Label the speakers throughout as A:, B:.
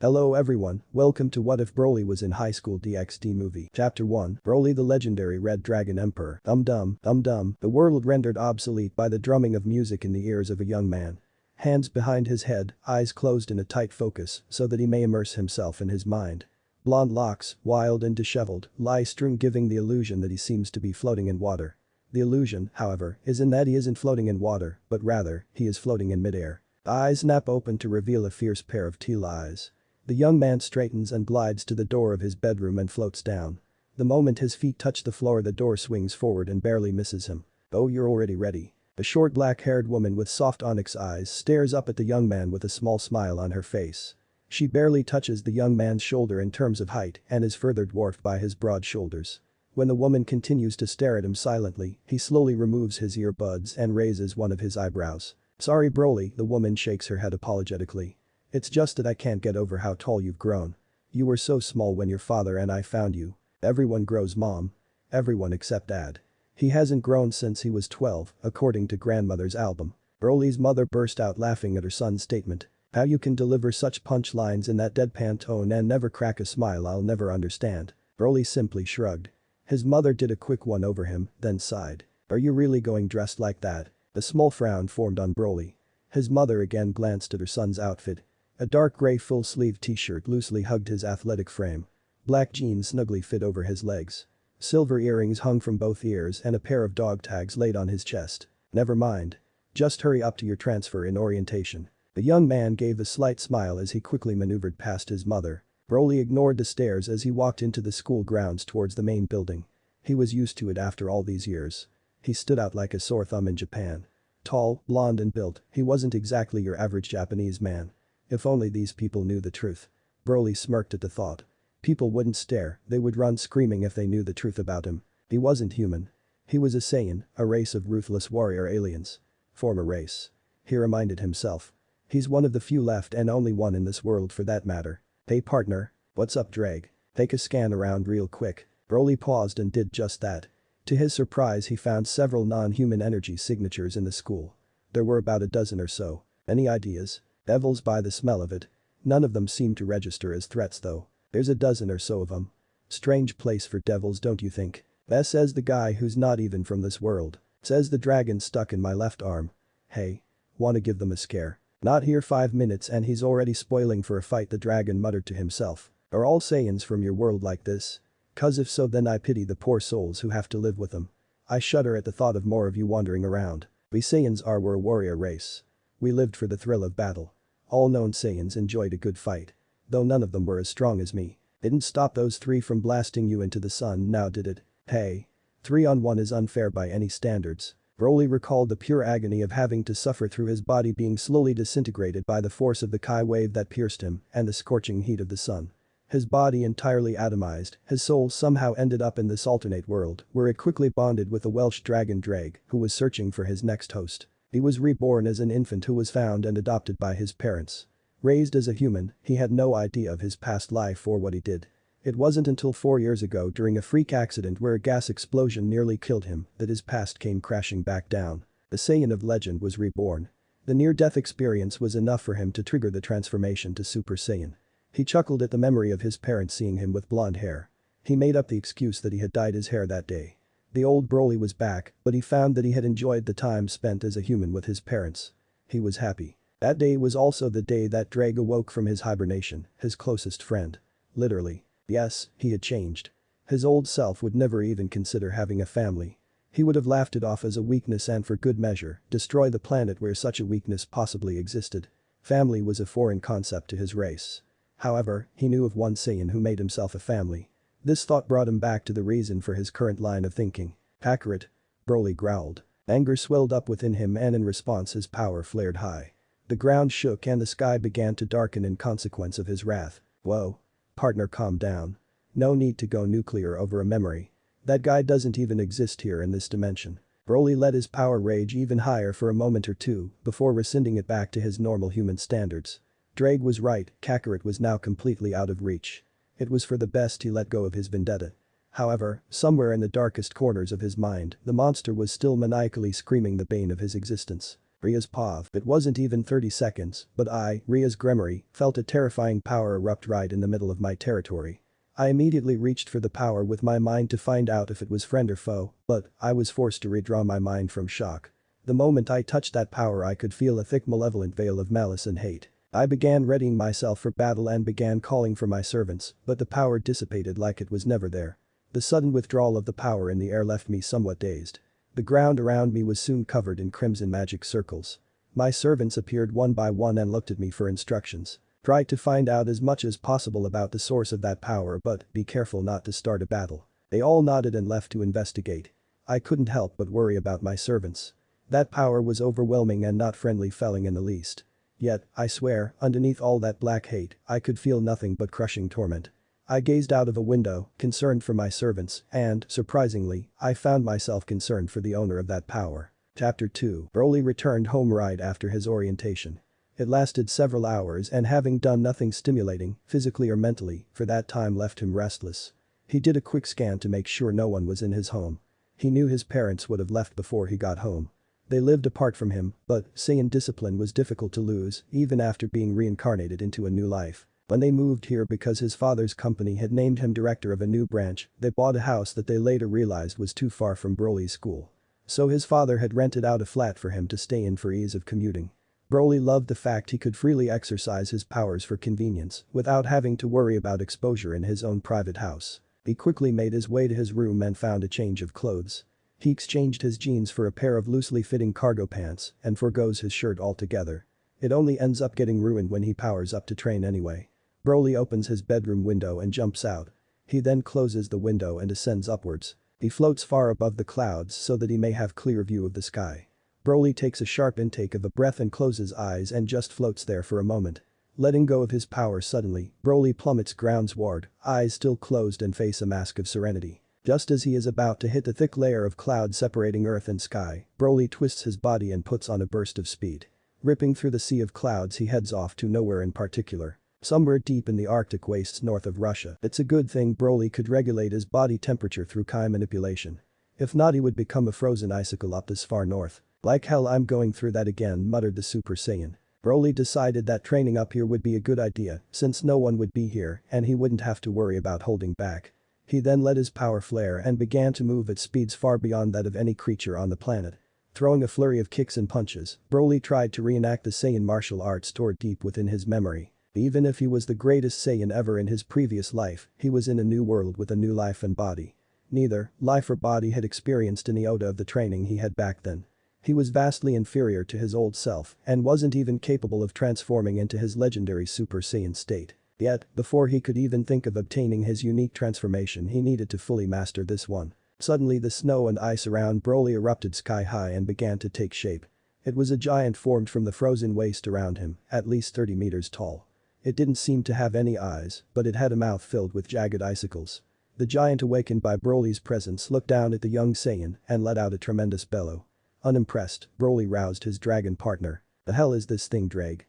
A: Hello everyone, welcome to What If Broly Was in High School DXD movie. Chapter 1, Broly the Legendary Red Dragon Emperor. Dum-dum, dum-dum, the world rendered obsolete by the drumming of music in the ears of a young man. Hands behind his head, eyes closed in a tight focus so that he may immerse himself in his mind. Blonde locks, wild and disheveled, lie strewn giving the illusion that he seems to be floating in water. The illusion, however, is in that he isn't floating in water, but rather, he is floating in midair. The eyes snap open to reveal a fierce pair of teal eyes. The young man straightens and glides to the door of his bedroom and floats down. The moment his feet touch the floor, the door swings forward and barely misses him. "Oh, you're already ready." A short black-haired woman with soft onyx eyes stares up at the young man with a small smile on her face. She barely touches the young man's shoulder in terms of height and is further dwarfed by his broad shoulders. When the woman continues to stare at him silently, he slowly removes his earbuds and raises one of his eyebrows. "Sorry Broly," the woman shakes her head apologetically. "It's just that I can't get over how tall you've grown. You were so small when your father and I found you." "Everyone grows, Mom. Everyone except Dad. He hasn't grown since he was 12, according to grandmother's album." Broly's mother burst out laughing at her son's statement. "How you can deliver such punchlines in that deadpan tone and never crack a smile I'll never understand." Broly simply shrugged. His mother did a quick one over him, then sighed. "Are you really going dressed like that?" A small frown formed on Broly. His mother again glanced at her son's outfit. A dark gray full-sleeved t-shirt loosely hugged his athletic frame. Black jeans snugly fit over his legs. Silver earrings hung from both ears and a pair of dog tags laid on his chest. "Never mind. Just hurry up to your transfer in orientation." The young man gave a slight smile as he quickly maneuvered past his mother. Broly ignored the stares as he walked into the school grounds towards the main building. He was used to it after all these years. He stood out like a sore thumb in Japan. Tall, blonde and built, he wasn't exactly your average Japanese man. If only these people knew the truth. Broly smirked at the thought. People wouldn't stare, they would run screaming if they knew the truth about him. He wasn't human. He was a Saiyan, a race of ruthless warrior aliens. Former race. He reminded himself. He's one of the few left and only one in this world for that matter. "Hey partner. What's up Drag? Take a scan around real quick." Broly paused and did just that. To his surprise he found several non-human energy signatures in the school. There were about a dozen or so. Any ideas? Devils by the smell of it. None of them seemed to register as threats though. "There's a dozen or so of them. Strange place for devils don't you think?" Says the guy who's not even from this world. Says the dragon stuck in my left arm. "Hey. Wanna give them a scare?" "Not here 5 minutes and he's already spoiling for a fight," the dragon muttered to himself. "Are all Saiyans from your world like this? 'Cause if so then I pity the poor souls who have to live with them. I shudder at the thought of more of you wandering around. We Saiyans were a warrior race. We lived for the thrill of battle. All known Saiyans enjoyed a good fight. Though none of them were as strong as me. Didn't stop those 3 from blasting you into the sun now did it? Hey. 3-on-1 is unfair by any standards." Broly recalled the pure agony of having to suffer through his body being slowly disintegrated by the force of the Kai wave that pierced him and the scorching heat of the sun. His body entirely atomized, his soul somehow ended up in this alternate world where it quickly bonded with a Welsh dragon Drake who was searching for his next host. He was reborn as an infant who was found and adopted by his parents. Raised as a human, he had no idea of his past life or what he did. It wasn't until 4 years ago during a freak accident where a gas explosion nearly killed him that his past came crashing back down. The Saiyan of legend was reborn. The near-death experience was enough for him to trigger the transformation to Super Saiyan. He chuckled at the memory of his parents seeing him with blonde hair. He made up the excuse that he had dyed his hair that day. The old Broly was back, but he found that he had enjoyed the time spent as a human with his parents. He was happy. That day was also the day that Drake awoke from his hibernation, his closest friend. Literally. Yes, he had changed. His old self would never even consider having a family. He would have laughed it off as a weakness and for good measure, destroy the planet where such a weakness possibly existed. Family was a foreign concept to his race. However, he knew of one Saiyan who made himself a family. This thought brought him back to the reason for his current line of thinking. "Accurate." Broly growled. Anger swelled up within him and in response his power flared high. The ground shook and the sky began to darken in consequence of his wrath. "Whoa. Partner, calm down. No need to go nuclear over a memory. That guy doesn't even exist here in this dimension." Broly let his power rage even higher for a moment or two before rescinding it back to his normal human standards. Drake was right, Kakarot was now completely out of reach. It was for the best he let go of his vendetta. However, somewhere in the darkest corners of his mind, the monster was still maniacally screaming the bane of his existence. Ria's pav. It wasn't even 30 seconds, but I, riasgremory, felt a terrifying power erupt right in the middle of my territory. I immediately reached for the power with my mind to find out if it was friend or foe, but I was forced to redraw my mind from shock. The moment I touched that power I could feel a thick malevolent veil of malice and hate. I began readying myself for battle and began calling for my servants, but the power dissipated like it was never there. The sudden withdrawal of the power in the air left me somewhat dazed. The ground around me was soon covered in crimson magic circles. My servants appeared one by one and looked at me for instructions. Try to find out as much as possible about the source of that power, but be careful not to start a battle. They all nodded and left to investigate. I couldn't help but worry about my servants. That power was overwhelming and not friendly feeling in the least. Yet, I swear, underneath all that black hate, I could feel nothing but crushing torment. I gazed out of a window, concerned for my servants, and, surprisingly, I found myself concerned for the owner of that power. Chapter 2. Broly returned home right after his orientation. It lasted several hours and having done nothing stimulating, physically or mentally, for that time left him restless. He did a quick scan to make sure no one was in his home. He knew his parents would have left before he got home. They lived apart from him, but Saiyan discipline was difficult to lose, even after being reincarnated into a new life. When they moved here because his father's company had named him director of a new branch, they bought a house that they later realized was too far from Broly's school. So his father had rented out a flat for him to stay in for ease of commuting. Broly loved the fact he could freely exercise his powers for convenience without having to worry about exposure in his own private house. He quickly made his way to his room and found a change of clothes. He exchanged his jeans for a pair of loosely fitting cargo pants and forgoes his shirt altogether. It only ends up getting ruined when he powers up to train anyway. Broly opens his bedroom window and jumps out. He then closes the window and ascends upwards. He floats far above the clouds so that he may have clear view of the sky. Broly takes a sharp intake of a breath and closes eyes and just floats there for a moment. Letting go of his power suddenly, Broly plummets groundsward, eyes still closed and face a mask of serenity. Just as he is about to hit the thick layer of cloud separating earth and sky, Broly twists his body and puts on a burst of speed. Ripping through the sea of clouds he heads off to nowhere in particular. Somewhere deep in the Arctic wastes north of Russia. It's a good thing Broly could regulate his body temperature through Kai manipulation. If not he would become a frozen icicle up this far north. Like hell I'm going through that again, muttered the Super Saiyan. Broly decided that training up here would be a good idea since no one would be here and he wouldn't have to worry about holding back. He then let his power flare and began to move at speeds far beyond that of any creature on the planet. Throwing a flurry of kicks and punches, Broly tried to reenact the Saiyan martial arts stored deep within his memory. Even if he was the greatest Saiyan ever in his previous life, he was in a new world with a new life and body. Neither life or body had experienced an iota of the training he had back then. He was vastly inferior to his old self and wasn't even capable of transforming into his legendary Super Saiyan state. Yet, before he could even think of obtaining his unique transformation he needed to fully master this one. Suddenly the snow and ice around Broly erupted sky high and began to take shape. It was a giant formed from the frozen waste around him, at least 30 meters tall. It didn't seem to have any eyes, but it had a mouth filled with jagged icicles. The giant awakened by Broly's presence looked down at the young Saiyan and let out a tremendous bellow. Unimpressed, Broly roused his dragon partner. The hell is this thing, Drag?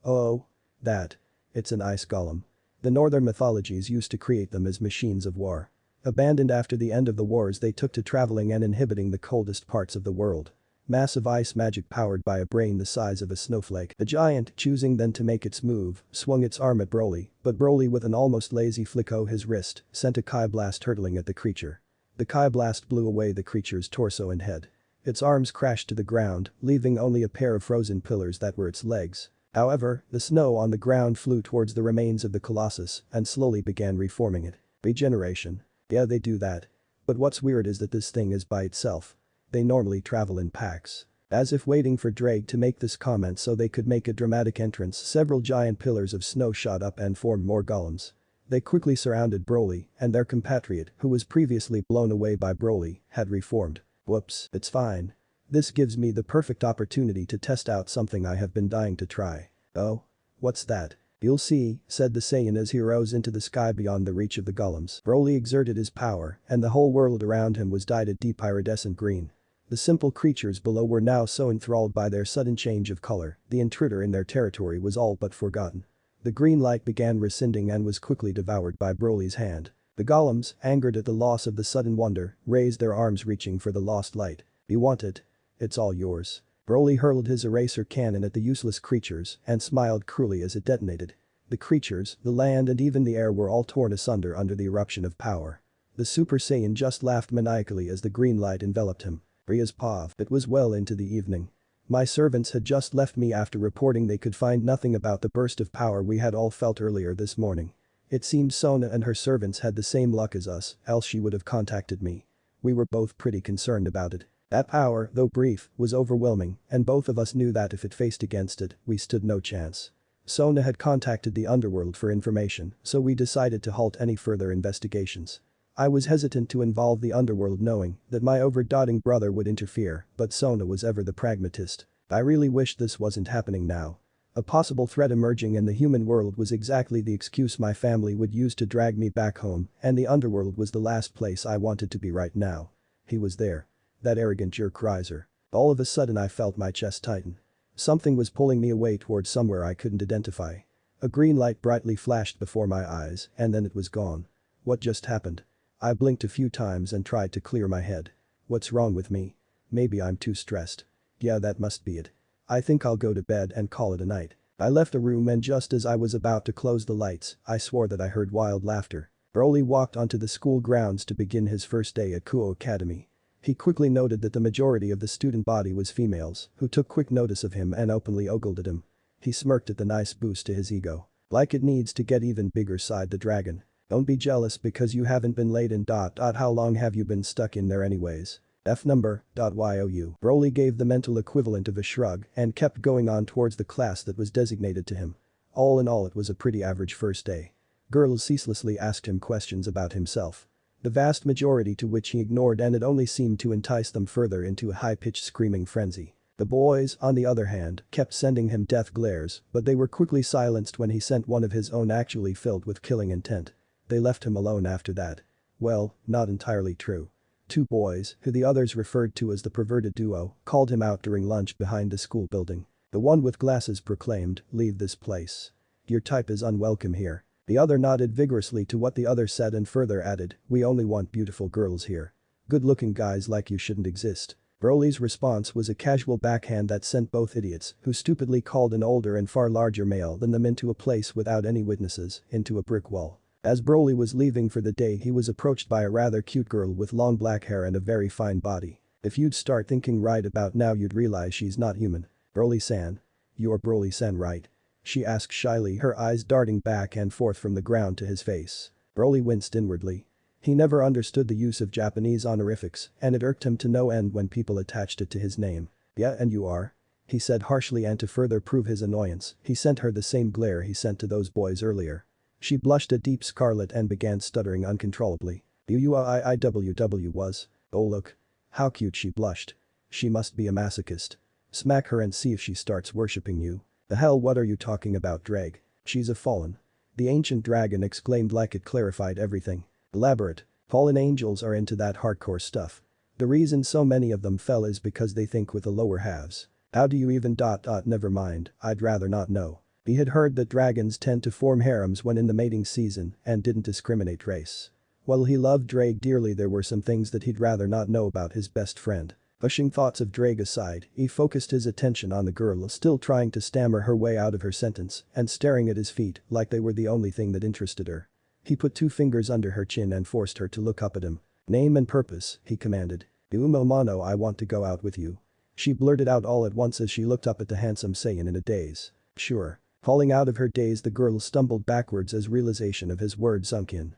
A: Oh. That. It's an ice golem. The northern mythologies used to create them as machines of war. Abandoned after the end of the wars they took to traveling and inhibiting the coldest parts of the world. Massive ice magic powered by a brain the size of a snowflake. The giant, choosing then to make its move, swung its arm at Broly, but Broly with an almost lazy flick of his wrist, sent a Kai blast hurtling at the creature. The Kai blast blew away the creature's torso and head. Its arms crashed to the ground, leaving only a pair of frozen pillars that were its legs. However, the snow on the ground flew towards the remains of the colossus and slowly began reforming it. Regeneration. Yeah, they do that. But what's weird is that this thing is by itself. They normally travel in packs. As if waiting for Drake to make this comment so they could make a dramatic entrance, several giant pillars of snow shot up and formed more golems. They quickly surrounded Broly, and their compatriot, who was previously blown away by Broly, had reformed. Whoops, it's fine. This gives me the perfect opportunity to test out something I have been dying to try. Oh? What's that? You'll see, said the Saiyan as he rose into the sky beyond the reach of the golems. Broly exerted his power, and the whole world around him was dyed a deep iridescent green. The simple creatures below were now so enthralled by their sudden change of color, the intruder in their territory was all but forgotten. The green light began rescinding and was quickly devoured by Broly's hand. The golems, angered at the loss of the sudden wonder, raised their arms reaching for the lost light. You want it? It's all yours. Broly hurled his eraser cannon at the useless creatures and smiled cruelly as it detonated. The creatures, the land and even the air were all torn asunder under the eruption of power. The Super Saiyan just laughed maniacally as the green light enveloped him. It was well into the evening. My servants had just left me after reporting they could find nothing about the burst of power we had all felt earlier this morning. It seemed Sona and her servants had the same luck as us, else she would have contacted me. We were both pretty concerned about it. That power, though brief, was overwhelming, and both of us knew that if it faced against it, we stood no chance. Sona had contacted the underworld for information, so we decided to halt any further investigations. I was hesitant to involve the underworld knowing that my over-doting brother would interfere, but Sona was ever the pragmatist. I really wished this wasn't happening now. A possible threat emerging in the human world was exactly the excuse my family would use to drag me back home, and the underworld was the last place I wanted to be right now. He was there. That arrogant jerk Riser. All of a sudden I felt my chest tighten. Something was pulling me away towards somewhere I couldn't identify. A green light brightly flashed before my eyes, and then it was gone. What just happened? I blinked a few times and tried to clear my head. What's wrong with me? Maybe I'm too stressed. Yeah, that must be it. I think I'll go to bed and call it a night. I left the room and just as I was about to close the lights, I swore that I heard wild laughter. Broly walked onto the school grounds to begin his first day at Kuo Academy. He quickly noted that the majority of the student body was females, who took quick notice of him and openly ogled at him. He smirked at the nice boost to his ego. Like it needs to get even bigger, sighed the dragon. Don't be jealous because you haven't been late in ... How long have you been stuck in there anyways? F number. You. Broly gave the mental equivalent of a shrug and kept going on towards the class that was designated to him. All in all, it was a pretty average first day. Girls ceaselessly asked him questions about himself. The vast majority to which he ignored, and it only seemed to entice them further into a high-pitched screaming frenzy. The boys, on the other hand, kept sending him death glares, but they were quickly silenced when he sent one of his own actually filled with killing intent. They left him alone after that. Well, not entirely true. Two boys, who the others referred to as the perverted duo, called him out during lunch behind the school building. The one with glasses proclaimed, "Leave this place. Your type is unwelcome here." The other nodded vigorously to what the other said and further added, "We only want beautiful girls here. Good-looking guys like you shouldn't exist." Broly's response was a casual backhand that sent both idiots, who stupidly called an older and far larger male than them, into a place without any witnesses, into a brick wall. As Broly was leaving for the day, he was approached by a rather cute girl with long black hair and a very fine body. If you'd start thinking right about now, you'd realize she's not human. "Broly-san. You're Broly-san, right?" she asked shyly, her eyes darting back and forth from the ground to his face. Broly winced inwardly. He never understood the use of Japanese honorifics, and it irked him to no end when people attached it to his name. "Yeah, and you are?" he said harshly, and to further prove his annoyance, he sent her the same glare he sent to those boys earlier. She blushed a deep scarlet and began stuttering uncontrollably. "UIIWW was? Oh look. How cute," she blushed. "She must be a masochist. Smack her and see if she starts worshipping you." "The hell, what are you talking about, Drag? She's a fallen." The ancient dragon exclaimed like it clarified everything. "Elaborate. Fallen angels are into that hardcore stuff. The reason so many of them fell is because they think with the lower halves." "How do you even ... Never mind, I'd rather not know." He had heard that dragons tend to form harems when in the mating season and didn't discriminate race. While he loved Drake dearly, there were some things that he'd rather not know about his best friend. Pushing thoughts of Drake aside, he focused his attention on the girl still trying to stammer her way out of her sentence and staring at his feet like they were the only thing that interested her. He put 2 fingers under her chin and forced her to look up at him. "Name and purpose," he commanded. "Umo Mono, I want to go out with you." She blurted out all at once as she looked up at the handsome Saiyan in a daze. "Sure." Falling out of her daze, the girl stumbled backwards as realization of his words sunk in.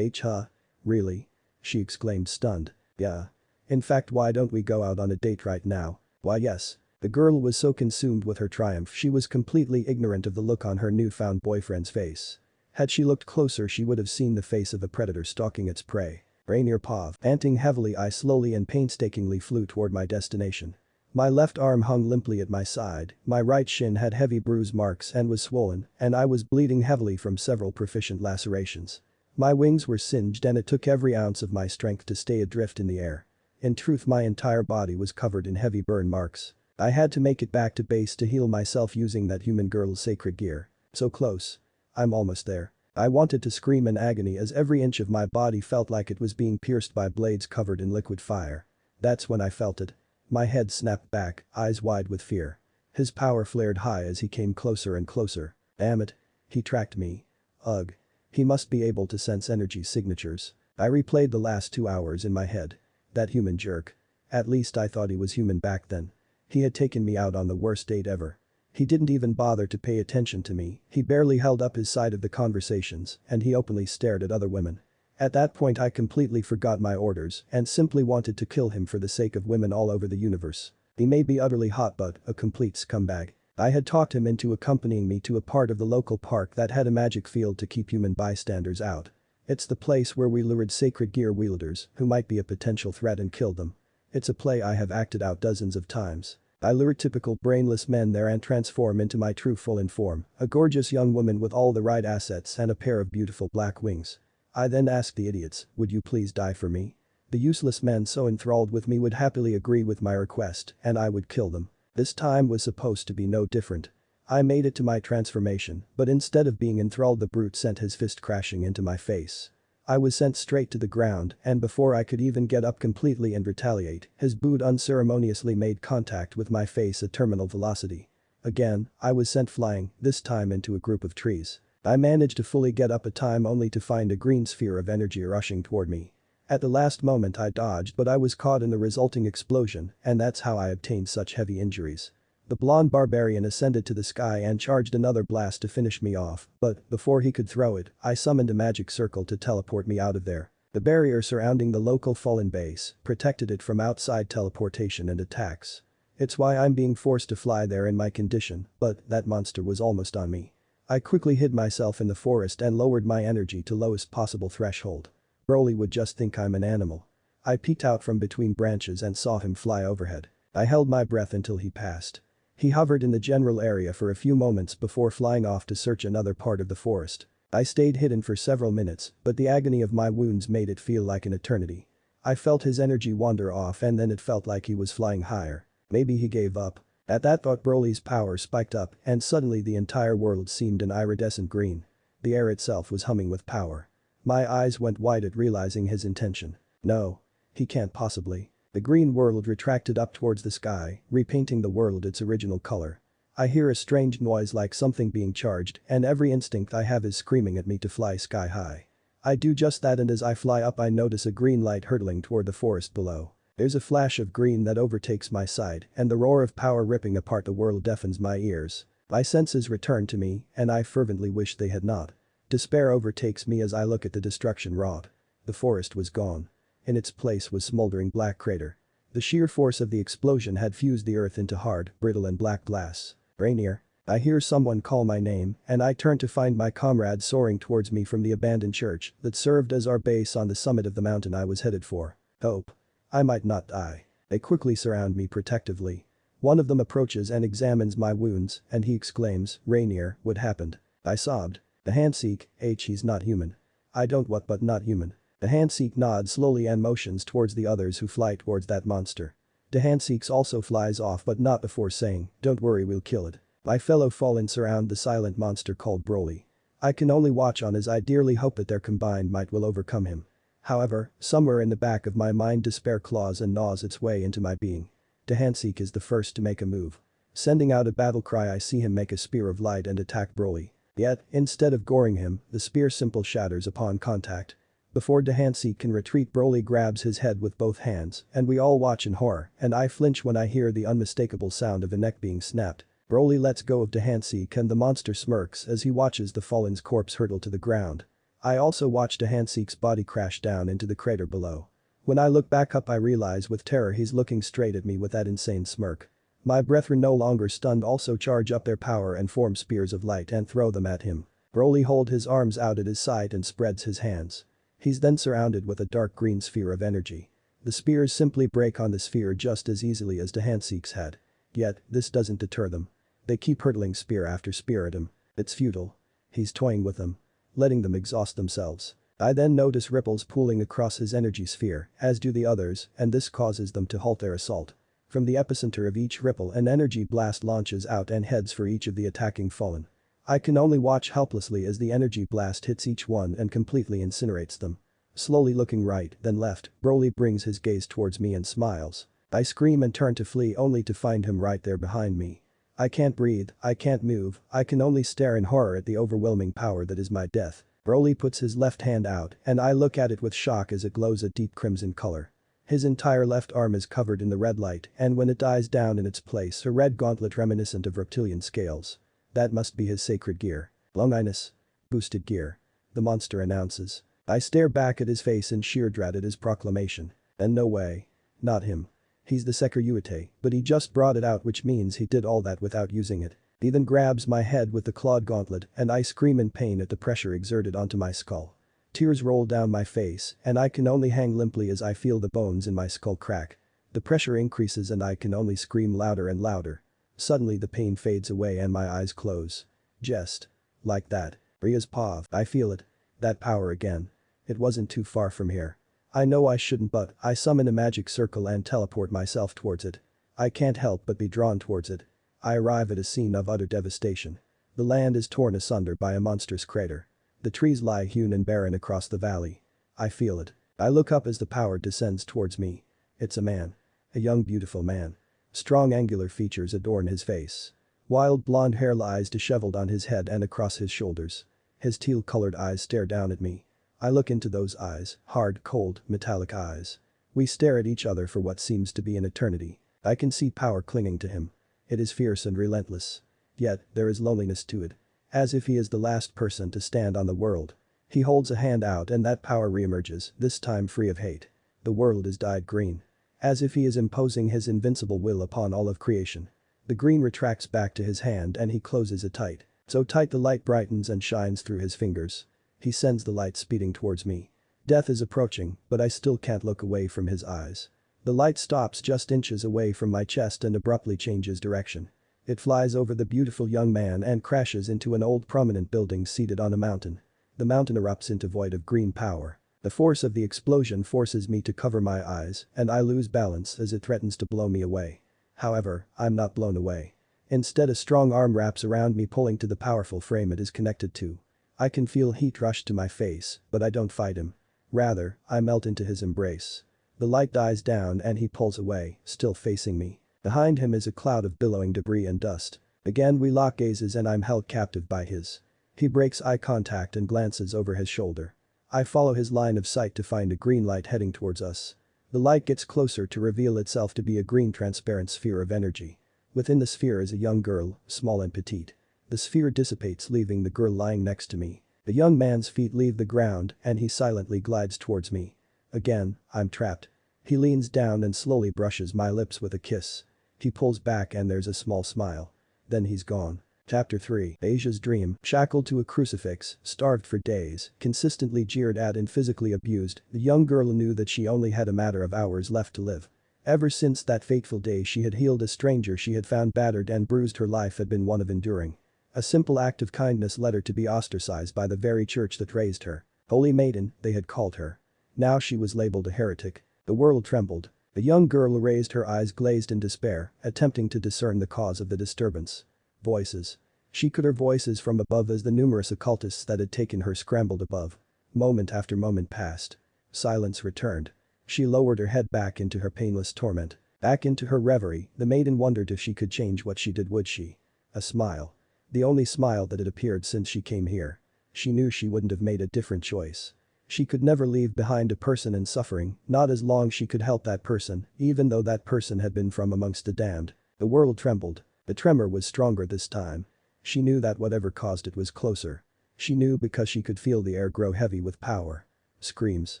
A: Huh? Really?" she exclaimed, stunned. "Yeah. In fact, why don't we go out on a date right now?" "Why, yes." The girl was so consumed with her triumph she was completely ignorant of the look on her newfound boyfriend's face. Had she looked closer, she would have seen the face of a predator stalking its prey. Rainier Pav. Panting heavily, I slowly and painstakingly flew toward my destination. My left arm hung limply at my side, my right shin had heavy bruise marks and was swollen, and I was bleeding heavily from several proficient lacerations. My wings were singed and it took every ounce of my strength to stay adrift in the air. In truth, my entire body was covered in heavy burn marks. I had to make it back to base to heal myself using that human girl's sacred gear. So close. I'm almost there. I wanted to scream in agony as every inch of my body felt like it was being pierced by blades covered in liquid fire. That's when I felt it. My head snapped back, eyes wide with fear. His power flared high as he came closer and closer. Damn it. He tracked me. Ugh. He must be able to sense energy signatures. I replayed the last 2 hours in my head. That human jerk. At least I thought he was human back then. He had taken me out on the worst date ever. He didn't even bother to pay attention to me, he barely held up his side of the conversations, and he openly stared at other women. At that point I completely forgot my orders and simply wanted to kill him for the sake of women all over the universe. He may be utterly hot but a complete scumbag. I had talked him into accompanying me to a part of the local park that had a magic field to keep human bystanders out. It's the place where we lured sacred gear wielders who might be a potential threat and killed them. It's a play I have acted out dozens of times. I lure typical brainless men there and transform into my true full-in form, a gorgeous young woman with all the right assets and a pair of beautiful black wings. I then ask the idiots, would you please die for me? The useless men so enthralled with me would happily agree with my request and I would kill them. This time was supposed to be no different. I made it to my transformation, but instead of being enthralled the brute sent his fist crashing into my face. I was sent straight to the ground and before I could even get up completely and retaliate, his boot unceremoniously made contact with my face at terminal velocity. Again, I was sent flying, this time into a group of trees. I managed to fully get up a time only to find a green sphere of energy rushing toward me. At the last moment I dodged but I was caught in the resulting explosion and that's how I obtained such heavy injuries. The blonde barbarian ascended to the sky and charged another blast to finish me off, but before he could throw it, I summoned a magic circle to teleport me out of there. The barrier surrounding the local fallen base protected it from outside teleportation and attacks. It's why I'm being forced to fly there in my condition, but that monster was almost on me. I quickly hid myself in the forest and lowered my energy to lowest possible threshold. Broly would just think I'm an animal. I peeked out from between branches and saw him fly overhead. I held my breath until he passed. He hovered in the general area for a few moments before flying off to search another part of the forest. I stayed hidden for several minutes, but the agony of my wounds made it feel like an eternity. I felt his energy wander off and then it felt like he was flying higher. Maybe he gave up. At that thought Broly's power spiked up and suddenly the entire world seemed an iridescent green. The air itself was humming with power. My eyes went wide at realizing his intention. No. He can't possibly. The green world retracted up towards the sky, repainting the world its original color. I hear a strange noise like something being charged and every instinct I have is screaming at me to fly sky high. I do just that and as I fly up I notice a green light hurtling toward the forest below. There's a flash of green that overtakes my sight and the roar of power ripping apart the world deafens my ears. My senses return to me and I fervently wish they had not. Despair overtakes me as I look at the destruction wrought. The forest was gone. In its place was smoldering black crater. The sheer force of the explosion had fused the earth into hard, brittle and black glass. Rainier. I hear someone call my name and I turn to find my comrade soaring towards me from the abandoned church that served as our base on the summit of the mountain I was headed for. Hope. I might not die. They quickly surround me protectively. One of them approaches and examines my wounds and he exclaims, Rainier, what happened? I sobbed. The handseek, he's not human. I don't what but not human. The handseek nods slowly and motions towards the others who fly towards that monster. The handseek also flies off but not before saying, don't worry we'll kill it. My fellow fallen surround the silent monster called Broly. I can only watch on as I dearly hope that their combined might will overcome him. However, somewhere in the back of my mind despair claws and gnaws its way into my being. The handseek is the first to make a move. Sending out a battle cry I see him make a spear of light and attack Broly. Yet, instead of goring him, the spear simply shatters upon contact. Before the handseek can retreat Broly grabs his head with both hands and we all watch in horror and I flinch when I hear the unmistakable sound of a neck being snapped. Broly lets go of the handseek and the monster smirks as he watches the fallen's corpse hurtle to the ground. I also watch the handseek's body crash down into the crater below. When I look back up I realize with terror he's looking straight at me with that insane smirk. My brethren no longer stunned also charge up their power and form spears of light and throw them at him. Broly holds his arms out at his side and spreads his hands. He's then surrounded with a dark green sphere of energy. The spears simply break on the sphere just as easily as the handseek's had. Yet, this doesn't deter them. They keep hurtling spear after spear at him. It's futile. He's toying with them. Letting them exhaust themselves. I then notice ripples pooling across his energy sphere, as do the others, and this causes them to halt their assault. From the epicenter of each ripple an energy blast launches out and heads for each of the attacking fallen. I can only watch helplessly as the energy blast hits each one and completely incinerates them. Slowly looking right, then left, Broly brings his gaze towards me and smiles. I scream and turn to flee only to find him right there behind me. I can't breathe, I can't move, I can only stare in horror at the overwhelming power that is my death. Broly puts his left hand out and I look at it with shock as it glows a deep crimson color. His entire left arm is covered in the red light and when it dies down in its place a red gauntlet reminiscent of reptilian scales. That must be his sacred gear. Longinus. Boosted gear. The monster announces. I stare back at his face in sheer dread at his proclamation. And no way. Not him. He's the Sekiryuutei, but he just brought it out which means he did all that without using it. He then grabs my head with the clawed gauntlet and I scream in pain at the pressure exerted onto my skull. Tears roll down my face and I can only hang limply as I feel the bones in my skull crack. The pressure increases and I can only scream louder and louder. Suddenly the pain fades away and my eyes close. Just. Like that. Ria's paw. I feel it. That power again. It wasn't too far from here. I know I shouldn't but I summon a magic circle and teleport myself towards it. I can't help but be drawn towards it. I arrive at a scene of utter devastation. The land is torn asunder by a monstrous crater. The trees lie hewn and barren across the valley. I feel it. I look up as the power descends towards me. It's a man. A young beautiful man. Strong angular features adorn his face. Wild blonde hair lies disheveled on his head and across his shoulders. His teal-colored eyes stare down at me. I look into those eyes, hard, cold, metallic eyes. We stare at each other for what seems to be an eternity. I can see power clinging to him. It is fierce and relentless. Yet, there is loneliness to it. As if he is the last person to stand on the world. He holds a hand out and that power reemerges, this time free of hate. The world is dyed green. As if he is imposing his invincible will upon all of creation. The green retracts back to his hand and he closes it tight. So tight the light brightens and shines through his fingers. He sends the light speeding towards me. Death is approaching, but I still can't look away from his eyes. The light stops just inches away from my chest and abruptly changes direction. It flies over the beautiful young man and crashes into an old prominent building seated on a mountain. The mountain erupts into void of green power. The force of the explosion forces me to cover my eyes and I lose balance as it threatens to blow me away. However, I'm not blown away. Instead a strong arm wraps around me pulling to the powerful frame it is connected to. I can feel heat rush to my face, but I don't fight him. Rather, I melt into his embrace. The light dies down and he pulls away, still facing me. Behind him is a cloud of billowing debris and dust. Again we lock gazes and I'm held captive by his. He breaks eye contact and glances over his shoulder. I follow his line of sight to find a green light heading towards us. The light gets closer to reveal itself to be a green transparent sphere of energy. Within the sphere is a young girl, small and petite. The sphere dissipates leaving the girl lying next to me. The young man's feet leave the ground and he silently glides towards me. Again, I'm trapped. He leans down and slowly brushes my lips with a kiss. He pulls back and there's a small smile. Then he's gone. Chapter 3. Asia's dream. Shackled to a crucifix, starved for days, consistently jeered at and physically abused, the young girl knew that she only had a matter of hours left to live. Ever since that fateful day she had healed a stranger she had found battered and bruised, her life had been one of enduring. A simple act of kindness led her to be ostracized by the very church that raised her. Holy Maiden, they had called her. Now she was labeled a heretic. The world trembled. The young girl raised her eyes glazed in despair, attempting to discern the cause of the disturbance. Voices. She could hear voices from above as the numerous occultists that had taken her scrambled above. Moment after moment passed. Silence returned. She lowered her head back into her painless torment. Back into her reverie, the maiden wondered if she could change what she did, would she? A smile. The only smile that had appeared since she came here. She knew she wouldn't have made a different choice. She could never leave behind a person in suffering, not as long she could help that person, even though that person had been from amongst the damned. The world trembled. The tremor was stronger this time. She knew that whatever caused it was closer. She knew because she could feel the air grow heavy with power. Screams.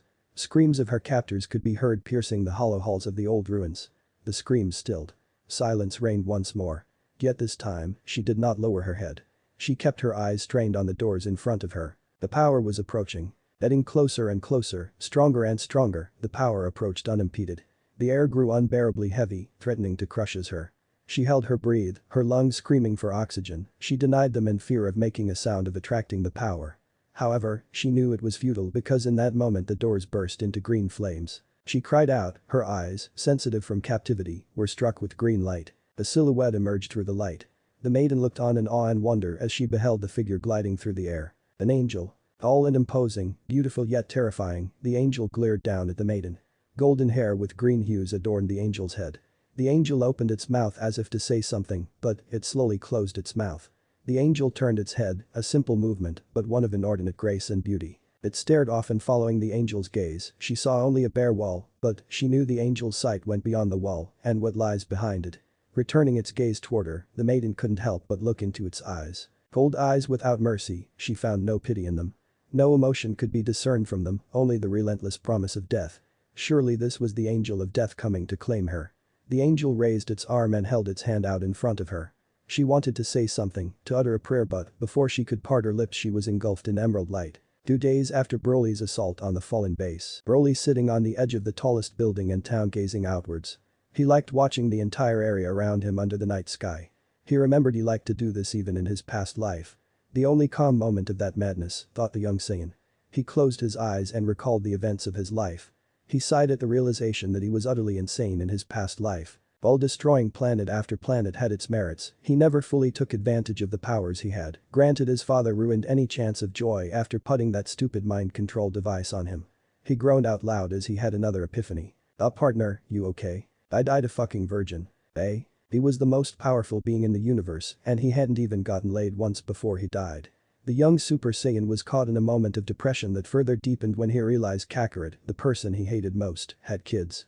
A: Screams of her captors could be heard piercing the hollow halls of the old ruins. The screams stilled. Silence reigned once more. Yet this time, she did not lower her head. She kept her eyes strained on the doors in front of her. The power was approaching. Getting closer and closer, stronger and stronger, the power approached unimpeded. The air grew unbearably heavy, threatening to crush her. She held her breath, her lungs screaming for oxygen. She denied them in fear of making a sound of attracting the power. However, she knew it was futile because in that moment the doors burst into green flames. She cried out, her eyes, sensitive from captivity, were struck with green light. A silhouette emerged through the light. The maiden looked on in awe and wonder as she beheld the figure gliding through the air. An angel. Tall and imposing, beautiful yet terrifying, the angel glared down at the maiden. Golden hair with green hues adorned the angel's head. The angel opened its mouth as if to say something, but it slowly closed its mouth. The angel turned its head, a simple movement, but one of inordinate grace and beauty. It stared off and following the angel's gaze, she saw only a bare wall, but she knew the angel's sight went beyond the wall and what lies behind it. Returning its gaze toward her, the maiden couldn't help but look into its eyes. Cold eyes without mercy, she found no pity in them. No emotion could be discerned from them, only the relentless promise of death. Surely this was the angel of death coming to claim her. The angel raised its arm and held its hand out in front of her. She wanted to say something, to utter a prayer, but before she could part her lips she was engulfed in emerald light. 2 days after Broly's assault on the fallen base, Broly sitting on the edge of the tallest building in town gazing outwards. He liked watching the entire area around him under the night sky. He remembered he liked to do this even in his past life. The only calm moment of that madness, thought the young Saiyan. He closed his eyes and recalled the events of his life. He sighed at the realization that he was utterly insane in his past life. While destroying planet after planet had its merits, he never fully took advantage of the powers he had. Granted, his father ruined any chance of joy after putting that stupid mind control device on him. He groaned out loud as he had another epiphany. Partner, you okay? I died a fucking virgin. Eh? He was the most powerful being in the universe and he hadn't even gotten laid once before he died. The young Super Saiyan was caught in a moment of depression that further deepened when he realized Kakarot, the person he hated most, had kids.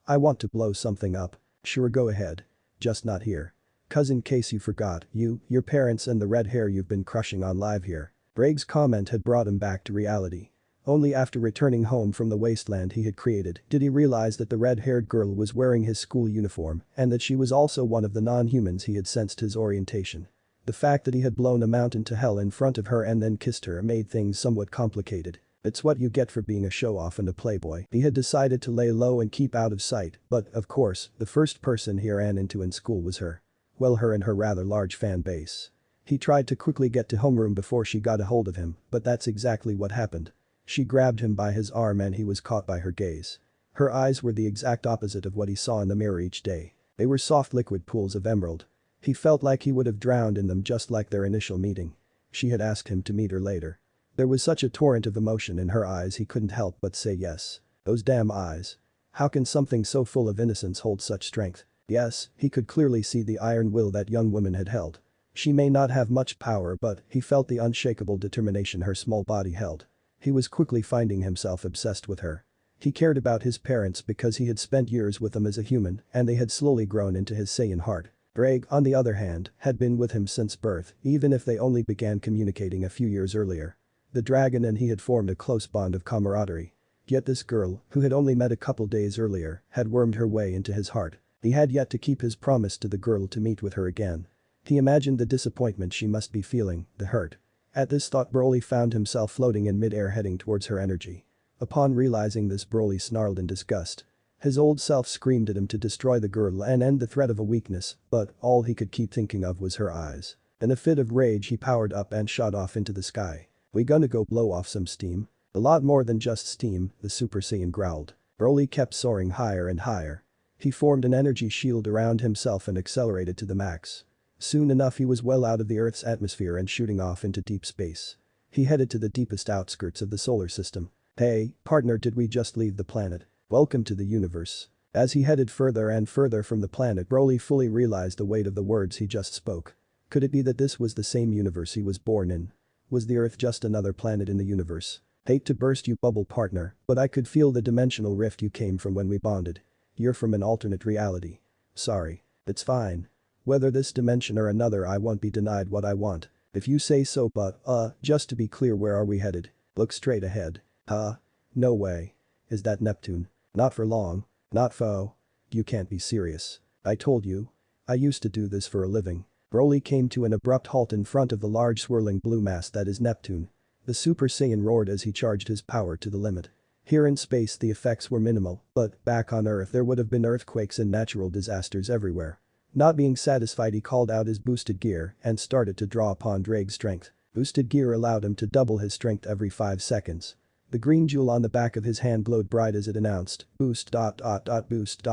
A: I want to blow something up. Sure, go ahead. Just not here. 'Cause in case you forgot, your parents and the red hair you've been crushing on live here. Braig's comment had brought him back to reality. Only after returning home from the wasteland he had created did he realize that the red-haired girl was wearing his school uniform and that she was also one of the non-humans he had sensed his orientation. The fact that he had blown a mountain to hell in front of her and then kissed her made things somewhat complicated. It's what you get for being a show-off and a playboy. He had decided to lay low and keep out of sight, but, of course, the first person he ran into in school was her. Well, her and her rather large fan base. He tried to quickly get to homeroom before she got a hold of him, but that's exactly what happened. She grabbed him by his arm and he was caught by her gaze. Her eyes were the exact opposite of what he saw in the mirror each day. They were soft liquid pools of emerald. He felt like he would have drowned in them just like their initial meeting. She had asked him to meet her later. There was such a torrent of emotion in her eyes he couldn't help but say yes. Those damn eyes. How can something so full of innocence hold such strength? Yes, he could clearly see the iron will that young woman had held. She may not have much power, but he felt the unshakable determination her small body held. He was quickly finding himself obsessed with her. He cared about his parents because he had spent years with them as a human and they had slowly grown into his Saiyan heart. Braig, on the other hand, had been with him since birth, even if they only began communicating a few years earlier. The dragon and he had formed a close bond of camaraderie. Yet this girl, who had only met a couple days earlier, had wormed her way into his heart. He had yet to keep his promise to the girl to meet with her again. He imagined the disappointment she must be feeling, the hurt. At this thought Broly found himself floating in mid-air heading towards her energy. Upon realizing this, Broly snarled in disgust. His old self screamed at him to destroy the girl and end the threat of a weakness, but all he could keep thinking of was her eyes. In a fit of rage he powered up and shot off into the sky. We gonna go blow off some steam? A lot more than just steam, the Super Saiyan growled. Broly kept soaring higher and higher. He formed an energy shield around himself and accelerated to the max. Soon enough he was well out of the Earth's atmosphere and shooting off into deep space. He headed to the deepest outskirts of the solar system. Hey, partner, did we just leave the planet? Welcome to the universe. As he headed further and further from the planet, Broly fully realized the weight of the words he just spoke. Could it be that this was the same universe he was born in? Was the Earth just another planet in the universe? Hate to burst you bubble, partner, but I could feel the dimensional rift you came from when we bonded. You're from an alternate reality. Sorry. It's fine. Whether this dimension or another, I won't be denied what I want. If you say so, but, just to be clear, where are we headed? Look straight ahead. No way. Is that Neptune? Not for long. Not fo. You can't be serious. I told you. I used to do this for a living. Broly came to an abrupt halt in front of the large swirling blue mass that is Neptune. The Super Saiyan roared as he charged his power to the limit. Here in space the effects were minimal, but back on Earth there would have been earthquakes and natural disasters everywhere. Not being satisfied, he called out his boosted gear and started to draw upon Draig's strength. Boosted gear allowed him to double his strength every 5 seconds. The green jewel on the back of his hand glowed bright as it announced, boost boost boost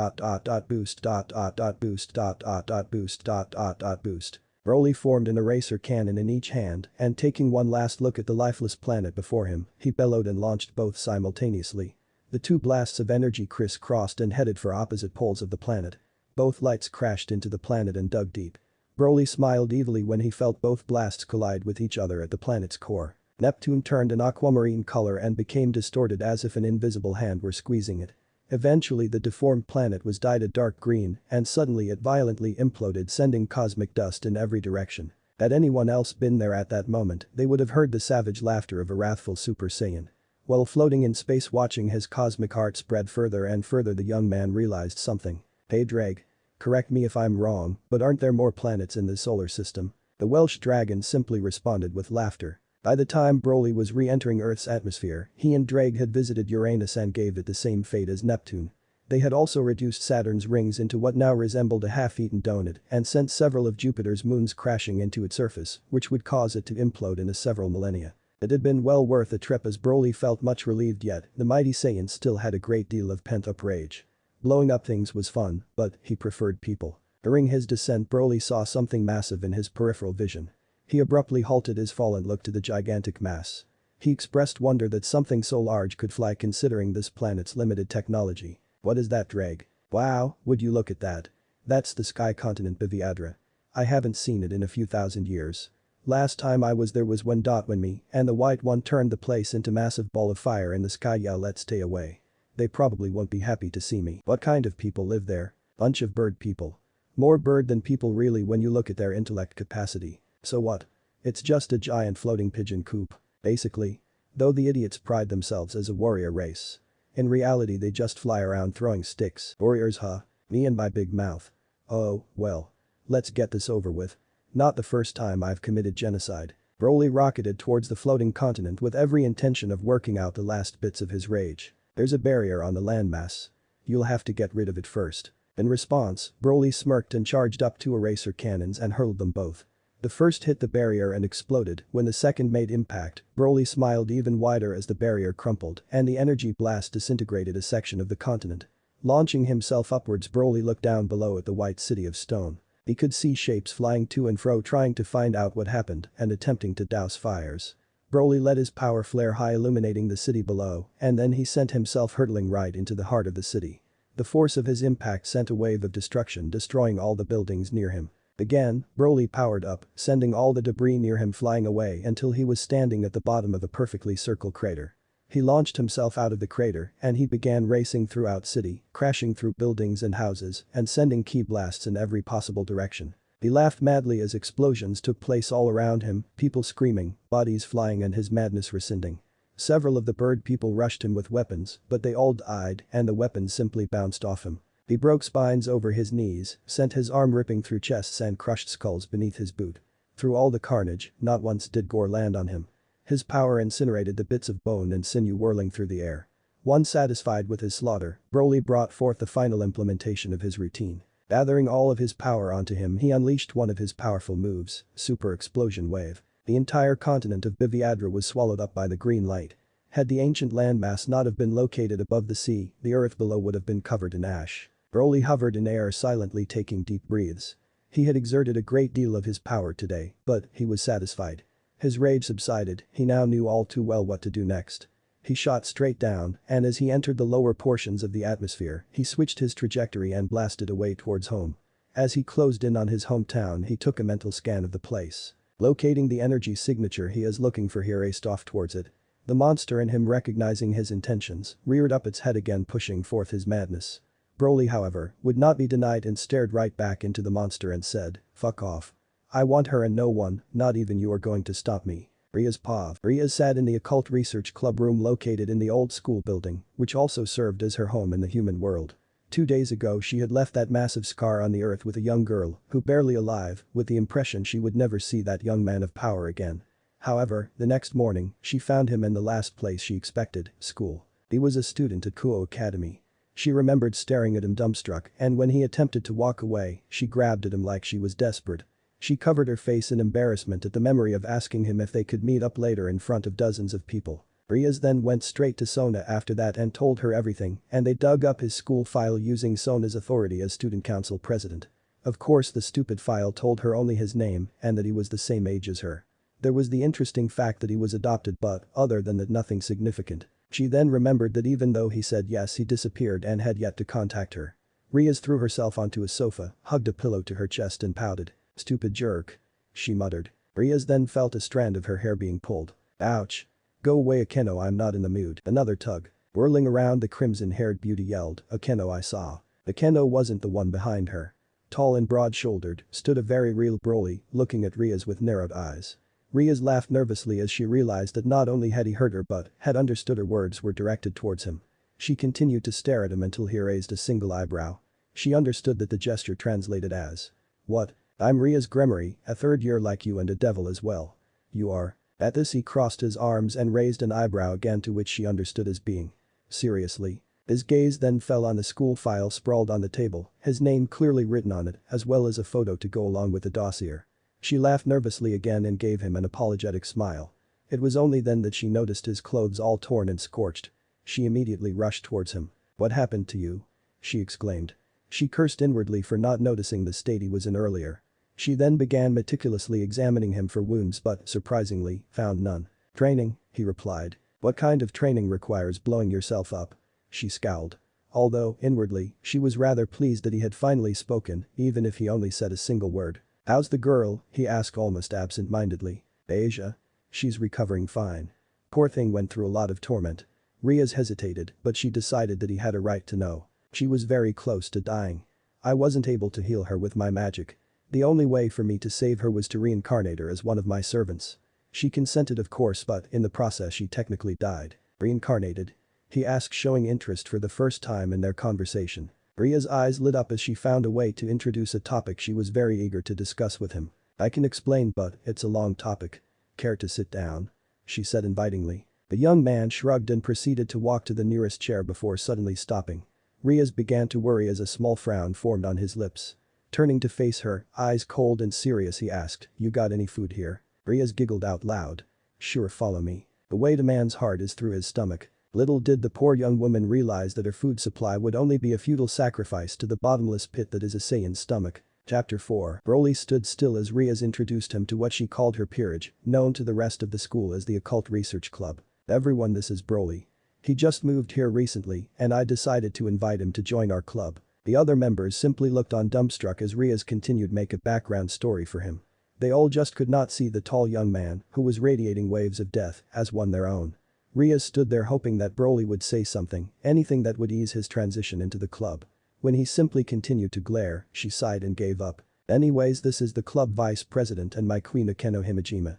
A: boost. Broly formed an eraser cannon in each hand and taking one last look at the lifeless planet before him, he bellowed and launched both simultaneously. The two blasts of energy crisscrossed and headed for opposite poles of the planet. Both lights crashed into the planet and dug deep. Broly smiled evilly when he felt both blasts collide with each other at the planet's core. Neptune turned an aquamarine color and became distorted as if an invisible hand were squeezing it. Eventually the deformed planet was dyed a dark green and suddenly it violently imploded, sending cosmic dust in every direction. Had anyone else been there at that moment, they would have heard the savage laughter of a wrathful Super Saiyan. While floating in space watching his cosmic heart spread further and further, the young man realized something. "Hey Drake. Correct me if I'm wrong, but aren't there more planets in the solar system?" The Welsh dragon simply responded with laughter. By the time Broly was re-entering Earth's atmosphere, he and Drake had visited Uranus and gave it the same fate as Neptune. They had also reduced Saturn's rings into what now resembled a half-eaten donut and sent several of Jupiter's moons crashing into its surface, which would cause it to implode in several millennia. It had been well worth a trip, as Broly felt much relieved, yet the mighty Saiyan still had a great deal of pent-up rage. Blowing up things was fun, but he preferred people. During his descent, Broly saw something massive in his peripheral vision. He abruptly halted his fall and looked to the gigantic mass. He expressed wonder that something so large could fly considering this planet's limited technology. "What is that, Drake? Wow, would you look at that? That's the sky continent Biviadra. I haven't seen it in a few thousand years. Last time I was there was when me and the white one turned the place into massive ball of fire in the sky. Yeah, let's stay away. They probably won't be happy to see me." "What kind of people live there?" "Bunch of bird people. More bird than people really when you look at their intellect capacity." "So what? It's just a giant floating pigeon coop. Basically. Though the idiots pride themselves as a warrior race. In reality they just fly around throwing sticks." "Warriors, huh? Me and my big mouth. Oh, well. Let's get this over with. Not the first time I've committed genocide." Broly rocketed towards the floating continent with every intention of working out the last bits of his rage. "There's a barrier on the landmass. You'll have to get rid of it first." In response, Broly smirked and charged up 2 eraser cannons and hurled them both. The first hit the barrier and exploded. When the second made impact, Broly smiled even wider as the barrier crumpled and the energy blast disintegrated a section of the continent. Launching himself upwards, Broly looked down below at the white city of stone. He could see shapes flying to and fro trying to find out what happened and attempting to douse fires. Broly let his power flare high, illuminating the city below, and then he sent himself hurtling right into the heart of the city. The force of his impact sent a wave of destruction, destroying all the buildings near him. Again, Broly powered up, sending all the debris near him flying away until he was standing at the bottom of a perfectly circled crater. He launched himself out of the crater and he began racing throughout city, crashing through buildings and houses and sending ki blasts in every possible direction. He laughed madly as explosions took place all around him, people screaming, bodies flying and his madness rescinding. Several of the bird people rushed him with weapons, but they all died and the weapons simply bounced off him. He broke spines over his knees, sent his arm ripping through chests and crushed skulls beneath his boot. Through all the carnage, not once did gore land on him. His power incinerated the bits of bone and sinew whirling through the air. Once satisfied with his slaughter, Broly brought forth the final implementation of his routine. Gathering all of his power onto him, he unleashed one of his powerful moves, Super Explosion Wave. The entire continent of Biviadra was swallowed up by the green light. Had the ancient landmass not have been located above the sea, the earth below would have been covered in ash. Broly hovered in air, silently taking deep breaths. He had exerted a great deal of his power today, but he was satisfied. His rage subsided, he now knew all too well what to do next. He shot straight down, and as he entered the lower portions of the atmosphere, he switched his trajectory and blasted away towards home. As he closed in on his hometown, he took a mental scan of the place. Locating the energy signature he is looking for, he raced off towards it. The monster in him, recognizing his intentions, reared up its head again, pushing forth his madness. Broly, however, would not be denied and stared right back into the monster and said, "Fuck off. I want her and no one, not even you, are going to stop me." Rias Pav. Rias sat in the occult research club room located in the old school building, which also served as her home in the human world. 2 days ago she had left that massive scar on the earth with a young girl, who barely alive, with the impression she would never see that young man of power again. However, the next morning, she found him in the last place she expected, school. He was a student at Kuo Academy. She remembered staring at him dumbstruck, and when he attempted to walk away, she grabbed at him like she was desperate. She covered her face in embarrassment at the memory of asking him if they could meet up later in front of dozens of people. Rias then went straight to Sona after that and told her everything, and they dug up his school file using Sona's authority as student council president. Of course, the stupid file told her only his name and that he was the same age as her. There was the interesting fact that he was adopted, but other than that, nothing significant. She then remembered that even though he said yes he disappeared and had yet to contact her. Rias threw herself onto a sofa, hugged a pillow to her chest and pouted. "Stupid jerk," she muttered. Rias then felt a strand of her hair being pulled. "Ouch. Go away Akeno, I'm not in the mood." Another tug. Whirling around, the crimson-haired beauty yelled, "Akeno, I saw." Akeno wasn't the one behind her. Tall and broad-shouldered, stood a very real Broly, looking at Rias with narrowed eyes. Rias laughed nervously as she realized that not only had he heard her but had understood her words were directed towards him. She continued to stare at him until he raised a single eyebrow. She understood that the gesture translated as, "What? I'm riasgremory, a third year like you and a devil as well. You are." At this he crossed his arms and raised an eyebrow again, to which she understood as being, "Seriously?" His gaze then fell on the school file sprawled on the table, his name clearly written on it, as well as a photo to go along with the dossier. She laughed nervously again and gave him an apologetic smile. It was only then that she noticed his clothes all torn and scorched. She immediately rushed towards him. "What happened to you?" she exclaimed. She cursed inwardly for not noticing the state he was in earlier. She then began meticulously examining him for wounds but, surprisingly, found none. "Training," he replied. "What kind of training requires blowing yourself up?" She scowled. Although, inwardly, she was rather pleased that he had finally spoken, even if he only said a single word. "How's the girl?" he asked almost absent-mindedly. "Asia? She's recovering fine. Poor thing went through a lot of torment." Rias hesitated, but she decided that he had a right to know. She was very close to dying. "I wasn't able to heal her with my magic. The only way for me to save her was to reincarnate her as one of my servants." She consented of course, but in the process she technically died. "Reincarnated?" he asked, showing interest for the first time in their conversation. Ria's eyes lit up as she found a way to introduce a topic she was very eager to discuss with him. "I can explain, but it's a long topic. Care to sit down?" she said invitingly. The young man shrugged and proceeded to walk to the nearest chair before suddenly stopping. Rias began to worry as a small frown formed on his lips. Turning to face her, eyes cold and serious, he asked, "You got any food here?" Rias giggled out loud. "Sure, follow me." The way to man's heart is through his stomach. Little did the poor young woman realize that her food supply would only be a futile sacrifice to the bottomless pit that is a Saiyan's stomach. Chapter 4. Broly stood still as Rias introduced him to what she called her peerage, known to the rest of the school as the Occult Research Club. "Everyone, this is Broly. He just moved here recently and I decided to invite him to join our club." The other members simply looked on dumbstruck as Rias continued make a background story for him. They all just could not see the tall young man, who was radiating waves of death, as one their own. Rias stood there hoping that Broly would say something, anything that would ease his transition into the club. When he simply continued to glare, she sighed and gave up. "Anyways, this is the club vice president and my queen Akeno Himejima.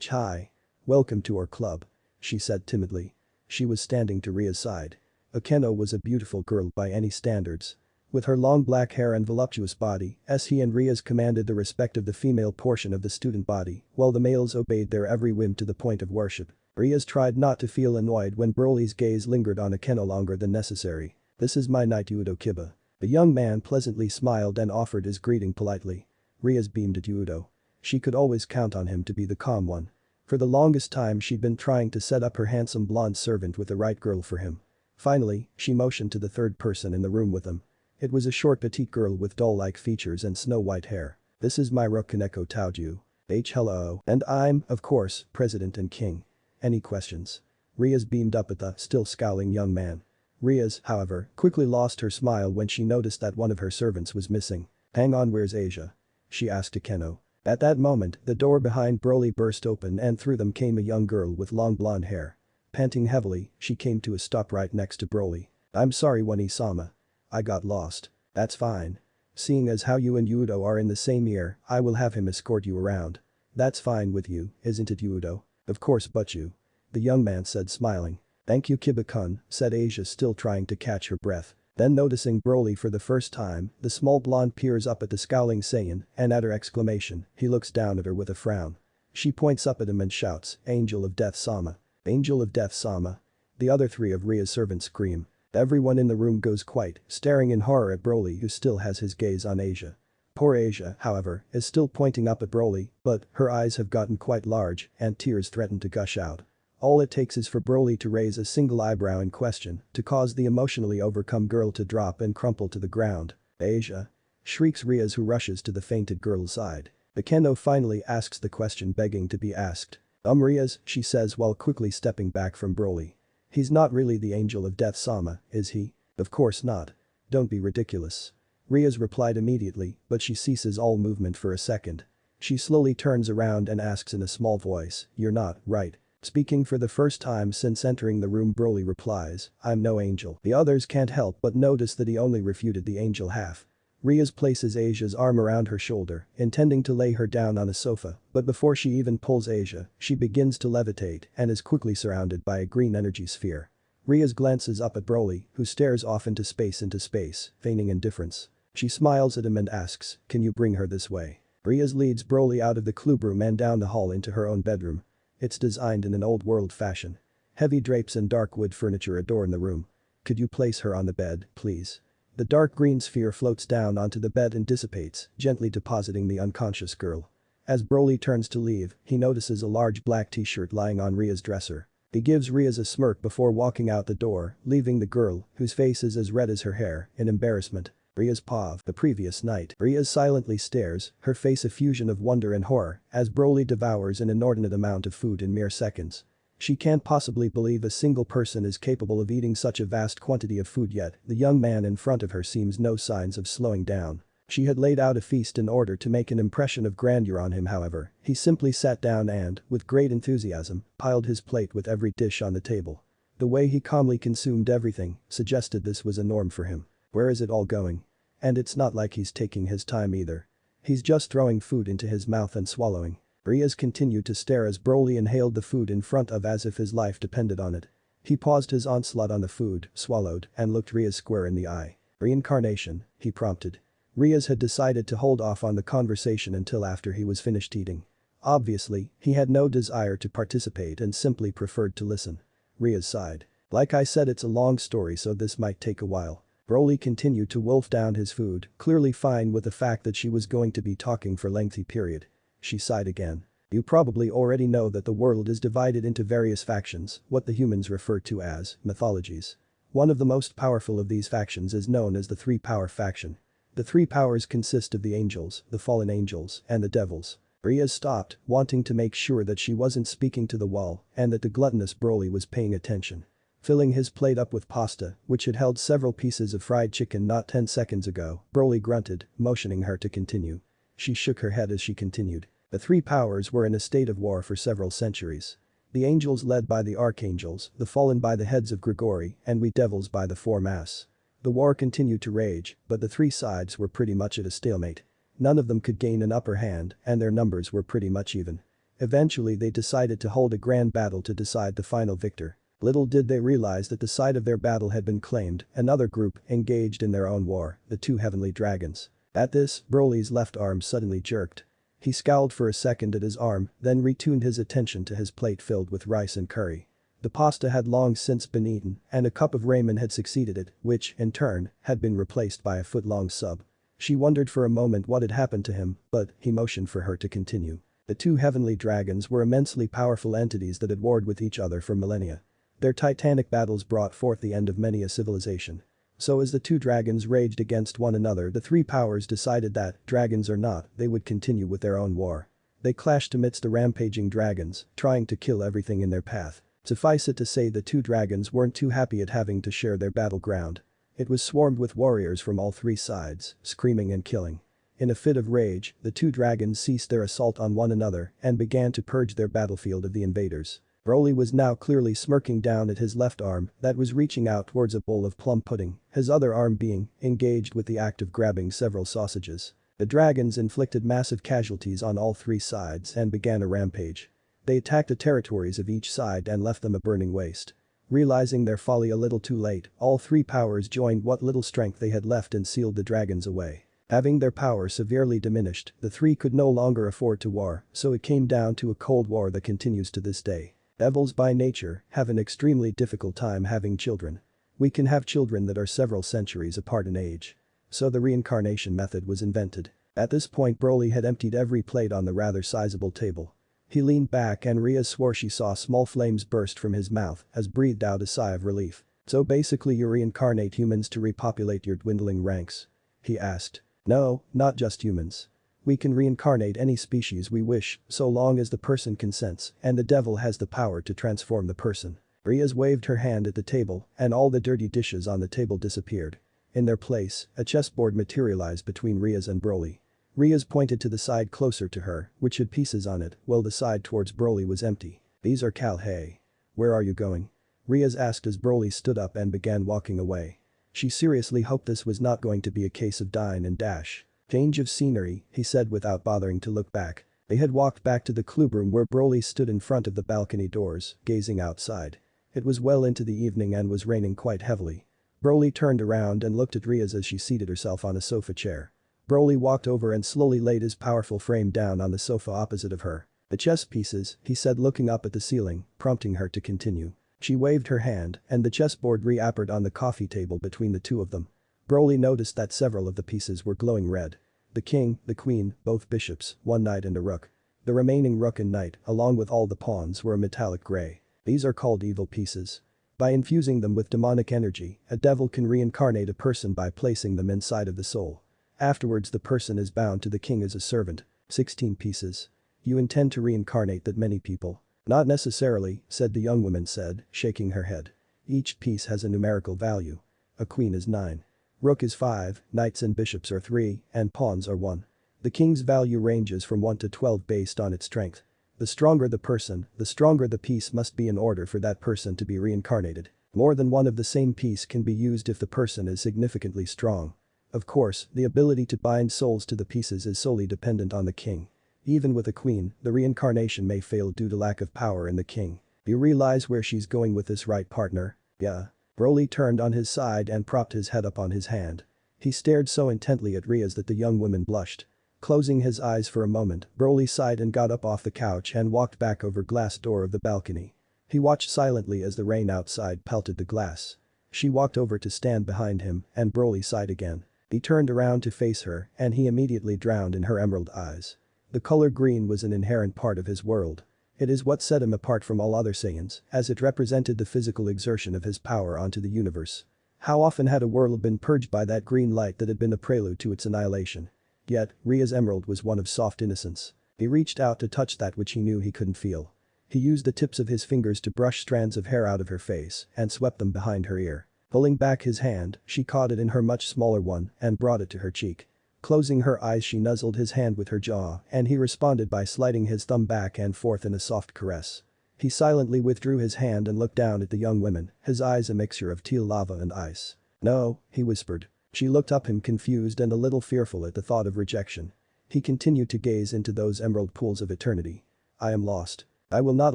A: Hi. Welcome to our club," she said timidly. She was standing to Ria's side. Akeno was a beautiful girl by any standards. With her long black hair and voluptuous body, he and Rias commanded the respect of the female portion of the student body, while the males obeyed their every whim to the point of worship. Rias tried not to feel annoyed when Broly's gaze lingered on Akeno longer than necessary. "This is my knight Udo Kiba." The young man pleasantly smiled and offered his greeting politely. Rias beamed at Udo. She could always count on him to be the calm one. For the longest time she'd been trying to set up her handsome blonde servant with the right girl for him. Finally, she motioned to the third person in the room with them. It was a short petite girl with doll-like features and snow-white hair. "This is Myro Kaneko Taoju. Hello. And I'm, of course, president and king. Any questions?" Rias beamed up at the still scowling young man. Rias, however, quickly lost her smile when she noticed that one of her servants was missing. "Hang on, where's Asia?" she asked Akeno. At that moment, the door behind Broly burst open and through them came a young girl with long blonde hair. Panting heavily, she came to a stop right next to Broly. "I'm sorry, One-sama. I got lost." "That's fine. Seeing as how you and Udo are in the same year, I will have him escort you around." "That's fine with you, isn't it, Udo?" "Of course, but you," the young man said, smiling. "Thank you, Kiba-kun," said Asia, still trying to catch her breath. Then noticing Broly for the first time, the small blonde peers up at the scowling Saiyan and at her exclamation, he looks down at her with a frown. She points up at him and shouts, "Angel of Death Sama." "Angel of Death Sama." The other three of Ria's servants scream. Everyone in the room goes quiet, staring in horror at Broly, who still has his gaze on Asia. Poor Asia, however, is still pointing up at Broly, but her eyes have gotten quite large and tears threaten to gush out. All it takes is for Broly to raise a single eyebrow in question to cause the emotionally overcome girl to drop and crumple to the ground. "Asia!" shrieks Rias, who rushes to the fainted girl's side. Akeno finally asks the question begging to be asked. Rias," she says while quickly stepping back from Broly. He's not really the angel of death Sama, is he? Of course not. Don't be ridiculous. Rias replied immediately, but she ceases all movement for a second. She slowly turns around and asks in a small voice, "You're not, right?" Speaking for the first time since entering the room, Broly replies, "I'm no angel." The others can't help but notice that he only refuted the angel half. Rias places Asia's arm around her shoulder, intending to lay her down on a sofa, but before she even pulls Asia, she begins to levitate and is quickly surrounded by a green energy sphere. Rias glances up at Broly, who stares off into space, feigning indifference. She smiles at him and asks, "Can you bring her this way?" Rias leads Broly out of the club room and down the hall into her own bedroom. It's designed in an old world fashion. Heavy drapes and dark wood furniture adorn the room. "Could you place her on the bed, please?" The dark green sphere floats down onto the bed and dissipates, gently depositing the unconscious girl. As Broly turns to leave, he notices a large black t-shirt lying on Ria's dresser. He gives Rias a smirk before walking out the door, leaving the girl, whose face is as red as her hair, in embarrassment. Rias POV. The previous night, Rias silently stares, her face a fusion of wonder and horror, as Broly devours an inordinate amount of food in mere seconds. She can't possibly believe a single person is capable of eating such a vast quantity of food, yet the young man in front of her seems no signs of slowing down. She had laid out a feast in order to make an impression of grandeur on him. However, he simply sat down and, with great enthusiasm, piled his plate with every dish on the table. The way he calmly consumed everything suggested this was a norm for him. Where is it all going? And it's not like he's taking his time either. He's just throwing food into his mouth and swallowing. Rias continued to stare as Broly inhaled the food in front of as if his life depended on it. He paused his onslaught on the food, swallowed, and looked Rias square in the eye. "Reincarnation," he prompted. Rias had decided to hold off on the conversation until after he was finished eating. Obviously, he had no desire to participate and simply preferred to listen. Rias sighed. "Like I said, it's a long story, so this might take a while." Broly continued to wolf down his food, clearly fine with the fact that she was going to be talking for lengthy period. She sighed again. "You probably already know that the world is divided into various factions, what the humans refer to as mythologies. One of the most powerful of these factions is known as the Three-Power faction. The three powers consist of the angels, the fallen angels, and the devils." Rias stopped, wanting to make sure that she wasn't speaking to the wall and that the gluttonous Broly was paying attention. Filling his plate up with pasta, which had held several pieces of fried chicken not 10 seconds ago, Broly grunted, motioning her to continue. She shook her head as she continued. The three powers were in a state of war for several centuries. The angels led by the archangels, the fallen by the heads of Grigori, and we devils by the four mass. The war continued to rage, but the three sides were pretty much at a stalemate. None of them could gain an upper hand, and their numbers were pretty much even. Eventually they decided to hold a grand battle to decide the final victor. Little did they realize that the side of their battle had been claimed, another group engaged in their own war, the two heavenly dragons. At this, Broly's left arm suddenly jerked. He scowled for a second at his arm, then retuned his attention to his plate filled with rice and curry. The pasta had long since been eaten, and a cup of ramen had succeeded it, which, in turn, had been replaced by a foot-long sub. She wondered for a moment what had happened to him, but he motioned for her to continue. The two heavenly dragons were immensely powerful entities that had warred with each other for millennia. Their titanic battles brought forth the end of many a civilization. So as the two dragons raged against one another, the three powers decided that, dragons or not, they would continue with their own war. They clashed amidst the rampaging dragons, trying to kill everything in their path. Suffice it to say, the two dragons weren't too happy at having to share their battleground. It was swarmed with warriors from all three sides, screaming and killing. In a fit of rage, the two dragons ceased their assault on one another and began to purge their battlefield of the invaders. Broly was now clearly smirking down at his left arm that was reaching out towards a bowl of plum pudding, his other arm being engaged with the act of grabbing several sausages. The dragons inflicted massive casualties on all three sides and began a rampage. They attacked the territories of each side and left them a burning waste. Realizing their folly a little too late, all three powers joined what little strength they had left and sealed the dragons away. Having their power severely diminished, the three could no longer afford to war, so it came down to a cold war that continues to this day. Devils by nature have an extremely difficult time having children. We can have children that are several centuries apart in age. So the reincarnation method was invented. At this point Broly had emptied every plate on the rather sizable table. He leaned back and Rias swore she saw small flames burst from his mouth as breathed out a sigh of relief. "So basically you reincarnate humans to repopulate your dwindling ranks?" he asked. "No, not just humans. We can reincarnate any species we wish, so long as the person consents and the devil has the power to transform the person." Rias waved her hand at the table and all the dirty dishes on the table disappeared. In their place, a chessboard materialized between Rias and Broly. Rias pointed to the side closer to her, which had pieces on it, while the side towards Broly was empty. These are Cal. Hey. Where are you going? Rias asked as Broly stood up and began walking away. She seriously hoped this was not going to be a case of dine and dash. Change of scenery, he said without bothering to look back. They had walked back to the clubroom where Broly stood in front of the balcony doors, gazing outside. It was well into the evening and was raining quite heavily. Broly turned around and looked at Rias as she seated herself on a sofa chair. Broly walked over and slowly laid his powerful frame down on the sofa opposite of her. The chess pieces, he said looking up at the ceiling, prompting her to continue. She waved her hand and the chessboard reappeared on the coffee table between the two of them. Broly noticed that several of the pieces were glowing red. The king, the queen, both bishops, one knight and a rook. The remaining rook and knight, along with all the pawns, were a metallic gray. These are called evil pieces. By infusing them with demonic energy, a devil can reincarnate a person by placing them inside of the soul. Afterwards the person is bound to the king as a servant. 16 pieces. You intend to reincarnate that many people? Not necessarily, said the young woman said, shaking her head. Each piece has a numerical value. A queen is 9. Rook is 5, knights and bishops are 3, and pawns are 1. The king's value ranges from 1 to 12 based on its strength. The stronger the person, the stronger the piece must be in order for that person to be reincarnated. More than one of the same piece can be used if the person is significantly strong. Of course, the ability to bind souls to the pieces is solely dependent on the king. Even with a queen, the reincarnation may fail due to lack of power in the king. You realize where she's going with this, right, partner? Yeah. Broly turned on his side and propped his head up on his hand. He stared so intently at Rias that the young woman blushed. Closing his eyes for a moment, Broly sighed and got up off the couch and walked back over glass door of the balcony. He watched silently as the rain outside pelted the glass. She walked over to stand behind him and Broly sighed again. He turned around to face her and he immediately drowned in her emerald eyes. The color green was an inherent part of his world. It is what set him apart from all other Saiyans, as it represented the physical exertion of his power onto the universe. How often had a world been purged by that green light that had been a prelude to its annihilation? Yet, Ria's emerald was one of soft innocence. He reached out to touch that which he knew he couldn't feel. He used the tips of his fingers to brush strands of hair out of her face and swept them behind her ear. Pulling back his hand, she caught it in her much smaller one and brought it to her cheek. Closing her eyes, she nuzzled his hand with her jaw and he responded by sliding his thumb back and forth in a soft caress. He silently withdrew his hand and looked down at the young woman, his eyes a mixture of teal lava and ice. No, he whispered. She looked up him confused and a little fearful at the thought of rejection. He continued to gaze into those emerald pools of eternity. I am lost. I will not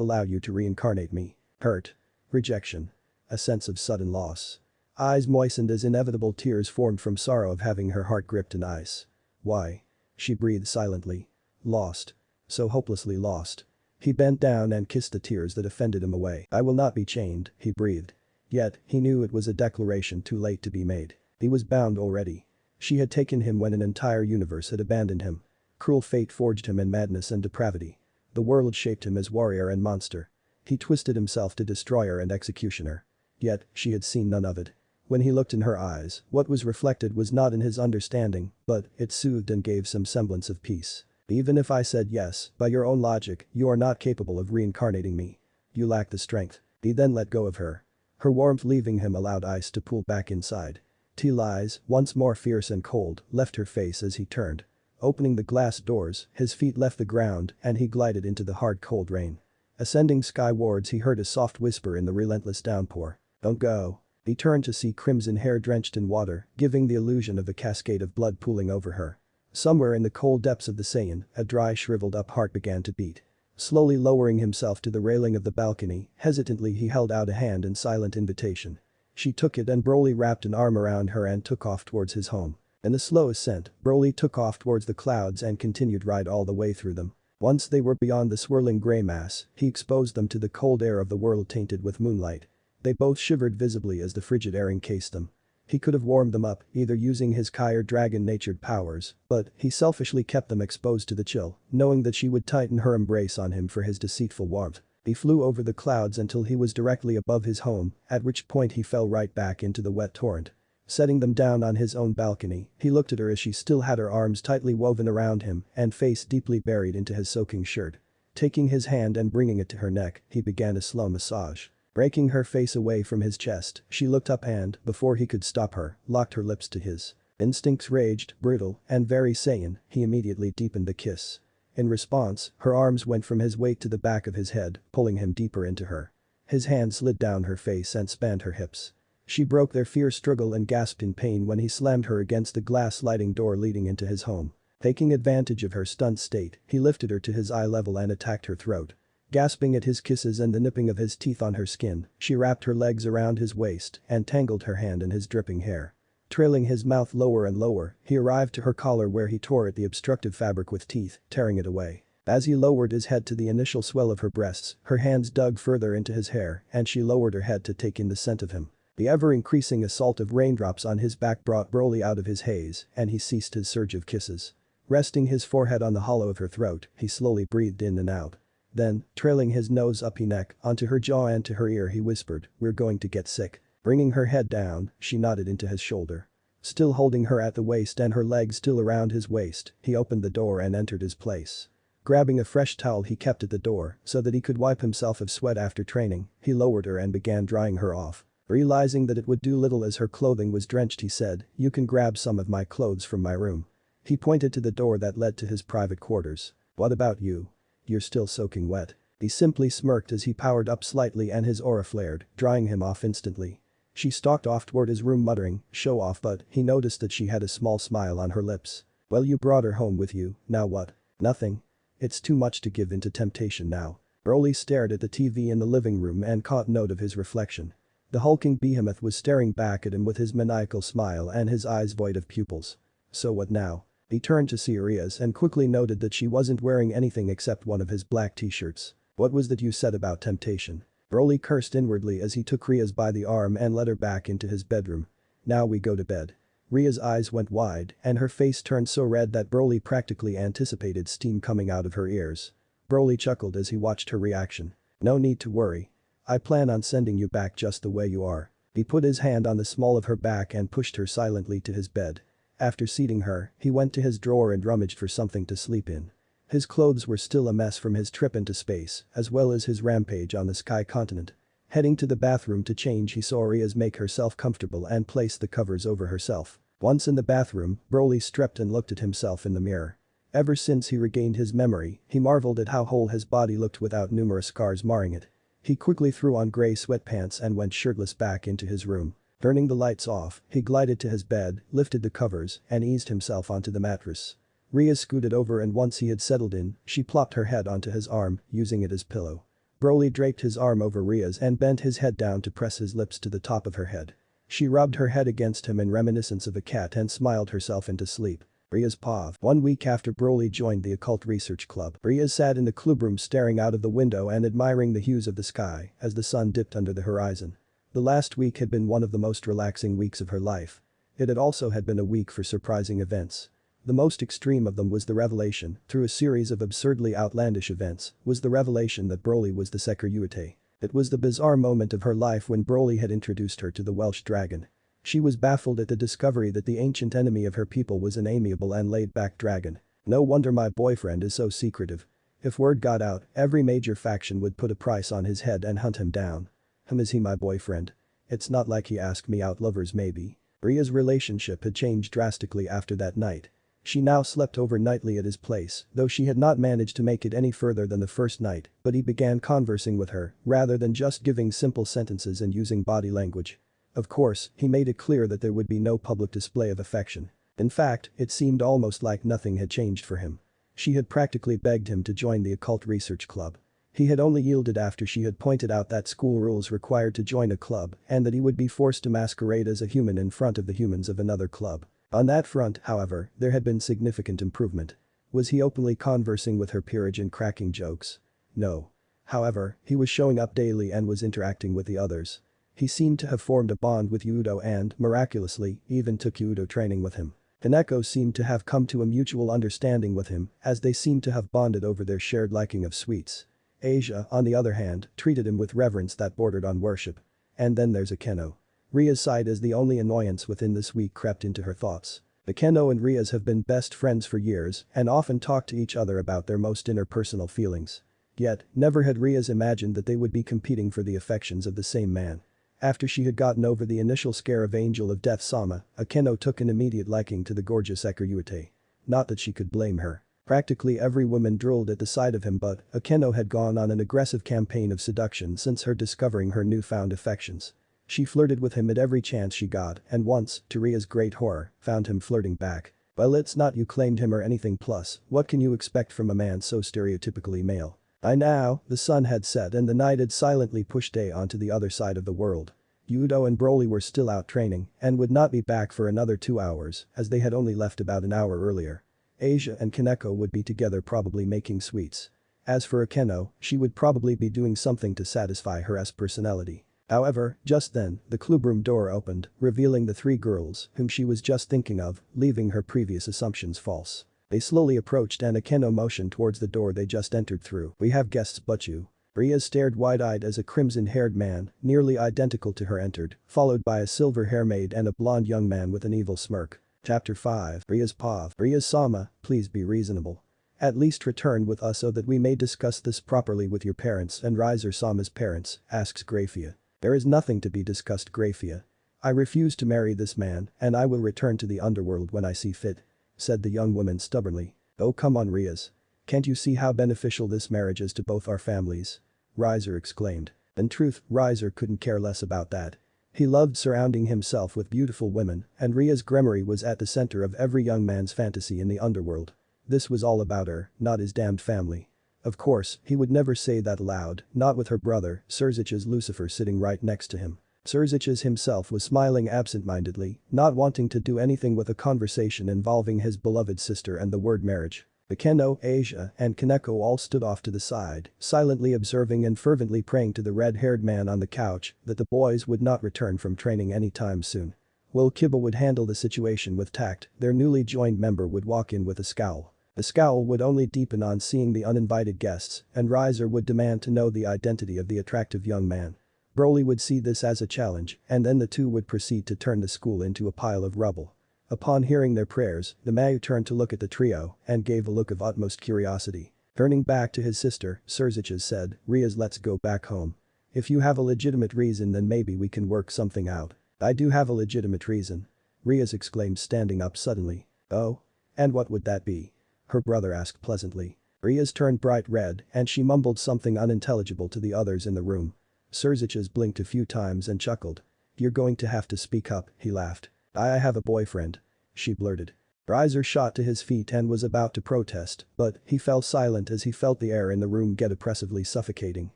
A: allow you to reincarnate me. Hurt. Rejection. A sense of sudden loss. Eyes moistened as inevitable tears formed from sorrow of having her heart gripped in ice. Why? She breathed silently. Lost. So hopelessly lost. He bent down and kissed the tears that offended him away. I will not be chained, he breathed. Yet, he knew it was a declaration too late to be made. He was bound already. She had taken him when an entire universe had abandoned him. Cruel fate forged him in madness and depravity. The world shaped him as warrior and monster. He twisted himself to destroyer and executioner. Yet, she had seen none of it. When he looked in her eyes, what was reflected was not in his understanding, but it soothed and gave some semblance of peace. Even if I said yes, by your own logic, you are not capable of reincarnating me. You lack the strength. He then let go of her. Her warmth leaving him allowed ice to pool back inside. Teal eyes, once more fierce and cold, left her face as he turned. Opening the glass doors, his feet left the ground and he glided into the hard cold rain. Ascending skywards, he heard a soft whisper in the relentless downpour. Don't go. He turned to see crimson hair drenched in water, giving the illusion of a cascade of blood pooling over her. Somewhere in the cold depths of the Saiyan, a dry shriveled up heart began to beat. Slowly lowering himself to the railing of the balcony, hesitantly he held out a hand in silent invitation. She took it and Broly wrapped an arm around her and took off towards his home. In the slow ascent, Broly took off towards the clouds and continued ride all the way through them. Once they were beyond the swirling grey mass, he exposed them to the cold air of the world tainted with moonlight. They both shivered visibly as the frigid air encased them. He could have warmed them up, either using his Kai or dragon-natured powers, but he selfishly kept them exposed to the chill, knowing that she would tighten her embrace on him for his deceitful warmth. He flew over the clouds until he was directly above his home, at which point he fell right back into the wet torrent. Setting them down on his own balcony, he looked at her as she still had her arms tightly woven around him and face deeply buried into his soaking shirt. Taking his hand and bringing it to her neck, he began a slow massage. Breaking her face away from his chest, she looked up and, before he could stop her, locked her lips to his. Instincts raged, brutal, and very Saiyan, he immediately deepened the kiss. In response, her arms went from his weight to the back of his head, pulling him deeper into her. His hand slid down her face and spanned her hips. She broke their fierce struggle and gasped in pain when he slammed her against the glass sliding door leading into his home. Taking advantage of her stunned state, he lifted her to his eye level and attacked her throat. Gasping at his kisses and the nipping of his teeth on her skin, she wrapped her legs around his waist and tangled her hand in his dripping hair. Trailing his mouth lower and lower, he arrived to her collar where he tore at the obstructive fabric with teeth, tearing it away. As he lowered his head to the initial swell of her breasts, her hands dug further into his hair and she lowered her head to take in the scent of him. The ever-increasing assault of raindrops on his back brought Broly out of his haze and he ceased his surge of kisses. Resting his forehead on the hollow of her throat, he slowly breathed in and out. Then, trailing his nose up her neck, onto her jaw and to her ear he whispered, "We're going to get sick." Bringing her head down, she nodded into his shoulder. Still holding her at the waist and her legs still around his waist, he opened the door and entered his place. Grabbing a fresh towel he kept at the door so that he could wipe himself of sweat after training, he lowered her and began drying her off. Realizing that it would do little as her clothing was drenched, he said, "You can grab some of my clothes from my room." He pointed to the door that led to his private quarters. "What about you? You're still soaking wet." He simply smirked as he powered up slightly and his aura flared, drying him off instantly. She stalked off toward his room muttering, "Show off," but he noticed that she had a small smile on her lips. "Well, you brought her home with you, now what?" "Nothing. It's too much to give into temptation now." Broly stared at the TV in the living room and caught note of his reflection. The hulking behemoth was staring back at him with his maniacal smile and his eyes void of pupils. "So what now?" He turned to Sekiryuutei and quickly noted that she wasn't wearing anything except one of his black t-shirts. "What was that you said about temptation?" Broly cursed inwardly as he took Rias by the arm and led her back into his bedroom. "Now we go to bed." Ria's eyes went wide and her face turned so red that Broly practically anticipated steam coming out of her ears. Broly chuckled as he watched her reaction. "No need to worry. I plan on sending you back just the way you are." He put his hand on the small of her back and pushed her silently to his bed. After seating her, he went to his drawer and rummaged for something to sleep in. His clothes were still a mess from his trip into space, as well as his rampage on the Sky Continent. Heading to the bathroom to change, he saw Rias make herself comfortable and place the covers over herself. Once in the bathroom, Broly stripped and looked at himself in the mirror. Ever since he regained his memory, he marveled at how whole his body looked without numerous scars marring it. He quickly threw on gray sweatpants and went shirtless back into his room. Turning the lights off, he glided to his bed, lifted the covers, and eased himself onto the mattress. Rias scooted over and once he had settled in, she plopped her head onto his arm, using it as pillow. Broly draped his arm over Rias and bent his head down to press his lips to the top of her head. She rubbed her head against him in reminiscence of a cat and smiled herself into sleep. Rias paused. 1 week after Broly joined the Occult Research Club, Rias sat in the clubroom staring out of the window and admiring the hues of the sky as the sun dipped under the horizon. The last week had been one of the most relaxing weeks of her life. It had also been a week for surprising events. The most extreme of them was the revelation, through a series of absurdly outlandish events, was the revelation that Broly was the Sekiryuutei. It was the bizarre moment of her life when Broly had introduced her to the Welsh dragon. She was baffled at the discovery that the ancient enemy of her people was an amiable and laid-back dragon. "No wonder my boyfriend is so secretive. If word got out, every major faction would put a price on his head and hunt him down. Is he my boyfriend? It's not like he asked me out, lovers maybe." Ria's relationship had changed drastically after that night. She now slept over nightly at his place, though she had not managed to make it any further than the first night, but he began conversing with her, rather than just giving simple sentences and using body language. Of course, he made it clear that there would be no public display of affection. In fact, it seemed almost like nothing had changed for him. She had practically begged him to join the Occult Research Club. He had only yielded after she had pointed out that school rules required to join a club and that he would be forced to masquerade as a human in front of the humans of another club. On that front, however, there had been significant improvement. Was he openly conversing with her peerage and cracking jokes? No. However, he was showing up daily and was interacting with the others. He seemed to have formed a bond with Yudo and, miraculously, even took Yudo training with him. Kaneko seemed to have come to a mutual understanding with him, as they seemed to have bonded over their shared liking of sweets. Asia, on the other hand, treated him with reverence that bordered on worship. And then there's Akeno. Ria's side as the only annoyance within this week crept into her thoughts. Akeno and Rias have been best friends for years and often talk to each other about their most interpersonal feelings. Yet, never had Rias imagined that they would be competing for the affections of the same man. After she had gotten over the initial scare of Angel of Death Sama, Akeno took an immediate liking to the gorgeous Sekiryuutei. Not that she could blame her. Practically every woman drooled at the sight of him, but Akeno had gone on an aggressive campaign of seduction since her discovering her newfound affections. She flirted with him at every chance she got and once, to Ria's great horror, found him flirting back. Well, it's not you claimed him or anything, plus, what can you expect from a man so stereotypically male? By now, the sun had set and the night had silently pushed day onto the other side of the world. Yudo and Broly were still out training and would not be back for another 2 hours as they had only left about an hour earlier. Asia and Kaneko would be together probably making sweets. As for Akeno, she would probably be doing something to satisfy her personality. However, just then, the clubroom door opened, revealing the 3 girls whom she was just thinking of, leaving her previous assumptions false. They slowly approached and Akeno motioned towards the door they just entered through. "We have guests but you." Rias stared wide-eyed as a crimson-haired man, nearly identical to her, entered, followed by a silver-hair maid and a blonde young man with an evil smirk. Chapter 5. Rias Pav. Rias-sama, please be reasonable. At least return with us so that we may discuss this properly with your parents and Riser-sama's parents, asks Grafia. There is nothing to be discussed, Grafia. I refuse to marry this man and I will return to the underworld when I see fit, said the young woman stubbornly. Oh come on, Rias. Can't you see how beneficial this marriage is to both our families? Riser exclaimed. In truth, Riser couldn't care less about that. He loved surrounding himself with beautiful women and riasgremory was at the center of every young man's fantasy in the underworld. This was all about her, not his damned family. Of course, he would never say that aloud, not with her brother, Surzich's Lucifer sitting right next to him. Surzich's himself was smiling absent-mindedly, not wanting to do anything with a conversation involving his beloved sister and the word marriage. Akeno, Asia, and Kaneko all stood off to the side, silently observing and fervently praying to the red-haired man on the couch that the boys would not return from training anytime soon. Will Kiba would handle the situation with tact, their newly joined member would walk in with a scowl. The scowl would only deepen on seeing the uninvited guests, and Riser would demand to know the identity of the attractive young man. Broly would see this as a challenge, and then the two would proceed to turn the school into a pile of rubble. Upon hearing their prayers, the Mayu turned to look at the trio and gave a look of utmost curiosity. Turning back to his sister, Surzich's said, Rias, let's go back home. If you have a legitimate reason then maybe we can work something out. I do have a legitimate reason. Rias exclaimed, standing up suddenly. Oh? And what would that be? Her brother asked pleasantly. Rias turned bright red and she mumbled something unintelligible to the others in the room. Surzich's blinked a few times and chuckled. You're going to have to speak up, he laughed. I have a boyfriend, she blurted. Riser shot to his feet and was about to protest, but he fell silent as he felt the air in the room get oppressively suffocating.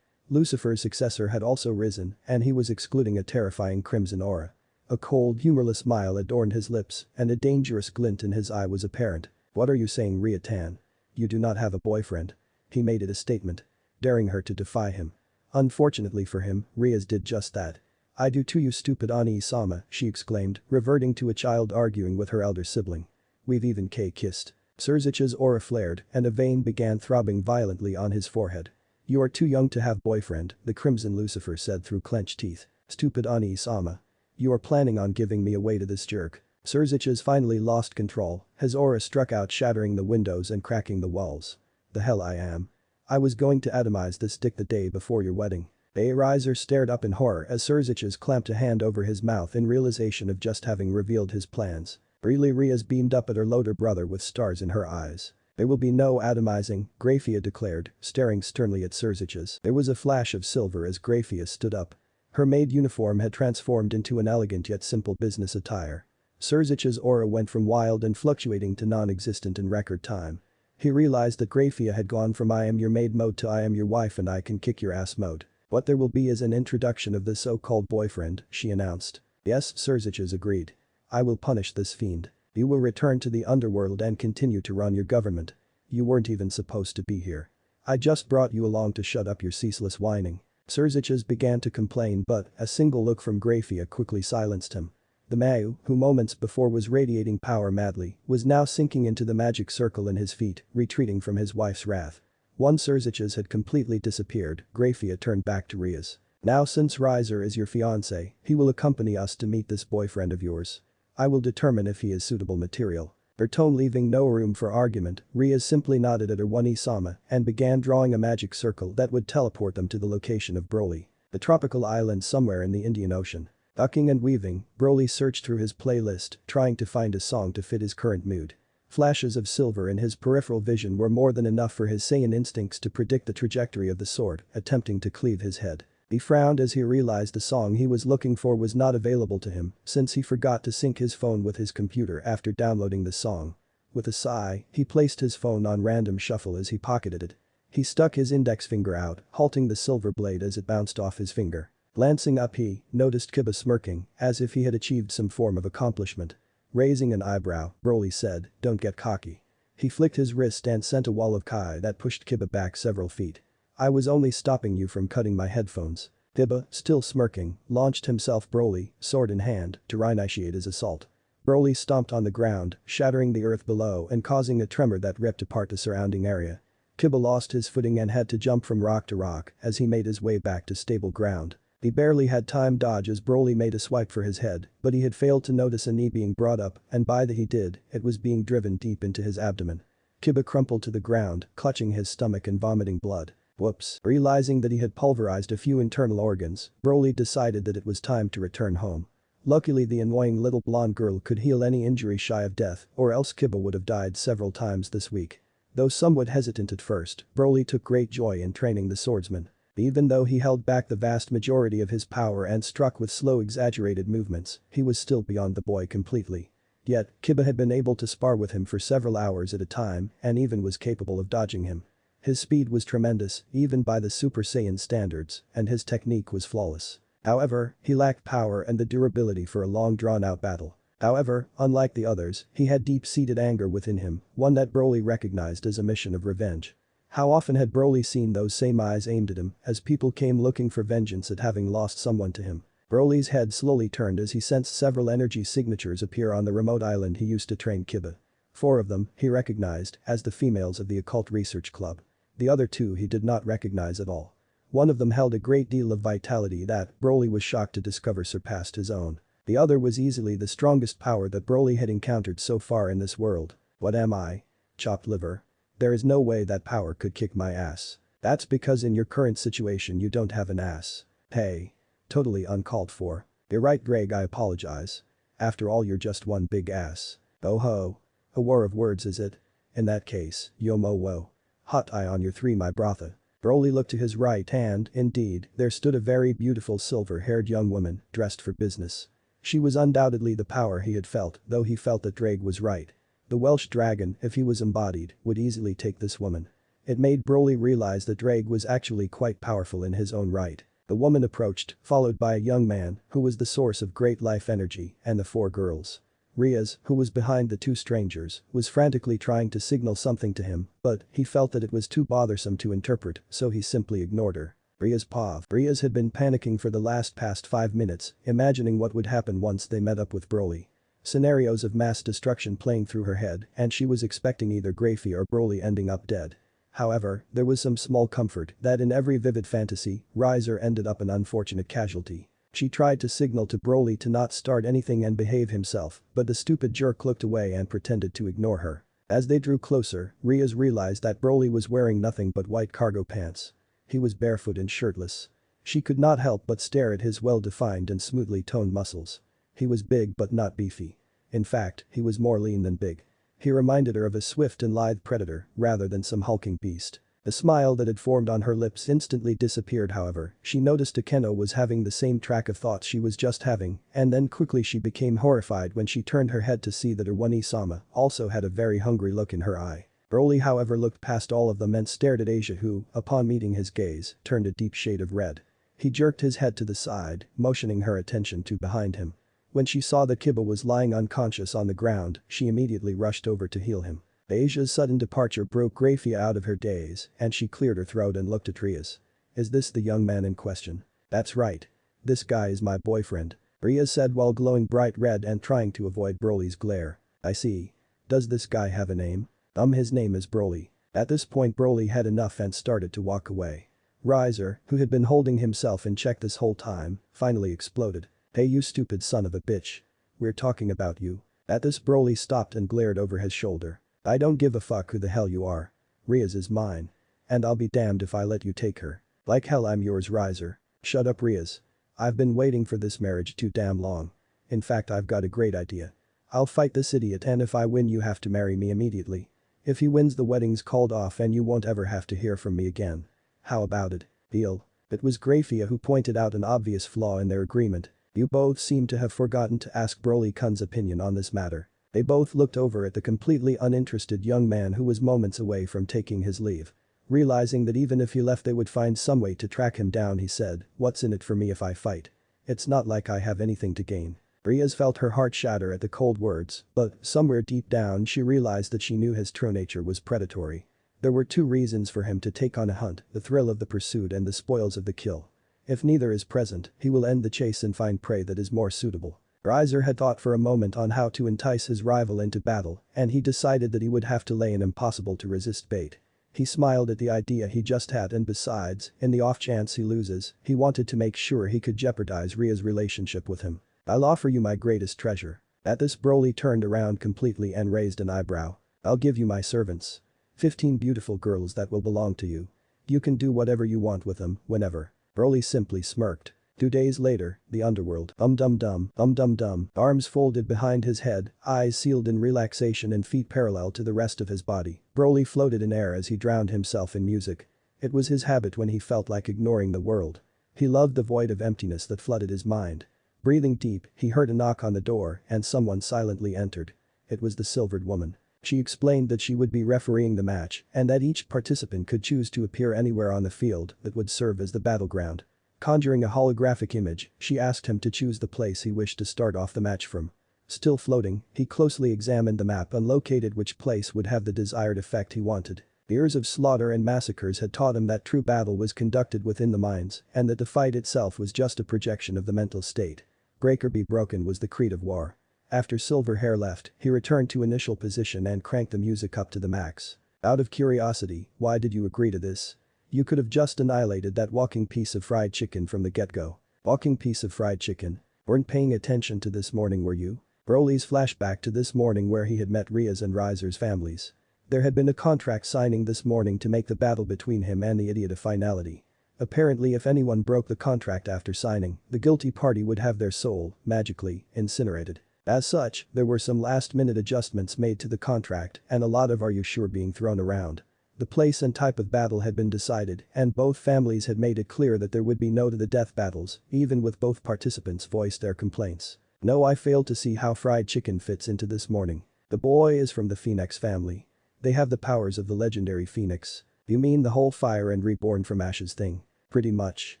A: Lucifer's successor had also risen and he was excluding a terrifying crimson aura. A cold, humorless smile adorned his lips and a dangerous glint in his eye was apparent. What are you saying, Ria-tan? You do not have a boyfriend. He made it a statement, daring her to defy him. Unfortunately for him, Rias did just that. I do too, you stupid Ani-sama, she exclaimed, reverting to a child arguing with her elder sibling. We've even kissed. Surzich's aura flared and a vein began throbbing violently on his forehead. You are too young to have boyfriend, the crimson Lucifer said through clenched teeth. Stupid Ani-sama. You are planning on giving me away to this jerk. Surzich's finally lost control, his aura struck out, shattering the windows and cracking the walls. The hell I am. I was going to atomize this dick the day before your wedding. Riser stared up in horror as Surzich's clamped a hand over his mouth in realization of just having revealed his plans. Really, Rias beamed up at her loader brother with stars in her eyes. There will be no atomizing, Grafia declared, staring sternly at Surzich's. There was a flash of silver as Grafia stood up. Her maid uniform had transformed into an elegant yet simple business attire. Surzich's aura went from wild and fluctuating to non-existent in record time. He realized that Grafia had gone from I am your maid mode to I am your wife and I can kick your ass mode. What there will be is an introduction of the so-called boyfriend, she announced. Yes, Surzich's agreed. I will punish this fiend. You will return to the underworld and continue to run your government. You weren't even supposed to be here. I just brought you along to shut up your ceaseless whining. Surzich's began to complain but a single look from Grafia quickly silenced him. The Mayu, who moments before was radiating power madly, was now sinking into the magic circle in his feet, retreating from his wife's wrath. Once Surzich's had completely disappeared, Grafia turned back to Rias. Now since Riser is your fiancé, he will accompany us to meet this boyfriend of yours. I will determine if he is suitable material. Her tone leaving no room for argument, Rias simply nodded at her one-sama and began drawing a magic circle that would teleport them to the location of Broly. The tropical island somewhere in the Indian Ocean. Ducking and weaving, Broly searched through his playlist, trying to find a song to fit his current mood. Flashes of silver in his peripheral vision were more than enough for his Saiyan instincts to predict the trajectory of the sword, attempting to cleave his head. He frowned as he realized the song he was looking for was not available to him since he forgot to sync his phone with his computer after downloading the song. With a sigh, he placed his phone on random shuffle as he pocketed it. He stuck his index finger out, halting the silver blade as it bounced off his finger. Glancing up he noticed Kiba smirking, as if he had achieved some form of accomplishment. Raising an eyebrow, Broly said, "Don't get cocky." He flicked his wrist and sent a wall of Kai that pushed Kiba back several feet. "I was only stopping you from cutting my headphones." Kiba, still smirking, launched himself Broly, sword in hand, to reinitiate his assault. Broly stomped on the ground, shattering the earth below and causing a tremor that ripped apart the surrounding area. Kiba lost his footing and had to jump from rock to rock as he made his way back to stable ground. He barely had time dodge as Broly made a swipe for his head, but he had failed to notice a knee being brought up, and by the he did, it was being driven deep into his abdomen. Kiba crumpled to the ground, clutching his stomach and vomiting blood. Whoops. Realizing that he had pulverized a few internal organs, Broly decided that it was time to return home. Luckily the annoying little blonde girl could heal any injury shy of death, or else Kiba would have died several times this week. Though somewhat hesitant at first, Broly took great joy in training the swordsman. Even though he held back the vast majority of his power and struck with slow exaggerated movements, he was still beyond the boy completely. Yet, Kiba had been able to spar with him for several hours at a time and even was capable of dodging him. His speed was tremendous, even by the Super Saiyan standards, and his technique was flawless. However, he lacked power and the durability for a long drawn-out battle. However, unlike the others, he had deep-seated anger within him, one that Broly recognized as a mission of revenge. How often had Broly seen those same eyes aimed at him as people came looking for vengeance at having lost someone to him? Broly's head slowly turned as he sensed several energy signatures appear on the remote island he used to train Kiba. 4 of them, he recognized as the females of the Occult Research Club. The other 2 he did not recognize at all. One of them held a great deal of vitality that Broly was shocked to discover surpassed his own. The other was easily the strongest power that Broly had encountered so far in this world. What am I? Chopped liver? There is no way that power could kick my ass. That's because in your current situation you don't have an ass. Hey. Totally uncalled for. You're right Greg, I apologize. After all you're just one big ass. Oh ho. A war of words is it? In that case, yomo wo. Hot eye on your 3 my brother. Broly looked to his right and, indeed, there stood a very beautiful silver-haired young woman, dressed for business. She was undoubtedly the power he had felt, though he felt that Drake was right. The Welsh dragon, if he was embodied, would easily take this woman. It made Broly realize that Drake was actually quite powerful in his own right. The woman approached, followed by a young man, who was the source of great life energy, and the 4 girls. Rias, who was behind the 2 strangers, was frantically trying to signal something to him, but he felt that it was too bothersome to interpret, so he simply ignored her. Rias had been panicking for the past 5 minutes, imagining what would happen once they met up with Broly. Scenarios of mass destruction playing through her head, and she was expecting either Grafy or Broly ending up dead. However, there was some small comfort that in every vivid fantasy, Riser ended up an unfortunate casualty. She tried to signal to Broly to not start anything and behave himself, but the stupid jerk looked away and pretended to ignore her. As they drew closer, Rias realized that Broly was wearing nothing but white cargo pants. He was barefoot and shirtless. She could not help but stare at his well-defined and smoothly toned muscles. He was big but not beefy. In fact, he was more lean than big. He reminded her of a swift and lithe predator rather than some hulking beast. The smile that had formed on her lips instantly disappeared however, she noticed Akeno was having the same track of thoughts she was just having, and then quickly she became horrified when she turned her head to see that her one-sama also had a very hungry look in her eye. Broly however looked past all of them and stared at Asia who, upon meeting his gaze, turned a deep shade of red. He jerked his head to the side, motioning her attention to behind him. When she saw that Kiba was lying unconscious on the ground, she immediately rushed over to heal him. Asia's sudden departure broke Grafia out of her daze, and she cleared her throat and looked at Rias. Is this the young man in question? That's right. This guy is my boyfriend, Rias said while glowing bright red and trying to avoid Broly's glare. I see. Does this guy have a name? His name is Broly. At this point Broly had enough and started to walk away. Riser, who had been holding himself in check this whole time, finally exploded. Hey you stupid son of a bitch. We're talking about you. At this Broly stopped and glared over his shoulder. I don't give a fuck who the hell you are. Rias is mine. And I'll be damned if I let you take her. Like hell I'm yours, Riser. Shut up, Rias. I've been waiting for this marriage too damn long. In fact, I've got a great idea. I'll fight this idiot, and if I win you have to marry me immediately. If he wins, the wedding's called off and you won't ever have to hear from me again. How about it? Deal. It was Grafia who pointed out an obvious flaw in their agreement. You both seem to have forgotten to ask Broly-kun's opinion on this matter. They both looked over at the completely uninterested young man who was moments away from taking his leave. Realizing that even if he left they would find some way to track him down, he said, "What's in it for me if I fight? It's not like I have anything to gain." Rias felt her heart shatter at the cold words, but somewhere deep down she realized that she knew his true nature was predatory. There were two reasons for him to take on a hunt: the thrill of the pursuit and the spoils of the kill. If neither is present, he will end the chase and find prey that is more suitable. Riser had thought for a moment on how to entice his rival into battle, and he decided that he would have to lay an impossible-to-resist bait. He smiled at the idea he just had, and besides, in the off chance he loses, he wanted to make sure he could jeopardize Ria's relationship with him. "I'll offer you my greatest treasure." At this Broly turned around completely and raised an eyebrow. "I'll give you my servants. 15 beautiful girls that will belong to you. You can do whatever you want with them, whenever." Broly simply smirked. 2 days later, the underworld. Dum. Arms folded behind his head, eyes sealed in relaxation and feet parallel to the rest of his body. Broly floated in air as he drowned himself in music. It was his habit when he felt like ignoring the world. He loved the void of emptiness that flooded his mind. Breathing deep, he heard a knock on the door and someone silently entered. It was the Silvered Woman. She explained that she would be refereeing the match and that each participant could choose to appear anywhere on the field that would serve as the battleground. Conjuring a holographic image, she asked him to choose the place he wished to start off the match from. Still floating, he closely examined the map and located which place would have the desired effect he wanted. Years of slaughter and massacres had taught him that true battle was conducted within the minds and that the fight itself was just a projection of the mental state. Break or be broken was the creed of war. After Silverhair left, he returned to initial position and cranked the music up to the max. "Out of curiosity, why did you agree to this? You could have just annihilated that walking piece of fried chicken from the get-go." "Walking piece of fried chicken? Weren't paying attention to this morning, were you?" Broly's flashback to this morning where he had met Ria's and Riser's families. There had been a contract signing this morning to make the battle between him and the idiot a finality. Apparently if anyone broke the contract after signing, the guilty party would have their soul, magically, incinerated. As such, there were some last-minute adjustments made to the contract and a lot of "are you sure" being thrown around. The place and type of battle had been decided and both families had made it clear that there would be no to the death battles, even with both participants voiced their complaints. "No, I failed to see how fried chicken fits into this morning. The boy is from the Phoenix family. They have the powers of the legendary Phoenix." "You mean the whole fire and reborn from ashes thing?" "Pretty much.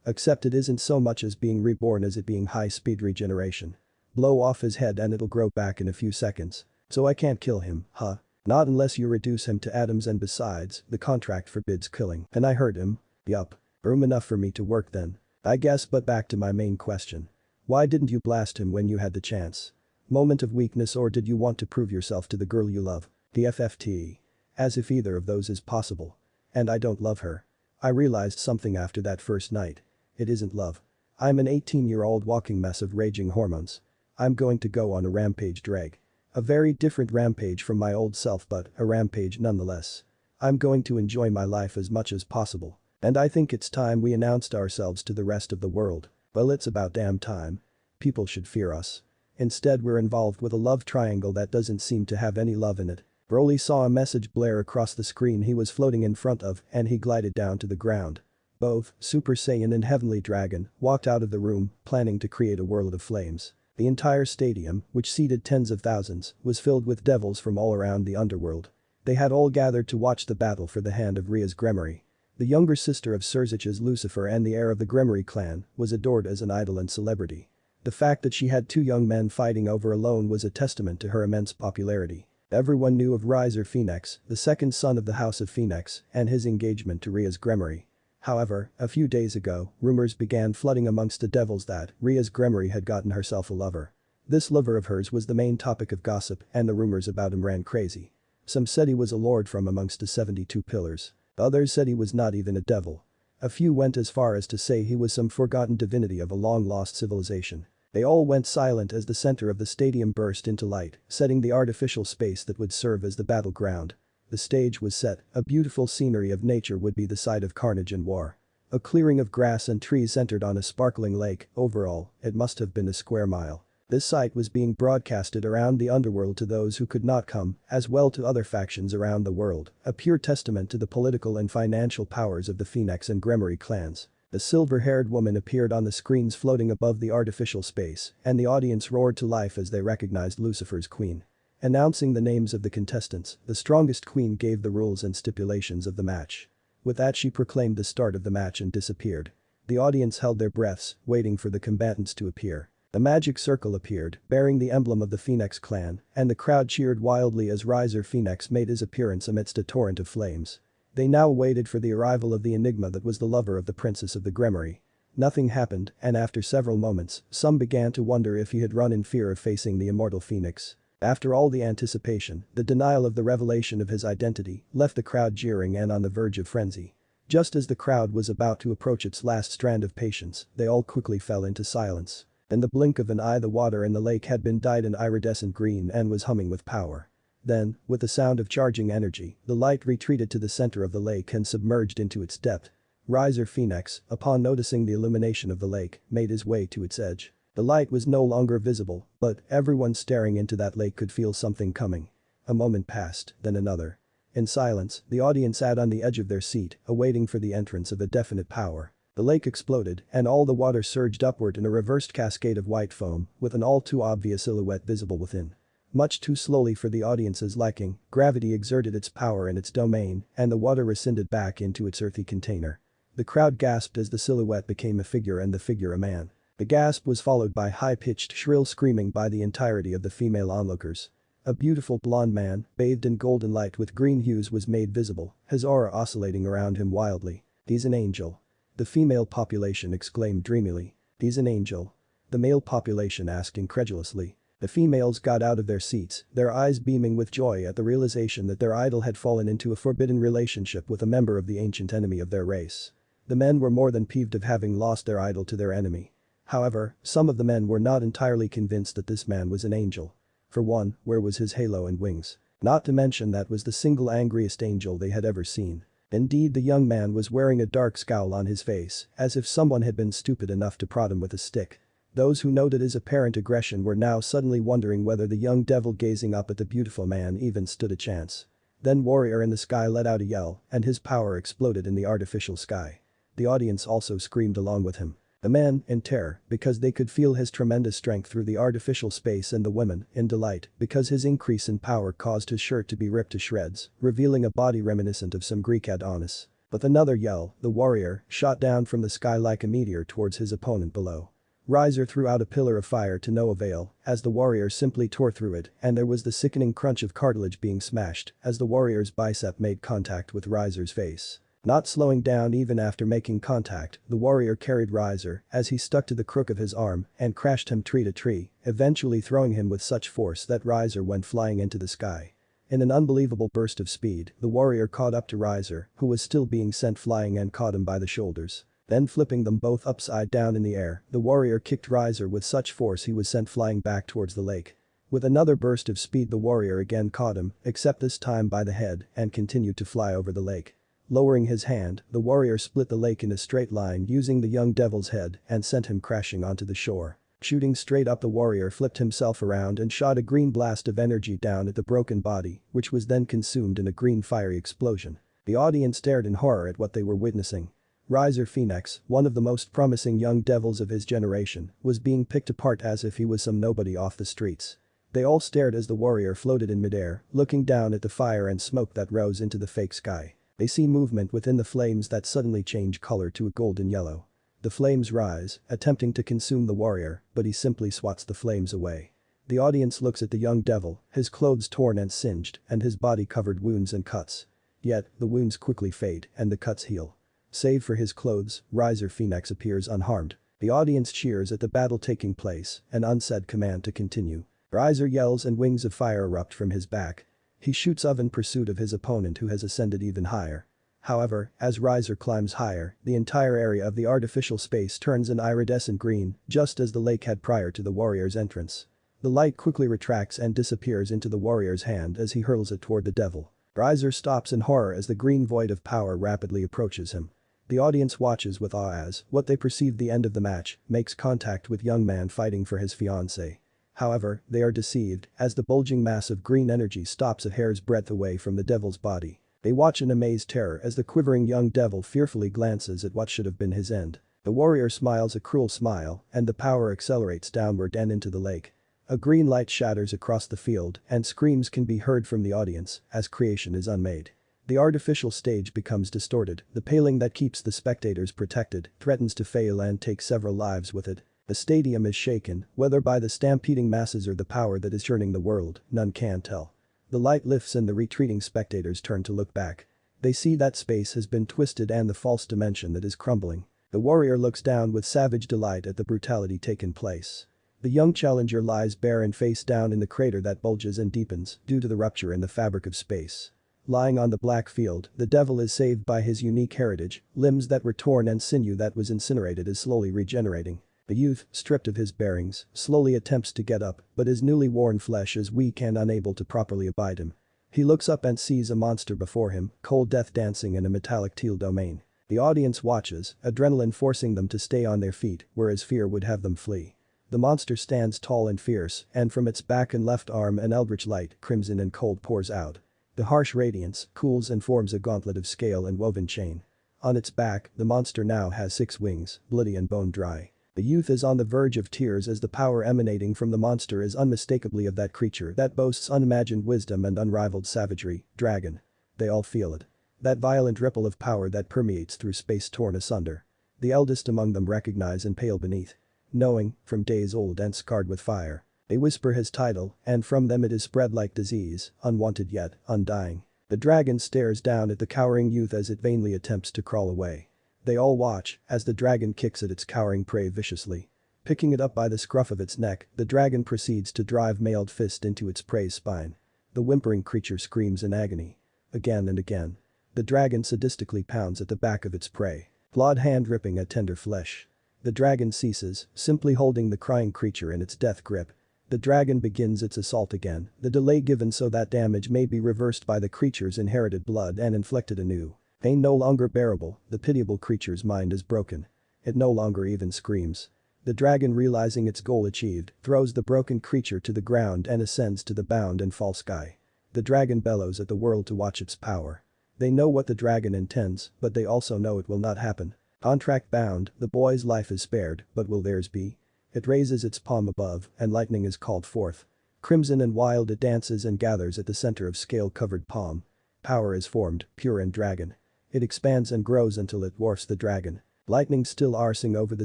A: Except it isn't so much as being reborn as it being high-speed regeneration. Blow off his head and it'll grow back in a few seconds. So I can't kill him, huh?" "Not unless you reduce him to atoms, and besides, the contract forbids killing." "And I hurt him?" "Yup. Room enough for me to work then. I guess, but back to my main question. Why didn't you blast him when you had the chance? Moment of weakness, or did you want to prove yourself to the girl you love?" "The FFT. As if either of those is possible. And I don't love her. I realized something after that first night. It isn't love. I'm an 18-year-old walking mess of raging hormones. I'm going to go on a rampage, Drag. A very different rampage from my old self, but a rampage nonetheless. I'm going to enjoy my life as much as possible. And I think it's time we announced ourselves to the rest of the world. Well, it's about damn time. People should fear us. Instead we're involved with a love triangle that doesn't seem to have any love in it." Broly saw a message blare across the screen he was floating in front of and he glided down to the ground. Both Super Saiyan and Heavenly Dragon walked out of the room, planning to create a world of flames. The entire stadium, which seated tens of thousands, was filled with devils from all around the underworld. They had all gathered to watch the battle for the hand of riasgremory. The younger sister of Surzich's Lucifer and the heir of the Gremory clan was adored as an idol and celebrity. The fact that she had 2 young men fighting over alone was a testament to her immense popularity. Everyone knew of Riser Phoenix, the second son of the House of Phoenix, and his engagement to riasgremory. However, a few days ago, rumors began flooding amongst the devils that riasgremory had gotten herself a lover. This lover of hers was the main topic of gossip and the rumors about him ran crazy. Some said he was a lord from amongst the 72 pillars. Others said he was not even a devil. A few went as far as to say he was some forgotten divinity of a long-lost civilization. They all went silent as the center of the stadium burst into light, setting the artificial space that would serve as the battleground. The stage was set, a beautiful scenery of nature would be the site of carnage and war. A clearing of grass and trees centered on a sparkling lake, overall, it must have been a square mile. This sight was being broadcasted around the underworld to those who could not come, as well to other factions around the world, a pure testament to the political and financial powers of the Phoenix and Gremory clans. The silver-haired woman appeared on the screens floating above the artificial space, and the audience roared to life as they recognized Lucifer's queen. Announcing the names of the contestants, the strongest queen gave the rules and stipulations of the match. With that she proclaimed the start of the match and disappeared. The audience held their breaths, waiting for the combatants to appear. The magic circle appeared, bearing the emblem of the Phoenix clan, and the crowd cheered wildly as Riser Phoenix made his appearance amidst a torrent of flames. They now waited for the arrival of the enigma that was the lover of the princess of the Gremory. Nothing happened, and after several moments, some began to wonder if he had run in fear of facing the immortal Phoenix. After all the anticipation, the denial of the revelation of his identity left the crowd jeering and on the verge of frenzy. Just as the crowd was about to approach its last strand of patience, they all quickly fell into silence. In the blink of an eye the water in the lake had been dyed an iridescent green and was humming with power. Then, with the sound of charging energy, the light retreated to the center of the lake and submerged into its depth. Riser Phoenix, upon noticing the illumination of the lake, made his way to its edge. The light was no longer visible, but everyone staring into that lake could feel something coming. A moment passed, then another. In silence, the audience sat on the edge of their seat, awaiting for the entrance of a definite power. The lake exploded, and all the water surged upward in a reversed cascade of white foam, with an all too obvious silhouette visible within. Much too slowly for the audience's liking, gravity exerted its power in its domain, and the water rescinded back into its earthy container. The crowd gasped as the silhouette became a figure and the figure a man. The gasp was followed by high-pitched shrill screaming by the entirety of the female onlookers. A beautiful blonde man, bathed in golden light with green hues was made visible, his aura oscillating around him wildly. "He's an angel." The female population exclaimed dreamily. "He's an angel." The male population asked incredulously. The females got out of their seats, their eyes beaming with joy at the realization that their idol had fallen into a forbidden relationship with a member of the ancient enemy of their race. The men were more than peeved of having lost their idol to their enemy. However, some of the men were not entirely convinced that this man was an angel. For one, where was his halo and wings? Not to mention that was the single angriest angel they had ever seen. Indeed, the young man was wearing a dark scowl on his face, as if someone had been stupid enough to prod him with a stick. Those who noted his apparent aggression were now suddenly wondering whether the young devil gazing up at the beautiful man even stood a chance. Then Warrior in the Sky let out a yell, and his power exploded in the artificial sky. The audience also screamed along with him. The men, in terror, because they could feel his tremendous strength through the artificial space, and the women, in delight, because his increase in power caused his shirt to be ripped to shreds, revealing a body reminiscent of some Greek Adonis. With another yell, the warrior shot down from the sky like a meteor towards his opponent below. Riser threw out a pillar of fire to no avail, as the warrior simply tore through it, and there was the sickening crunch of cartilage being smashed as the warrior's bicep made contact with Riser's face. Not slowing down even after making contact, the warrior carried Riser as he stuck to the crook of his arm and crashed him tree to tree, eventually throwing him with such force that Riser went flying into the sky. In an unbelievable burst of speed, the warrior caught up to Riser, who was still being sent flying, and caught him by the shoulders. Then flipping them both upside down in the air, the warrior kicked Riser with such force he was sent flying back towards the lake. With another burst of speed, the warrior again caught him, except this time by the head, and continued to fly over the lake. Lowering his hand, the warrior split the lake in a straight line using the young devil's head and sent him crashing onto the shore. Shooting straight up, the warrior flipped himself around and shot a green blast of energy down at the broken body, which was then consumed in a green fiery explosion. The audience stared in horror at what they were witnessing. Riser Phoenix, one of the most promising young devils of his generation, was being picked apart as if he was some nobody off the streets. They all stared as the warrior floated in midair, looking down at the fire and smoke that rose into the fake sky. They see movement within the flames that suddenly change color to a golden yellow. The flames rise, attempting to consume the warrior, but he simply swats the flames away. The audience looks at the young devil, his clothes torn and singed, and his body covered wounds and cuts. Yet, the wounds quickly fade, and the cuts heal. Save for his clothes, Riser Phoenix appears unharmed. The audience cheers at the battle taking place, an unsaid command to continue. Riser yells and wings of fire erupt from his back. He shoots off in pursuit of his opponent, who has ascended even higher. However, as Riser climbs higher, the entire area of the artificial space turns an iridescent green, just as the lake had prior to the warrior's entrance. The light quickly retracts and disappears into the warrior's hand as he hurls it toward the devil. Riser stops in horror as the green void of power rapidly approaches him. The audience watches with awe as what they perceive the end of the match makes contact with young man fighting for his fiancée. However, they are deceived as the bulging mass of green energy stops a hair's breadth away from the devil's body. They watch in amazed terror as the quivering young devil fearfully glances at what should have been his end. The warrior smiles a cruel smile and the power accelerates downward and into the lake. A green light shatters across the field and screams can be heard from the audience as creation is unmade. The artificial stage becomes distorted, the paling that keeps the spectators protected threatens to fail and take several lives with it. The stadium is shaken, whether by the stampeding masses or the power that is churning the world, none can tell. The light lifts and the retreating spectators turn to look back. They see that space has been twisted and the false dimension that is crumbling. The warrior looks down with savage delight at the brutality taken place. The young challenger lies bare and face down in the crater that bulges and deepens due to the rupture in the fabric of space. Lying on the black field, the devil is saved by his unique heritage, limbs that were torn and sinew that was incinerated is slowly regenerating. The youth, stripped of his bearings, slowly attempts to get up, but his newly worn flesh is weak and unable to properly abide him. He looks up and sees a monster before him, cold death dancing in a metallic teal domain. The audience watches, adrenaline forcing them to stay on their feet, whereas fear would have them flee. The monster stands tall and fierce, and from its back and left arm an eldritch light, crimson and cold, pours out. The harsh radiance cools and forms a gauntlet of scale and woven chain. On its back, the monster now has 6 wings, bloody and bone dry. The youth is on the verge of tears as the power emanating from the monster is unmistakably of that creature that boasts unimagined wisdom and unrivaled savagery, dragon. They all feel it. That violent ripple of power that permeates through space torn asunder. The eldest among them recognize and pale beneath. Knowing, from days old and scarred with fire. They whisper his title, and from them it is spread like disease, unwanted yet undying. The dragon stares down at the cowering youth as it vainly attempts to crawl away. They all watch as the dragon kicks at its cowering prey viciously. Picking it up by the scruff of its neck, the dragon proceeds to drive mailed fist into its prey's spine. The whimpering creature screams in agony. Again and again. The dragon sadistically pounds at the back of its prey. Clawed hand ripping at tender flesh. The dragon ceases, simply holding the crying creature in its death grip. The dragon begins its assault again, the delay given so that damage may be reversed by the creature's inherited blood and inflicted anew. Pain no longer bearable, the pitiable creature's mind is broken. It no longer even screams. The dragon, realizing its goal achieved, throws the broken creature to the ground and ascends to the bound and fall sky. The dragon bellows at the world to watch its power. They know what the dragon intends, but they also know it will not happen. Contract bound, the boy's life is spared, but will theirs be? It raises its palm above, and lightning is called forth. Crimson and wild it dances and gathers at the center of scale-covered palm. Power is formed, pure and dragon. It expands and grows until it dwarfs the dragon. Lightning still arsing over the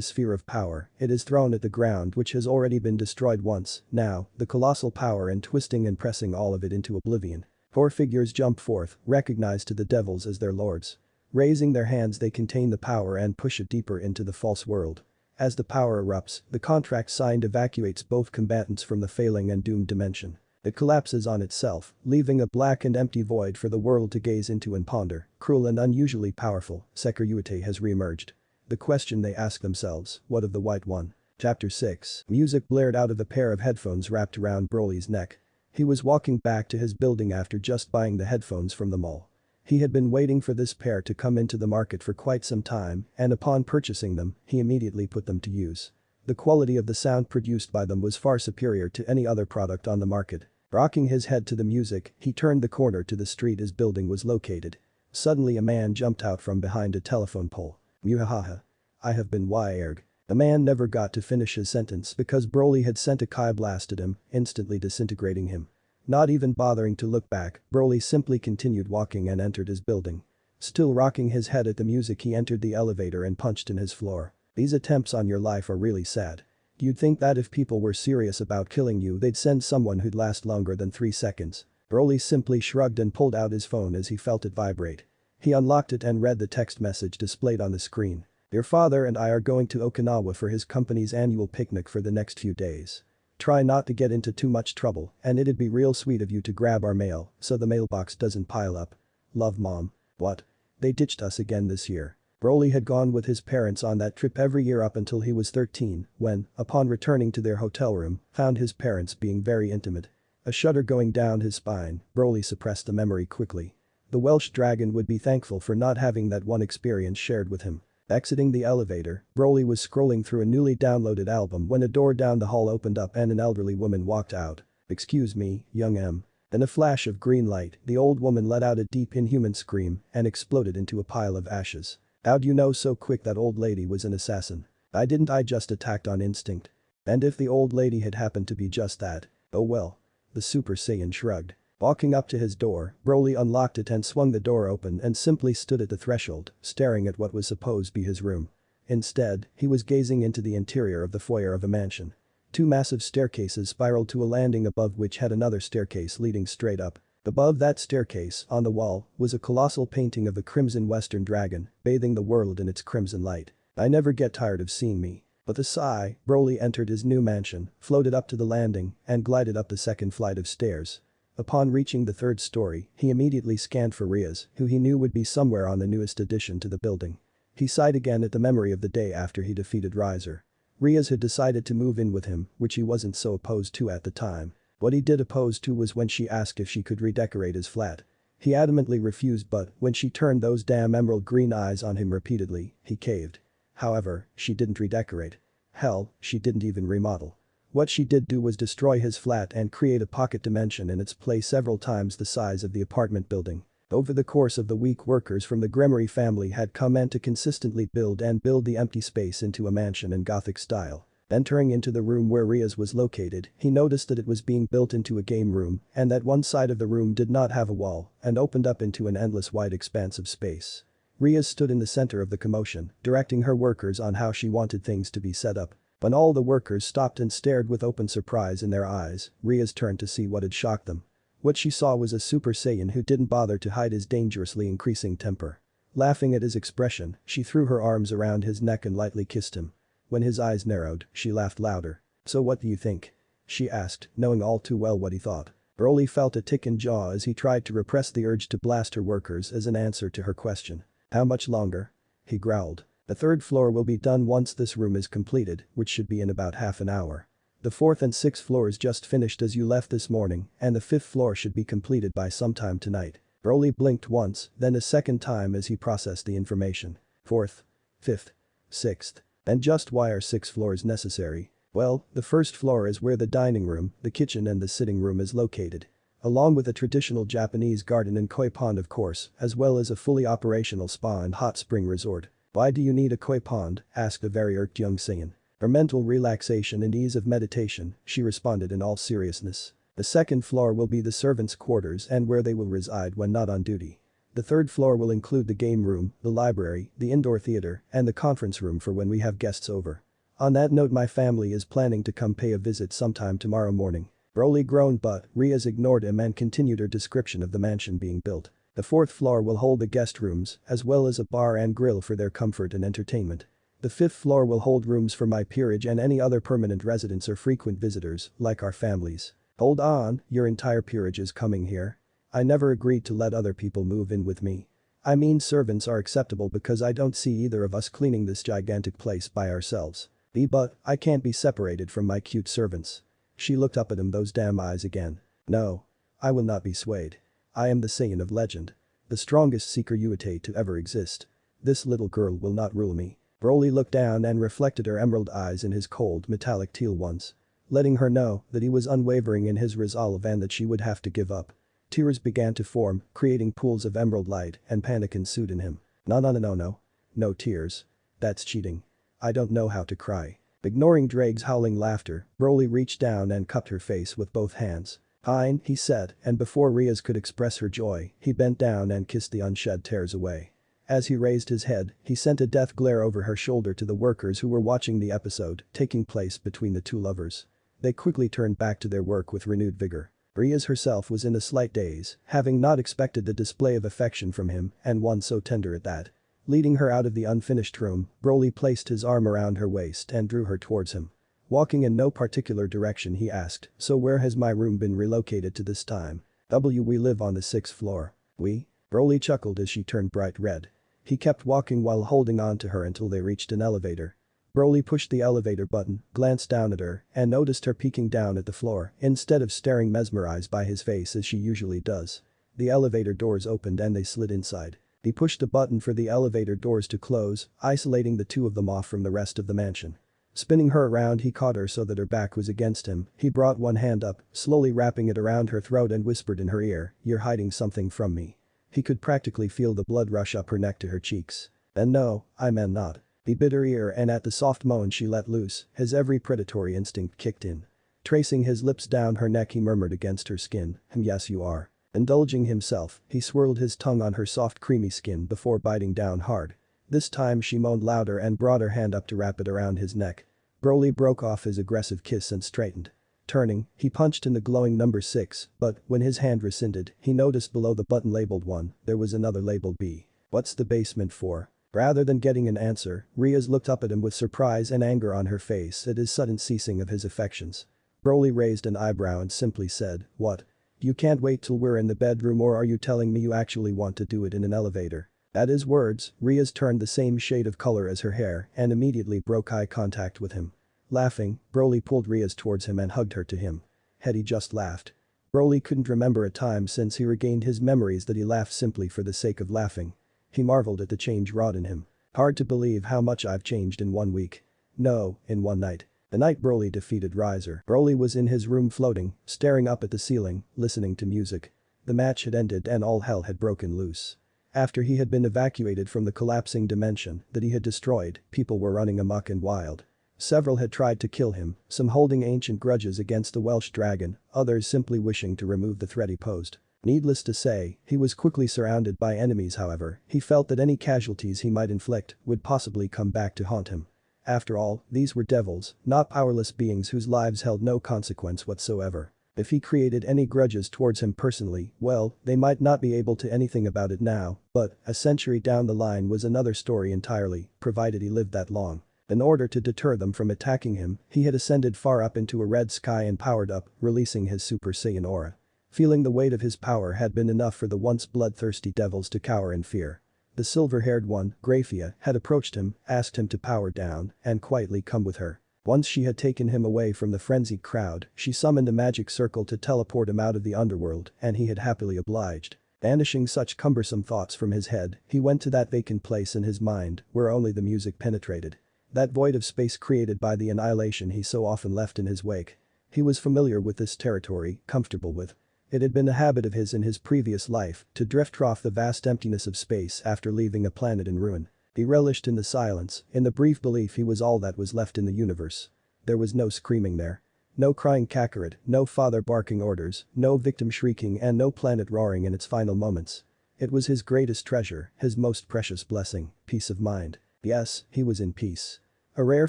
A: sphere of power, it is thrown at the ground which has already been destroyed once, now, the colossal power and twisting and pressing all of it into oblivion. 4 figures jump forth, recognized to the devils as their lords. Raising their hands they contain the power and push it deeper into the false world. As the power erupts, the contract signed evacuates both combatants from the failing and doomed dimension. It collapses on itself, leaving a black and empty void for the world to gaze into and ponder. Cruel and unusually powerful, Sekiryuutei has re-emerged. The question they ask themselves, what of the White One? Chapter 6. Music blared out of a pair of headphones wrapped around Broly's neck. He was walking back to his building after just buying the headphones from the mall. He had been waiting for this pair to come into the market for quite some time, and upon purchasing them, he immediately put them to use. The quality of the sound produced by them was far superior to any other product on the market. Rocking his head to the music, he turned the corner to the street his building was located. Suddenly a man jumped out from behind a telephone pole. Muhahaha. I have been wired. The man never got to finish his sentence because Broly had sent a Kai blast at him, instantly disintegrating him. Not even bothering to look back, Broly simply continued walking and entered his building. Still rocking his head at the music, he entered the elevator and punched in his floor. These attempts on your life are really sad. You'd think that if people were serious about killing you they'd send someone who'd last longer than 3 seconds. Broly simply shrugged and pulled out his phone as he felt it vibrate. He unlocked it and read the text message displayed on the screen. Your father and I are going to Okinawa for his company's annual picnic for the next few days. Try not to get into too much trouble and it'd be real sweet of you to grab our mail so the mailbox doesn't pile up. Love, Mom. What? They ditched us again this year. Broly had gone with his parents on that trip every year up until he was 13 when, upon returning to their hotel room, found his parents being very intimate. A shudder going down his spine, Broly suppressed the memory quickly. The Welsh dragon would be thankful for not having that one experience shared with him. Exiting the elevator, Broly was scrolling through a newly downloaded album when a door down the hall opened up and an elderly woman walked out. "Excuse me, young M." In a flash of green light, the old woman let out a deep inhuman scream and exploded into a pile of ashes. "How'd you know so quick that old lady was an assassin?" I just attacked on instinct." And if the old lady had happened to be just that, oh well. The Super Saiyan shrugged. Walking up to his door, Broly unlocked it and swung the door open and simply stood at the threshold, staring at what was supposed to be his room. Instead, he was gazing into the interior of the foyer of a mansion. Two massive staircases spiraled to a landing above which had another staircase leading straight up. Above that staircase, on the wall, was a colossal painting of a crimson western dragon, bathing the world in its crimson light. I never get tired of seeing me. With a sigh, Broly entered his new mansion, floated up to the landing, and glided up the second flight of stairs. Upon reaching the third story, he immediately scanned for Rias, who he knew would be somewhere on the newest addition to the building. He sighed again at the memory of the day after he defeated Riser. Rias had decided to move in with him, which he wasn't so opposed to at the time. What he did oppose to was when she asked if she could redecorate his flat. He adamantly refused, but when she turned those damn emerald green eyes on him repeatedly, he caved. However, she didn't redecorate. Hell, she didn't even remodel. What she did do was destroy his flat and create a pocket dimension in its place several times the size of the apartment building. Over the course of the week, workers from the Gremory family had come in to consistently build the empty space into a mansion in Gothic style. Entering into the room where Rias was located, he noticed that it was being built into a game room and that one side of the room did not have a wall and opened up into an endless wide expanse of space. Rias stood in the center of the commotion, directing her workers on how she wanted things to be set up. When all the workers stopped and stared with open surprise in their eyes, Rias turned to see what had shocked them. What she saw was a Super Saiyan who didn't bother to hide his dangerously increasing temper. Laughing at his expression, she threw her arms around his neck and lightly kissed him. When his eyes narrowed, she laughed louder. "So what do you think?" she asked, knowing all too well what he thought. Broly felt a tick in jaw as he tried to repress the urge to blast her workers as an answer to her question. "How much longer?" he growled. "The third floor will be done once this room is completed, which should be in about half an hour. The fourth and sixth floors just finished as you left this morning, and the fifth floor should be completed by sometime tonight." Broly blinked once, then a second time as he processed the information. "Fourth, fifth, sixth. And just why are 6 floors necessary?" "Well, the first floor is where the dining room, the kitchen and the sitting room is located. Along with a traditional Japanese garden and koi pond of course, as well as a fully operational spa and hot spring resort." "Why do you need a koi pond?" asked a very irked young Saiyan. "For mental relaxation and ease of meditation," she responded in all seriousness. "The second floor will be the servants' quarters and where they will reside when not on duty. The third floor will include the game room, the library, the indoor theater, and the conference room for when we have guests over. On that note, my family is planning to come pay a visit sometime tomorrow morning." Broly groaned, but Rias ignored him and continued her description of the mansion being built. "The fourth floor will hold the guest rooms, as well as a bar and grill for their comfort and entertainment. The fifth floor will hold rooms for my peerage and any other permanent residents or frequent visitors, like our families." "Hold on, your entire peerage is coming here?" "I never agreed to let other people move in with me. I mean, servants are acceptable because I don't see either of us cleaning this gigantic place by ourselves. But I can't be separated from my cute servants." She looked up at him, those damn eyes again. "No. I will not be swayed. I am the Saiyan of legend. The strongest Sekiryuutei to ever exist. This little girl will not rule me." Broly looked down and reflected her emerald eyes in his cold metallic teal ones. Letting her know that he was unwavering in his resolve and that she would have to give up. Tears began to form, creating pools of emerald light, and panic ensued in him. No. No tears. That's cheating. I don't know how to cry." Ignoring Drake's howling laughter, Broly reached down and cupped her face with both hands. "Fine," he said, and before Rias could express her joy, he bent down and kissed the unshed tears away. As he raised his head, he sent a death glare over her shoulder to the workers who were watching the episode taking place between the two lovers. They quickly turned back to their work with renewed vigor. Rias herself was in a slight daze, having not expected the display of affection from him, and one so tender at that. Leading her out of the unfinished room, Broly placed his arm around her waist and drew her towards him. Walking in no particular direction, he asked, "So where has my room been relocated to this time?" "We live on the 6th floor." "We?" Broly chuckled as she turned bright red. He kept walking while holding on to her until they reached an elevator. Broly pushed the elevator button, glanced down at her, and noticed her peeking down at the floor instead of staring mesmerized by his face as she usually does. The elevator doors opened and they slid inside. He pushed the button for the elevator doors to close, isolating the two of them off from the rest of the mansion. Spinning her around, he caught her so that her back was against him. He brought one hand up, slowly wrapping it around her throat and whispered in her ear, "You're hiding something from me." He could practically feel the blood rush up her neck to her cheeks. "And no, I meant not." He bit her ear and at the soft moan she let loose, his every predatory instinct kicked in. Tracing his lips down her neck he murmured against her skin, "Yes you are." Indulging himself, he swirled his tongue on her soft creamy skin before biting down hard. This time she moaned louder and brought her hand up to wrap it around his neck. Broly broke off his aggressive kiss and straightened. Turning, he punched in the glowing number 6, but when his hand rescinded, he noticed below the button labeled 1, there was another labeled B. "What's the basement for?" Rather than getting an answer, Rias looked up at him with surprise and anger on her face at his sudden ceasing of his affections. Broly raised an eyebrow and simply said, "What? You can't wait till we're in the bedroom, or are you telling me you actually want to do it in an elevator?" At his words, Rias turned the same shade of color as her hair and immediately broke eye contact with him. Laughing, Broly pulled Rias towards him and hugged her to him. Had he just laughed? Broly couldn't remember a time since he regained his memories that he laughed simply for the sake of laughing. He marveled at the change wrought in him. "Hard to believe how much I've changed in 1 week. No, in 1 night." The night Broly defeated Riser. Broly was in his room floating, staring up at the ceiling, listening to music. The match had ended and all hell had broken loose. After he had been evacuated from the collapsing dimension that he had destroyed, people were running amok and wild. Several had tried to kill him, some holding ancient grudges against the Welsh dragon, others simply wishing to remove the threat he posed. Needless to say, he was quickly surrounded by enemies. However, he felt that any casualties he might inflict would possibly come back to haunt him. After all, these were devils, not powerless beings whose lives held no consequence whatsoever. If he created any grudges towards him personally, well, they might not be able to anything about it now, but a century down the line was another story entirely, provided he lived that long. In order to deter them from attacking him, he had ascended far up into a red sky and powered up, releasing his Super Saiyan aura. Feeling the weight of his power had been enough for the once bloodthirsty devils to cower in fear. The silver-haired one, Graphia, had approached him, asked him to power down, and quietly come with her. Once she had taken him away from the frenzied crowd, she summoned a magic circle to teleport him out of the underworld, and he had happily obliged. Banishing such cumbersome thoughts from his head, he went to that vacant place in his mind, where only the music penetrated. That void of space created by the annihilation he so often left in his wake. He was familiar with this territory, comfortable with. It had been a habit of his in his previous life to drift off the vast emptiness of space after leaving a planet in ruin. He relished in the silence, in the brief belief he was all that was left in the universe. There was no screaming there. No crying Kakarot, no father barking orders, no victim shrieking and no planet roaring in its final moments. It was his greatest treasure, his most precious blessing, peace of mind. Yes, he was in peace. A rare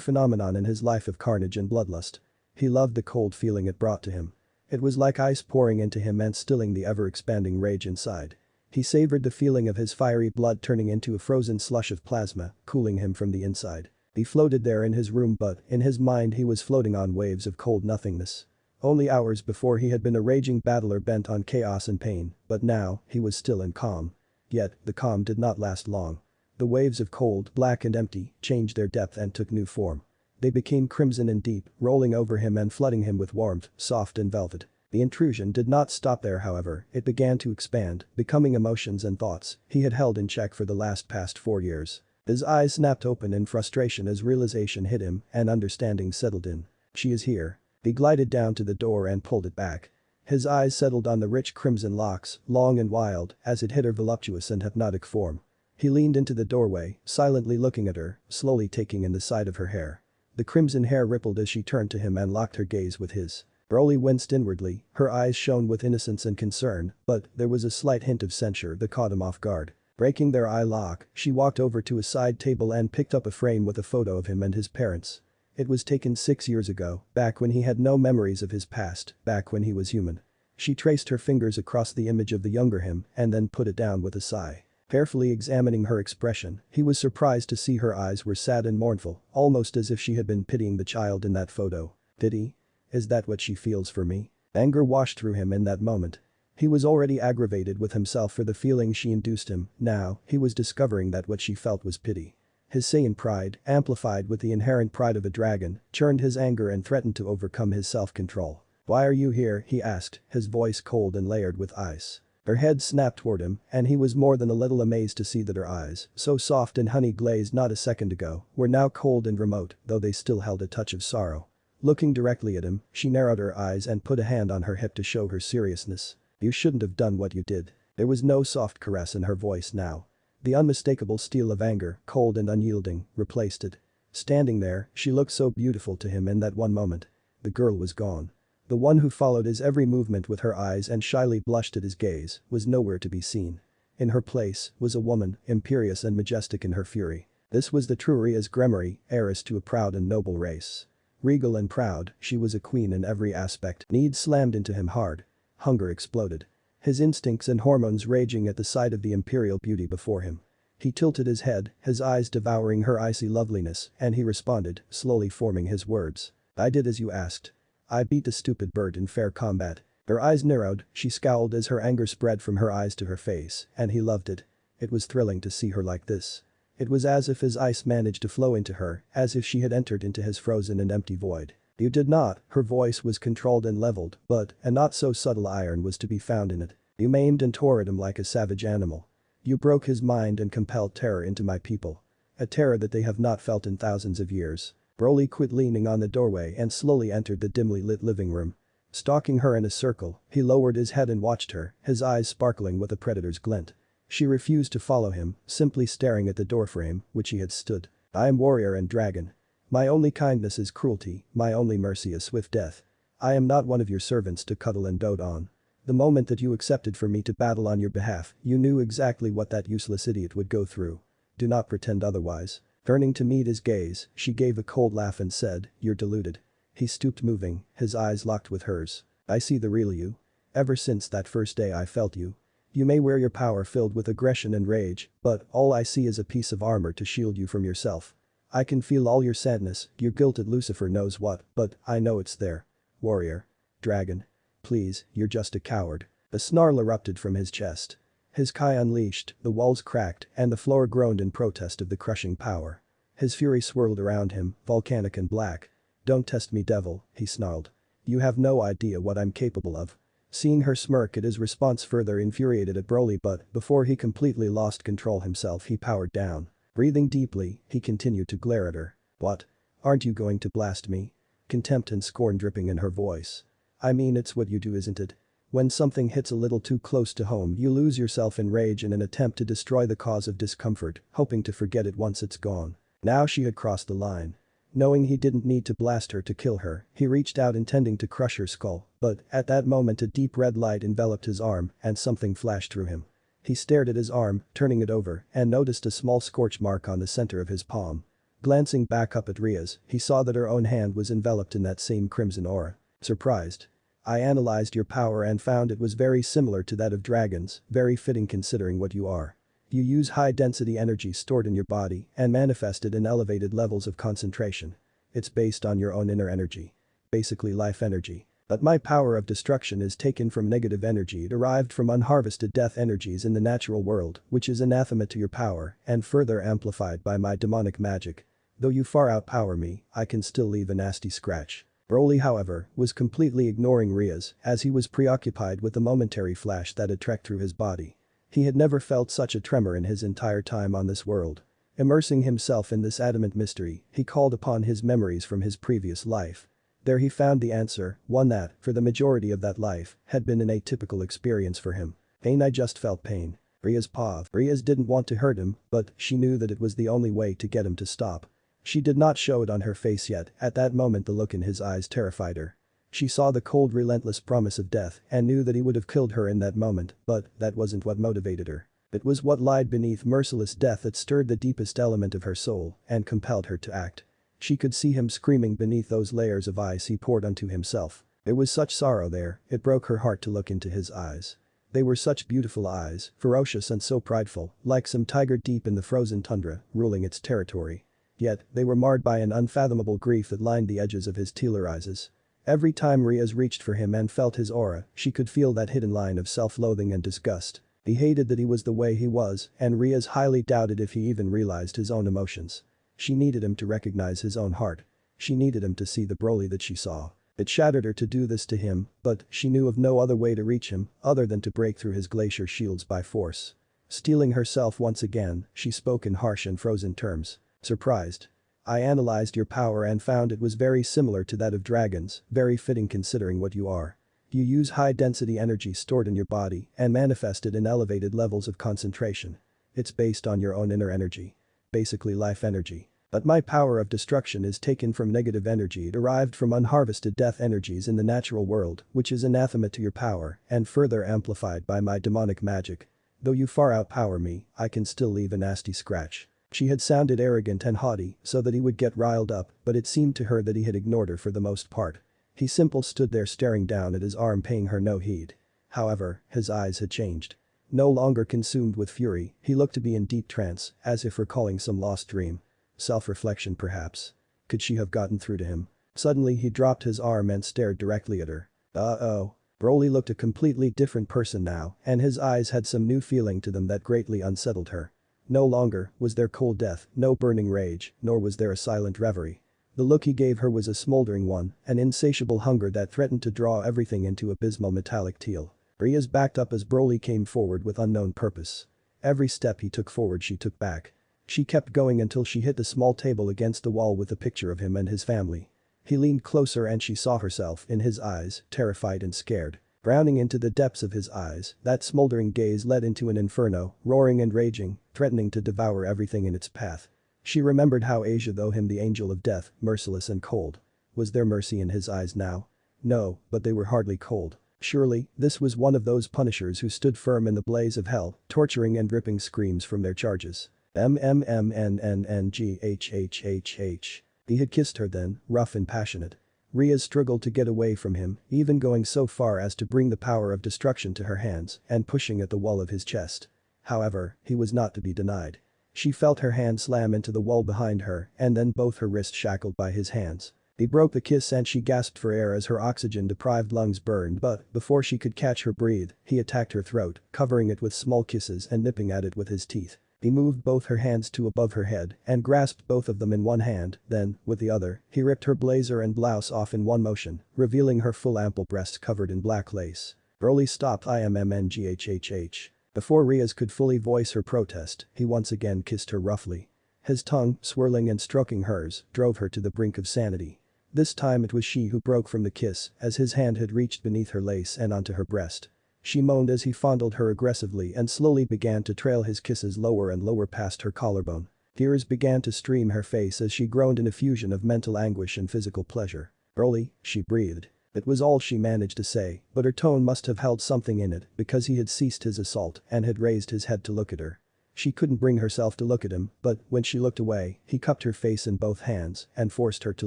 A: phenomenon in his life of carnage and bloodlust. He loved the cold feeling it brought to him. It was like ice pouring into him and stilling the ever-expanding rage inside. He savored the feeling of his fiery blood turning into a frozen slush of plasma, cooling him from the inside. He floated there in his room, but in his mind he was floating on waves of cold nothingness. Only hours before he had been a raging battler bent on chaos and pain, but now he was still and calm. Yet, the calm did not last long. The waves of cold, black and empty, changed their depth and took new form. They became crimson and deep, rolling over him and flooding him with warmth, soft and velvet. The intrusion did not stop there, however, it began to expand, becoming emotions and thoughts he had held in check for the past 4 years. His eyes snapped open in frustration as realization hit him and understanding settled in. She is here. He glided down to the door and pulled it back. His eyes settled on the rich crimson locks, long and wild, as it hit her voluptuous and hypnotic form. He leaned into the doorway, silently looking at her, slowly taking in the side of her hair. The crimson hair rippled as she turned to him and locked her gaze with his. Broly winced inwardly, her eyes shone with innocence and concern, but there was a slight hint of censure that caught him off guard. Breaking their eye lock, she walked over to a side table and picked up a frame with a photo of him and his parents. It was taken 6 years ago, back when he had no memories of his past, back when he was human. She traced her fingers across the image of the younger him and then put it down with a sigh. Carefully examining her expression, he was surprised to see her eyes were sad and mournful, almost as if she had been pitying the child in that photo. Pity? Is that what she feels for me? Anger washed through him in that moment. He was already aggravated with himself for the feeling she induced him, now, he was discovering that what she felt was pity. His Saiyan pride, amplified with the inherent pride of a dragon, churned his anger and threatened to overcome his self-control. "Why are you here?" he asked, his voice cold and layered with ice. Her head snapped toward him, and he was more than a little amazed to see that her eyes, so soft and honey-glazed not a second ago, were now cold and remote, though they still held a touch of sorrow. Looking directly at him, she narrowed her eyes and put a hand on her hip to show her seriousness. "You shouldn't have done what you did." There was no soft caress in her voice now. The unmistakable steel of anger, cold and unyielding, replaced it. Standing there, she looked so beautiful to him in that one moment. The girl was gone. The one who followed his every movement with her eyes and shyly blushed at his gaze was nowhere to be seen. In her place was a woman, imperious and majestic in her fury. This was the true riasgremory, heiress to a proud and noble race. Regal and proud, she was a queen in every aspect. Need slammed into him hard. Hunger exploded. His instincts and hormones raging at the sight of the imperial beauty before him. He tilted his head, his eyes devouring her icy loveliness, and he responded, slowly forming his words. "I did as you asked. I beat the stupid bird in fair combat." Her eyes narrowed, she scowled as her anger spread from her eyes to her face, and he loved it. It was thrilling to see her like this. It was as if his ice managed to flow into her, as if she had entered into his frozen and empty void. "You did not," her voice was controlled and leveled, but a not so subtle iron was to be found in it. "You maimed and tore at him like a savage animal. You broke his mind and compelled terror into my people. A terror that they have not felt in thousands of years." Broly quit leaning on the doorway and slowly entered the dimly lit living room. Stalking her in a circle, he lowered his head and watched her, his eyes sparkling with a predator's glint. She refused to follow him, simply staring at the doorframe, which he had stood. "I am warrior and dragon. My only kindness is cruelty, my only mercy is swift death. I am not one of your servants to cuddle and dote on. The moment that you accepted for me to battle on your behalf, you knew exactly what that useless idiot would go through. Do not pretend otherwise." Turning to meet his gaze, she gave a cold laugh and said, "You're deluded." He stooped moving, his eyes locked with hers. "I see the real you. Ever since that first day I felt you. You may wear your power filled with aggression and rage, but all I see is a piece of armor to shield you from yourself. I can feel all your sadness, your guilt at Lucifer knows what, but I know it's there. Warrior. Dragon. Please, you're just a coward." A snarl erupted from his chest. His Kai unleashed, the walls cracked, and the floor groaned in protest of the crushing power. His fury swirled around him, volcanic and black. "Don't test me, devil," he snarled. "You have no idea what I'm capable of." Seeing her smirk at his response further infuriated at Broly, but before he completely lost control himself he powered down. Breathing deeply, he continued to glare at her. "What? Aren't you going to blast me?" Contempt and scorn dripping in her voice. "I mean, it's what you do, isn't it? When something hits a little too close to home you lose yourself in rage in an attempt to destroy the cause of discomfort, hoping to forget it once it's gone." Now she had crossed the line. Knowing he didn't need to blast her to kill her, he reached out intending to crush her skull, but at that moment a deep red light enveloped his arm and something flashed through him. He stared at his arm, turning it over, and noticed a small scorch mark on the center of his palm. Glancing back up at Ria's, he saw that her own hand was enveloped in that same crimson aura. Surprised. "I analyzed your power and found it was very similar to that of dragons, very fitting considering what you are. You use high-density energy stored in your body and manifest it in elevated levels of concentration. It's based on your own inner energy. Basically life energy. But my power of destruction is taken from negative energy derived from unharvested death energies in the natural world, which is anathema to your power and further amplified by my demonic magic. Though you far outpower me, I can still leave a nasty scratch." Broly, however, was completely ignoring Ria's as he was preoccupied with the momentary flash that had trekked through his body. He had never felt such a tremor in his entire time on this world. Immersing himself in this adamant mystery, he called upon his memories from his previous life. There he found the answer, one that, for the majority of that life, had been an atypical experience for him. "Pain, I just felt pain." Rias didn't want to hurt him, but she knew that it was the only way to get him to stop. She did not show it on her face yet, at that moment the look in his eyes terrified her. She saw the cold relentless promise of death and knew that he would have killed her in that moment, but that wasn't what motivated her. It was what lied beneath merciless death that stirred the deepest element of her soul and compelled her to act. She could see him screaming beneath those layers of ice he poured onto himself. There was such sorrow there, it broke her heart to look into his eyes. They were such beautiful eyes, ferocious and so prideful, like some tiger deep in the frozen tundra, ruling its territory. Yet, they were marred by an unfathomable grief that lined the edges of his tealer eyes. Every time Rias reached for him and felt his aura, she could feel that hidden line of self-loathing and disgust. He hated that he was the way he was, and Rias highly doubted if he even realized his own emotions. She needed him to recognize his own heart. She needed him to see the Broly that she saw. It shattered her to do this to him, but she knew of no other way to reach him other than to break through his glacier shields by force. Steeling herself once again, she spoke in harsh and frozen terms. Surprised. I analyzed your power and found it was very similar to that of dragons, very fitting considering what you are. You use high-density energy stored in your body and manifest it in elevated levels of concentration. It's based on your own inner energy. Basically life energy. But my power of destruction is taken from negative energy derived from unharvested death energies in the natural world, which is anathema to your power and further amplified by my demonic magic. Though you far outpower me, I can still leave a nasty scratch. She had sounded arrogant and haughty so that he would get riled up, but it seemed to her that he had ignored her for the most part. He simply stood there staring down at his arm, paying her no heed. However, his eyes had changed. No longer consumed with fury, he looked to be in deep trance, as if recalling some lost dream. Self-reflection perhaps. Could she have gotten through to him? Suddenly he dropped his arm and stared directly at her. Uh-oh. Broly looked a completely different person now, and his eyes had some new feeling to them that greatly unsettled her. No longer was there cold death, no burning rage, nor was there a silent reverie. The look he gave her was a smoldering one, an insatiable hunger that threatened to draw everything into abysmal metallic teal. Rias backed up as Broly came forward with unknown purpose. Every step he took forward she took back. She kept going until she hit the small table against the wall with a picture of him and his family. He leaned closer and she saw herself in his eyes, terrified and scared. Frowning into the depths of his eyes, that smoldering gaze led into an inferno, roaring and raging, threatening to devour everything in its path. She remembered how Asia though him the angel of death, merciless and cold. Was there mercy in his eyes now? No, but they were hardly cold. Surely, this was one of those punishers who stood firm in the blaze of hell, torturing and ripping screams from their charges. MMMNNNGHHHH. He had kissed her then, rough and passionate. Rias struggled to get away from him, even going so far as to bring the power of destruction to her hands and pushing at the wall of his chest. However, he was not to be denied. She felt her hand slam into the wall behind her and then both her wrists shackled by his hands. He broke the kiss and she gasped for air as her oxygen-deprived lungs burned, but before she could catch her breath, he attacked her throat, covering it with small kisses and nipping at it with his teeth. He moved both her hands to above her head and grasped both of them in one hand, then, with the other, he ripped her blazer and blouse off in one motion, revealing her full ample breasts covered in black lace. Broly stopped IMMNGHHH. Before Rias could fully voice her protest, he once again kissed her roughly. His tongue, swirling and stroking hers, drove her to the brink of sanity. This time it was she who broke from the kiss as his hand had reached beneath her lace and onto her breast. She moaned as he fondled her aggressively and slowly began to trail his kisses lower and lower past her collarbone. Tears began to stream her face as she groaned in a fusion of mental anguish and physical pleasure. "Broly," she breathed. It was all she managed to say, but her tone must have held something in it because he had ceased his assault and had raised his head to look at her. She couldn't bring herself to look at him, but when she looked away, he cupped her face in both hands and forced her to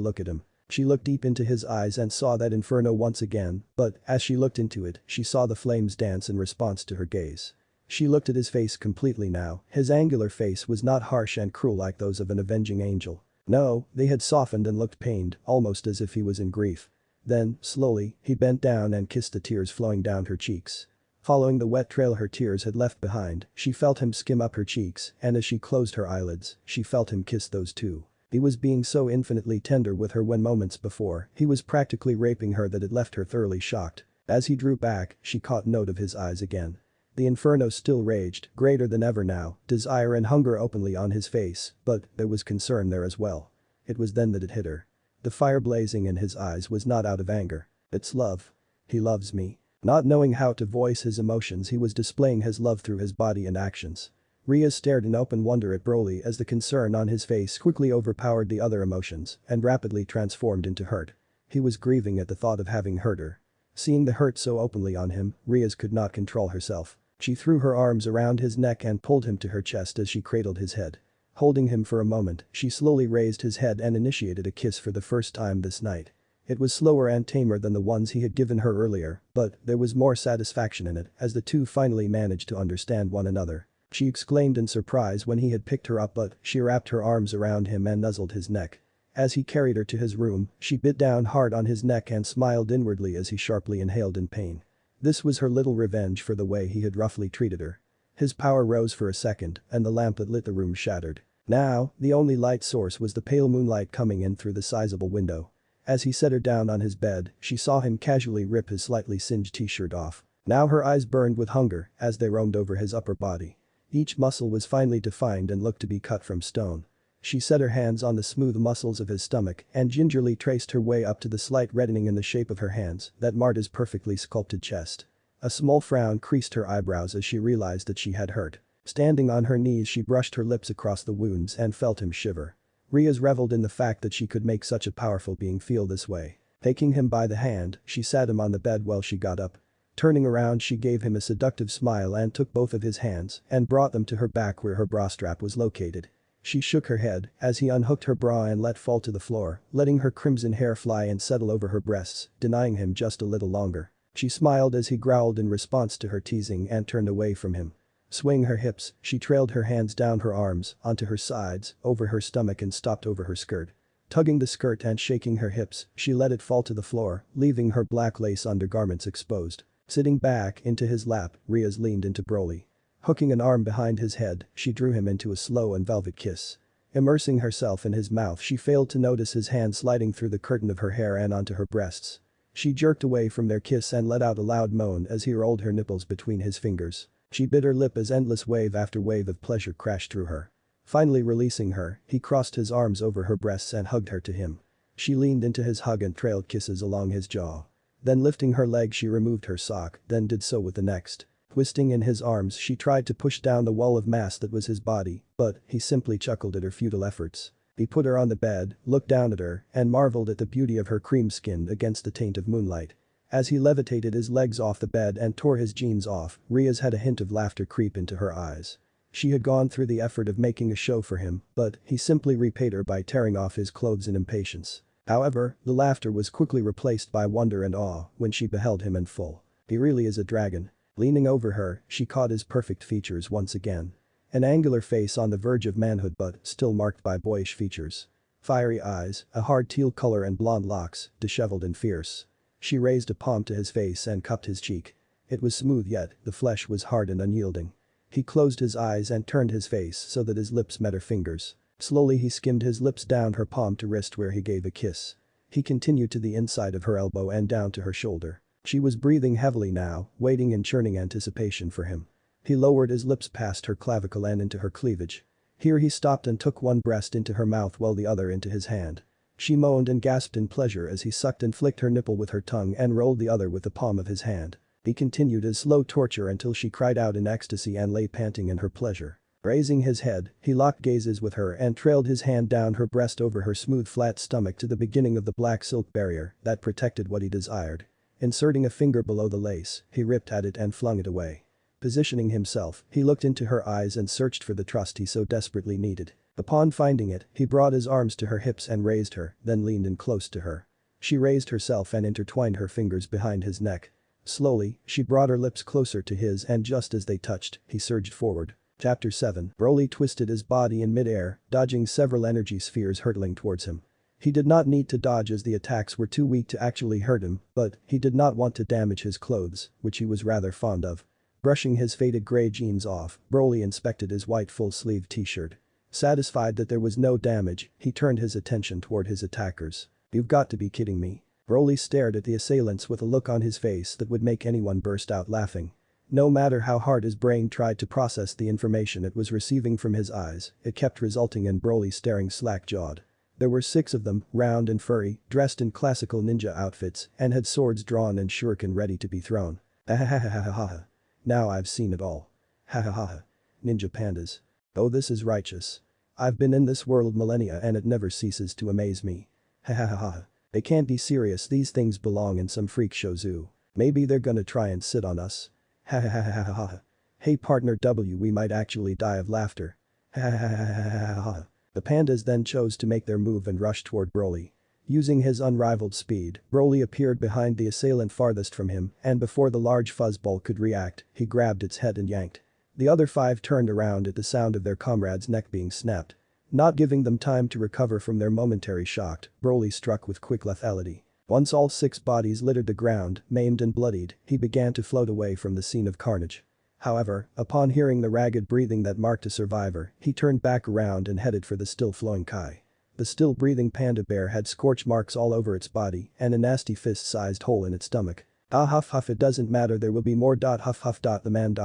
A: look at him. She looked deep into his eyes and saw that inferno once again, but as she looked into it, she saw the flames dance in response to her gaze. She looked at his face completely now, his angular face was not harsh and cruel like those of an avenging angel. No, they had softened and looked pained, almost as if he was in grief. Then, slowly, he bent down and kissed the tears flowing down her cheeks. Following the wet trail her tears had left behind, she felt him skim up her cheeks, and as she closed her eyelids, she felt him kiss those too. He was being so infinitely tender with her when moments before, he was practically raping her that it left her thoroughly shocked. As he drew back, she caught note of his eyes again. The inferno still raged, greater than ever now, desire and hunger openly on his face, but there was concern there as well. It was then that it hit her. The fire blazing in his eyes was not out of anger. It's love. He loves me. Not knowing how to voice his emotions, he was displaying his love through his body and actions. Rias stared in open wonder at Broly as the concern on his face quickly overpowered the other emotions and rapidly transformed into hurt. He was grieving at the thought of having hurt her. Seeing the hurt so openly on him, Rias could not control herself. She threw her arms around his neck and pulled him to her chest as she cradled his head. Holding him for a moment, she slowly raised his head and initiated a kiss for the first time this night. It was slower and tamer than the ones he had given her earlier, but there was more satisfaction in it as the two finally managed to understand one another. She exclaimed in surprise when he had picked her up, but she wrapped her arms around him and nuzzled his neck. As he carried her to his room, she bit down hard on his neck and smiled inwardly as he sharply inhaled in pain. This was her little revenge for the way he had roughly treated her. His power rose for a second, and the lamp that lit the room shattered. Now, the only light source was the pale moonlight coming in through the sizable window. As he set her down on his bed, she saw him casually rip his slightly singed t-shirt off. Now her eyes burned with hunger as they roamed over his upper body. Each muscle was finely defined and looked to be cut from stone. She set her hands on the smooth muscles of his stomach and gingerly traced her way up to the slight reddening in the shape of her hands that marred his perfectly sculpted chest. A small frown creased her eyebrows as she realized that she had hurt. Standing on her knees, she brushed her lips across the wounds and felt him shiver. Rias reveled in the fact that she could make such a powerful being feel this way. Taking him by the hand, she sat him on the bed while she got up. Turning around, she gave him a seductive smile and took both of his hands and brought them to her back where her bra strap was located. She shook her head as he unhooked her bra and let fall to the floor, letting her crimson hair fly and settle over her breasts, denying him just a little longer. She smiled as he growled in response to her teasing and turned away from him. Swaying her hips, she trailed her hands down her arms, onto her sides, over her stomach and stopped over her skirt. Tugging the skirt and shaking her hips, she let it fall to the floor, leaving her black lace undergarments exposed. Sitting back into his lap, Rias leaned into Broly. Hooking an arm behind his head, she drew him into a slow and velvet kiss. Immersing herself in his mouth, she failed to notice his hand sliding through the curtain of her hair and onto her breasts. She jerked away from their kiss and let out a loud moan as he rolled her nipples between his fingers. She bit her lip as endless wave after wave of pleasure crashed through her. Finally releasing her, he crossed his arms over her breasts and hugged her to him. She leaned into his hug and trailed kisses along his jaw. Then lifting her leg, she removed her sock, then did so with the next. Twisting in his arms, she tried to push down the wall of mass that was his body, but he simply chuckled at her futile efforts. He put her on the bed, looked down at her, and marveled at the beauty of her cream skin against the taint of moonlight. As he levitated his legs off the bed and tore his jeans off, Rias had a hint of laughter creep into her eyes. She had gone through the effort of making a show for him, but he simply repaid her by tearing off his clothes in impatience. However, the laughter was quickly replaced by wonder and awe when she beheld him in full. He really is a dragon. Leaning over her, she caught his perfect features once again. An angular face on the verge of manhood but still marked by boyish features. Fiery eyes, a hard teal color and blonde locks, disheveled and fierce. She raised a palm to his face and cupped his cheek. It was smooth yet the flesh was hard and unyielding. He closed his eyes and turned his face so that his lips met her fingers. Slowly he skimmed his lips down her palm to wrist where he gave a kiss. He continued to the inside of her elbow and down to her shoulder. She was breathing heavily now, waiting in churning anticipation for him. He lowered his lips past her clavicle and into her cleavage. Here he stopped and took one breast into her mouth while the other into his hand. She moaned and gasped in pleasure as he sucked and flicked her nipple with her tongue and rolled the other with the palm of his hand. He continued his slow torture until she cried out in ecstasy and lay panting in her pleasure. Raising his head, he locked gazes with her and trailed his hand down her breast over her smooth flat stomach to the beginning of the black silk barrier that protected what he desired. Inserting a finger below the lace, he ripped at it and flung it away. Positioning himself, he looked into her eyes and searched for the trust he so desperately needed. Upon finding it, he brought his arms to her hips and raised her, then leaned in close to her. She raised herself and intertwined her fingers behind his neck. Slowly, she brought her lips closer to his and just as they touched, he surged forward. Chapter 7. Broly twisted his body in mid-air, dodging several energy spheres hurtling towards him. He did not need to dodge as the attacks were too weak to actually hurt him, but he did not want to damage his clothes, which he was rather fond of. Brushing his faded gray jeans off, Broly inspected his white full-sleeved t-shirt. Satisfied that there was no damage, he turned his attention toward his attackers. "You've got to be kidding me." Broly stared at the assailants with a look on his face that would make anyone burst out laughing. No matter how hard his brain tried to process the information it was receiving from his eyes, it kept resulting in Broly staring slack-jawed. There were 6 of them, round and furry, dressed in classical ninja outfits, and had swords drawn and shuriken ready to be thrown. Ahahahaha. Now I've seen it all. Hahaha. Ninja pandas. Oh, this is righteous. I've been in this world millennia and it never ceases to amaze me. Hahaha. They can't be serious, these things belong in some freak show zoo. Maybe they're gonna try and sit on us. Hahahaha. Hey partner W, we might actually die of laughter. Hahahaha. The pandas then chose to make their move and rush toward Broly. Using his unrivaled speed, Broly appeared behind the assailant farthest from him and before the large fuzzball could react, he grabbed its head and yanked. The other 5 turned around at the sound of their comrade's neck being snapped. Not giving them time to recover from their momentary shock, Broly struck with quick lethality. Once all 6 bodies littered the ground, maimed and bloodied, he began to float away from the scene of carnage. However, upon hearing the ragged breathing that marked a survivor, he turned back around and headed for the still-flowing Kai. The still-breathing panda bear had scorch marks all over its body and a nasty fist-sized hole in its stomach. Ah huff huff, it doesn't matter, there will be more. Huff huff. The man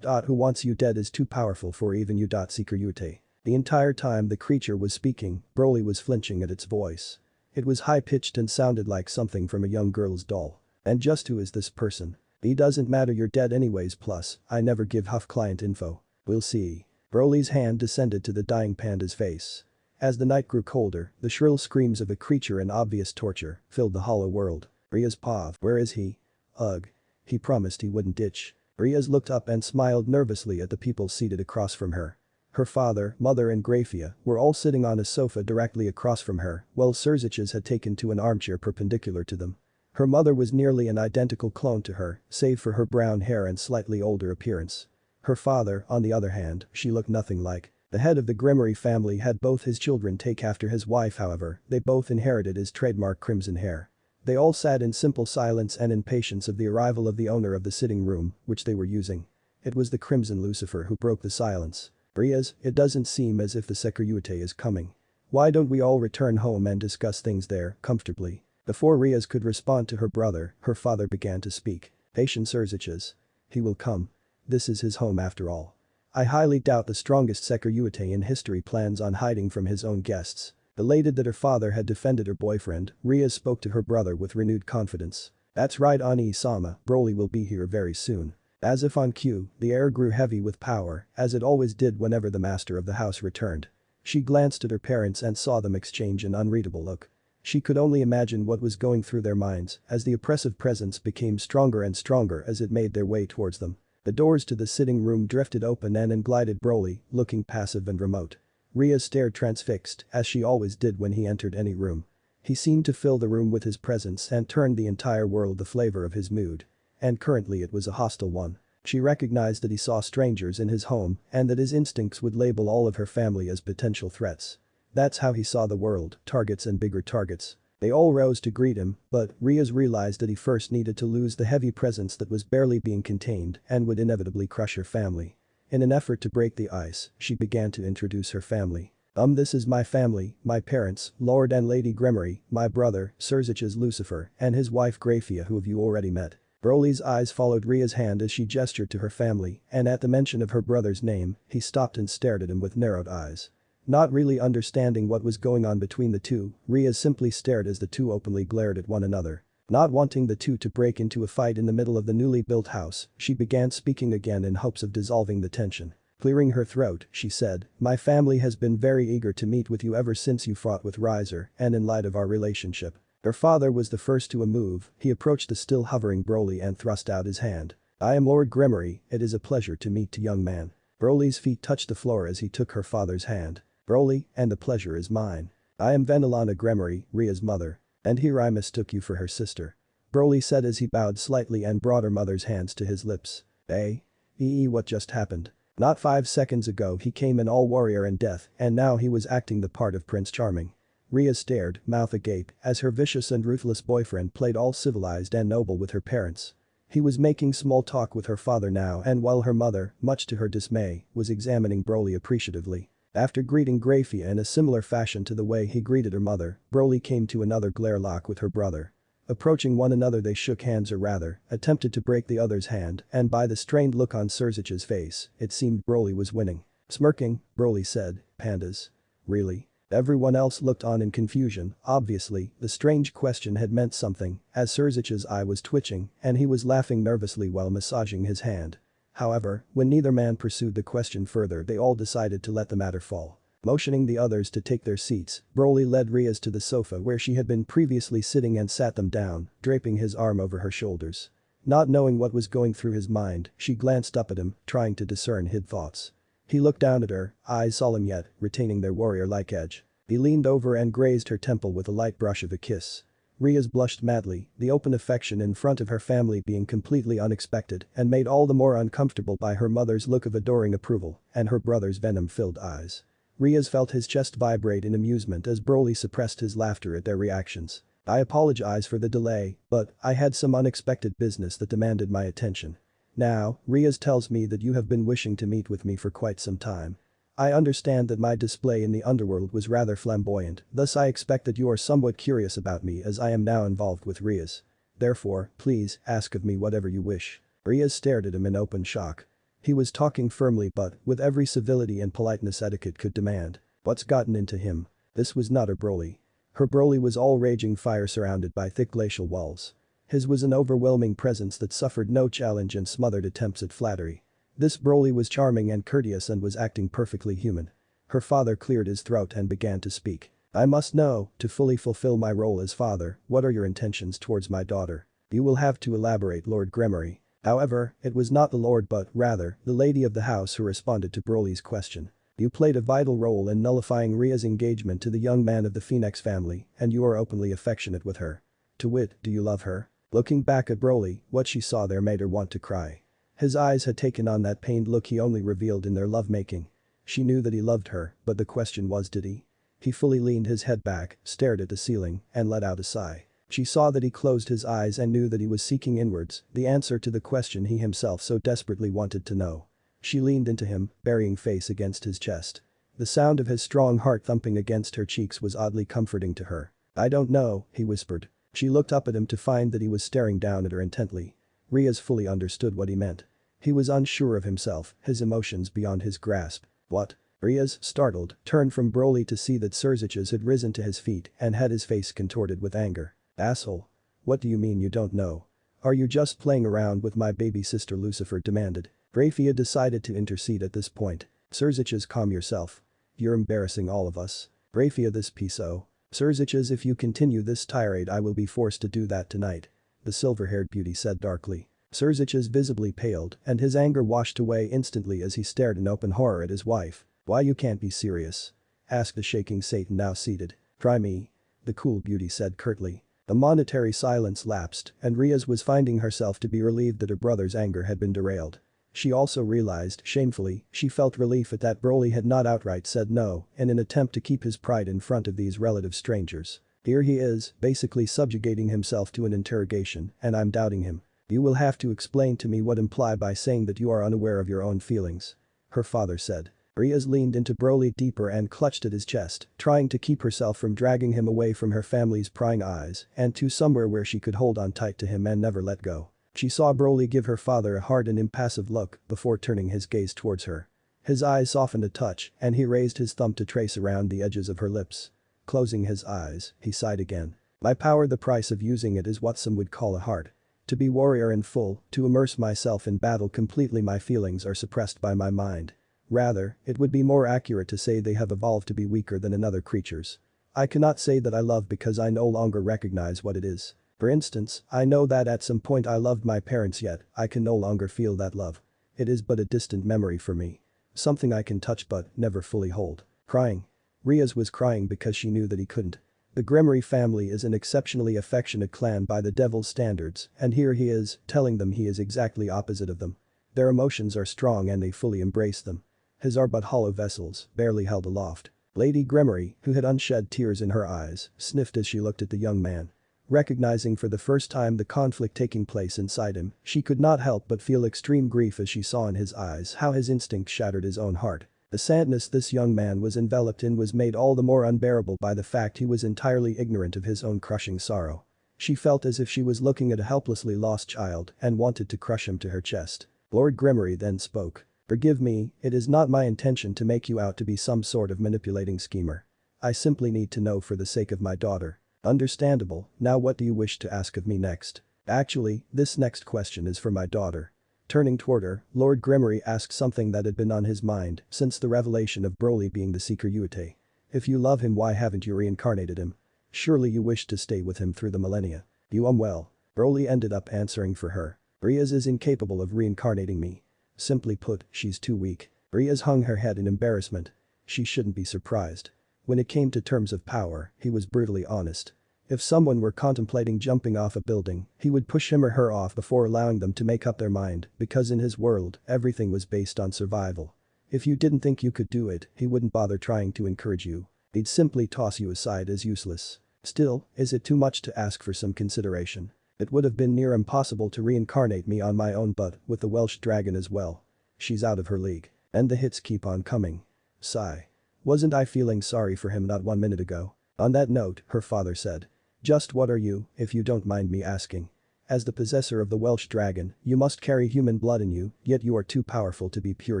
A: who wants you dead is too powerful for even you. Sekiryuutei. The entire time the creature was speaking, Broly was flinching at its voice. It was high-pitched and sounded like something from a young girl's doll. And just who is this person? It doesn't matter, you're dead anyways, plus, I never give Huff client info. We'll see. Broly's hand descended to the dying panda's face. As the night grew colder, the shrill screams of a creature in obvious torture filled the hollow world. Ria's pav, where is he? Ugh. He promised he wouldn't ditch. Rias looked up and smiled nervously at the people seated across from her. Her father, mother and Grafia were all sitting on a sofa directly across from her, while Surziches had taken to an armchair perpendicular to them. Her mother was nearly an identical clone to her, save for her brown hair and slightly older appearance. Her father, on the other hand, she looked nothing like. The head of the Gremory family had both his children take after his wife, however, they both inherited his trademark crimson hair. They all sat in simple silence and impatience of the arrival of the owner of the sitting room, which they were using. It was the Crimson Lucifer who broke the silence. Rias, it doesn't seem as if the Sekiryuutei is coming. Why don't we all return home and discuss things there, comfortably? Before Rias could respond to her brother, her father began to speak. Patience, Surziches. He will come. This is his home after all. I highly doubt the strongest Sekiryuutei in history plans on hiding from his own guests. Elated that her father had defended her boyfriend, Rias spoke to her brother with renewed confidence. That's right, Ani-sama, Broly will be here very soon. As if on cue, the air grew heavy with power, as it always did whenever the master of the house returned. She glanced at her parents and saw them exchange an unreadable look. She could only imagine what was going through their minds as the oppressive presence became stronger and stronger as it made their way towards them. The doors to the sitting room drifted open and in glided Broly, looking passive and remote. Ria stared transfixed, as she always did when he entered any room. He seemed to fill the room with his presence and turned the entire world the flavor of his mood. And currently it was a hostile one. She recognized that he saw strangers in his home and that his instincts would label all of her family as potential threats. That's how he saw the world, targets and bigger targets. They all rose to greet him, but Rias realized that he first needed to lose the heavy presence that was barely being contained and would inevitably crush her family. In an effort to break the ice, she began to introduce her family. This is my family, my parents, Lord and Lady Gremory, my brother, Surziches Lucifer, and his wife Grafia, who you already met. Broly's eyes followed Ria's hand as she gestured to her family, and at the mention of her brother's name, he stopped and stared at him with narrowed eyes. Not really understanding what was going on between the two, Ria simply stared as the two openly glared at one another. Not wanting the two to break into a fight in the middle of the newly built house, she began speaking again in hopes of dissolving the tension. Clearing her throat, she said, my family has been very eager to meet with you ever since you fought with Riser and in light of our relationship. Her father was the first to move, he approached the still hovering Broly and thrust out his hand. I am Lord Gremory, it is a pleasure to meet the young man. Broly's feet touched the floor as he took her father's hand. Broly, and the pleasure is mine. I am Venelana Gremory, Ria's mother. And here I mistook you for her sister. Broly said as he bowed slightly and brought her mother's hands to his lips. What just happened? Not 5 seconds ago he came in all warrior and death and now he was acting the part of Prince Charming. Ria stared, mouth agape, as her vicious and ruthless boyfriend played all civilized and noble with her parents. He was making small talk with her father now and while her mother, much to her dismay, was examining Broly appreciatively. After greeting Grafia in a similar fashion to the way he greeted her mother, Broly came to another glare lock with her brother. Approaching one another they shook hands or rather, attempted to break the other's hand and by the strained look on Surzich's face, it seemed Broly was winning. Smirking, Broly said, pandas. Really? Everyone else looked on in confusion, obviously, the strange question had meant something, as Surzich's eye was twitching and he was laughing nervously while massaging his hand. However, when neither man pursued the question further they all decided to let the matter fall. Motioning the others to take their seats, Broly led Rias to the sofa where she had been previously sitting and sat them down, draping his arm over her shoulders. Not knowing what was going through his mind, she glanced up at him, trying to discern hid thoughts. He looked down at her, eyes solemn yet, retaining their warrior-like edge. He leaned over and grazed her temple with a light brush of a kiss. Rias blushed madly, the open affection in front of her family being completely unexpected and made all the more uncomfortable by her mother's look of adoring approval and her brother's venom-filled eyes. Rias felt his chest vibrate in amusement as Broly suppressed his laughter at their reactions. I apologize for the delay, but I had some unexpected business that demanded my attention. Now, Rias tells me that you have been wishing to meet with me for quite some time. I understand that my display in the underworld was rather flamboyant, thus I expect that you are somewhat curious about me as I am now involved with Rias. Therefore, please, ask of me whatever you wish. Rias stared at him in open shock. He was talking firmly but with every civility and politeness etiquette could demand. What's gotten into him? This was not a Broly. Her Broly was all raging fire surrounded by thick glacial walls. His was an overwhelming presence that suffered no challenge and smothered attempts at flattery. This Broly was charming and courteous and was acting perfectly human. Her father cleared his throat and began to speak. I must know, to fully fulfill my role as father, what are your intentions towards my daughter? You will have to elaborate, Lord Gremory. However, it was not the lord but, rather, the lady of the house who responded to Broly's question. You played a vital role in nullifying Ria's engagement to the young man of the Phoenix family, and you are openly affectionate with her. To wit, do you love her? Looking back at Broly, what she saw there made her want to cry. His eyes had taken on that pained look he only revealed in their lovemaking. She knew that he loved her, but the question was, did he? He fully leaned his head back, stared at the ceiling, and let out a sigh. She saw that he closed his eyes and knew that he was seeking inwards the answer to the question he himself so desperately wanted to know. She leaned into him, burying face against his chest. The sound of his strong heart thumping against her cheeks was oddly comforting to her. I don't know, he whispered. She looked up at him to find that he was staring down at her intently. Rias fully understood what he meant. He was unsure of himself, his emotions beyond his grasp. What? Rias, startled, turned from Broly to see that Serziches had risen to his feet and had his face contorted with anger. Asshole. What do you mean you don't know? Are you just playing around with my baby sister? Lucifer demanded. Rafia decided to intercede at this point. Serziches, calm yourself. You're embarrassing all of us. Rafia, this PSO. Serziches, if you continue this tirade I will be forced to do that tonight. The silver-haired beauty said darkly. Serziches visibly paled and his anger washed away instantly as he stared in open horror at his wife. Why you can't be serious? Asked the shaking Satan now seated. Try me. The cool beauty said curtly. A momentary silence lapsed and Rias was finding herself to be relieved that her brother's anger had been derailed. She also realized, shamefully, she felt relief at that Broly had not outright said no in an attempt to keep his pride in front of these relative strangers. Here he is, basically subjugating himself to an interrogation, and I'm doubting him. You will have to explain to me what imply by saying that you are unaware of your own feelings. Her father said. Rias leaned into Broly deeper and clutched at his chest, trying to keep herself from dragging him away from her family's prying eyes and to somewhere where she could hold on tight to him and never let go. She saw Broly give her father a hard and impassive look before turning his gaze towards her. His eyes softened a touch and he raised his thumb to trace around the edges of her lips. Closing his eyes, he sighed again. My power, the price of using it is what some would call a heart. To be warrior in full, to immerse myself in battle completely, my feelings are suppressed by my mind. Rather, it would be more accurate to say they have evolved to be weaker than another creatures. I cannot say that I love because I no longer recognize what it is. For instance, I know that at some point I loved my parents yet I can no longer feel that love. It is but a distant memory for me. Something I can touch but never fully hold. Crying. Rias was crying because she knew that he couldn't. The Gremory family is an exceptionally affectionate clan by the devil's standards and here he is, telling them he is exactly opposite of them. Their emotions are strong and they fully embrace them. His are but hollow vessels, barely held aloft. Lady Gremory, who had unshed tears in her eyes, sniffed as she looked at the young man. Recognizing for the first time the conflict taking place inside him, she could not help but feel extreme grief as she saw in his eyes how his instinct shattered his own heart. The sadness this young man was enveloped in was made all the more unbearable by the fact he was entirely ignorant of his own crushing sorrow. She felt as if she was looking at a helplessly lost child and wanted to crush him to her chest. Lord Gremory then spoke. Forgive me, it is not my intention to make you out to be some sort of manipulating schemer. I simply need to know for the sake of my daughter. Understandable, now what do you wish to ask of me next? Actually, this next question is for my daughter. Turning toward her, Lord Gremory asked something that had been on his mind since the revelation of Broly being the Sekiryuutei. If you love him, why haven't you reincarnated him? Surely you wish to stay with him through the millennia. You well. Broly ended up answering for her. Rias is incapable of reincarnating me. Simply put, she's too weak. Rias hung her head in embarrassment. She shouldn't be surprised. When it came to terms of power, he was brutally honest. If someone were contemplating jumping off a building, he would push him or her off before allowing them to make up their mind because in his world, everything was based on survival. If you didn't think you could do it, he wouldn't bother trying to encourage you. He'd simply toss you aside as useless. Still, is it too much to ask for some consideration? It would have been near impossible to reincarnate me on my own, but with the Welsh dragon as well. She's out of her league. And the hits keep on coming. Sigh. Wasn't I feeling sorry for him not 1 minute ago? On that note, her father said. Just what are you, if you don't mind me asking? As the possessor of the Welsh dragon, you must carry human blood in you, yet you are too powerful to be pure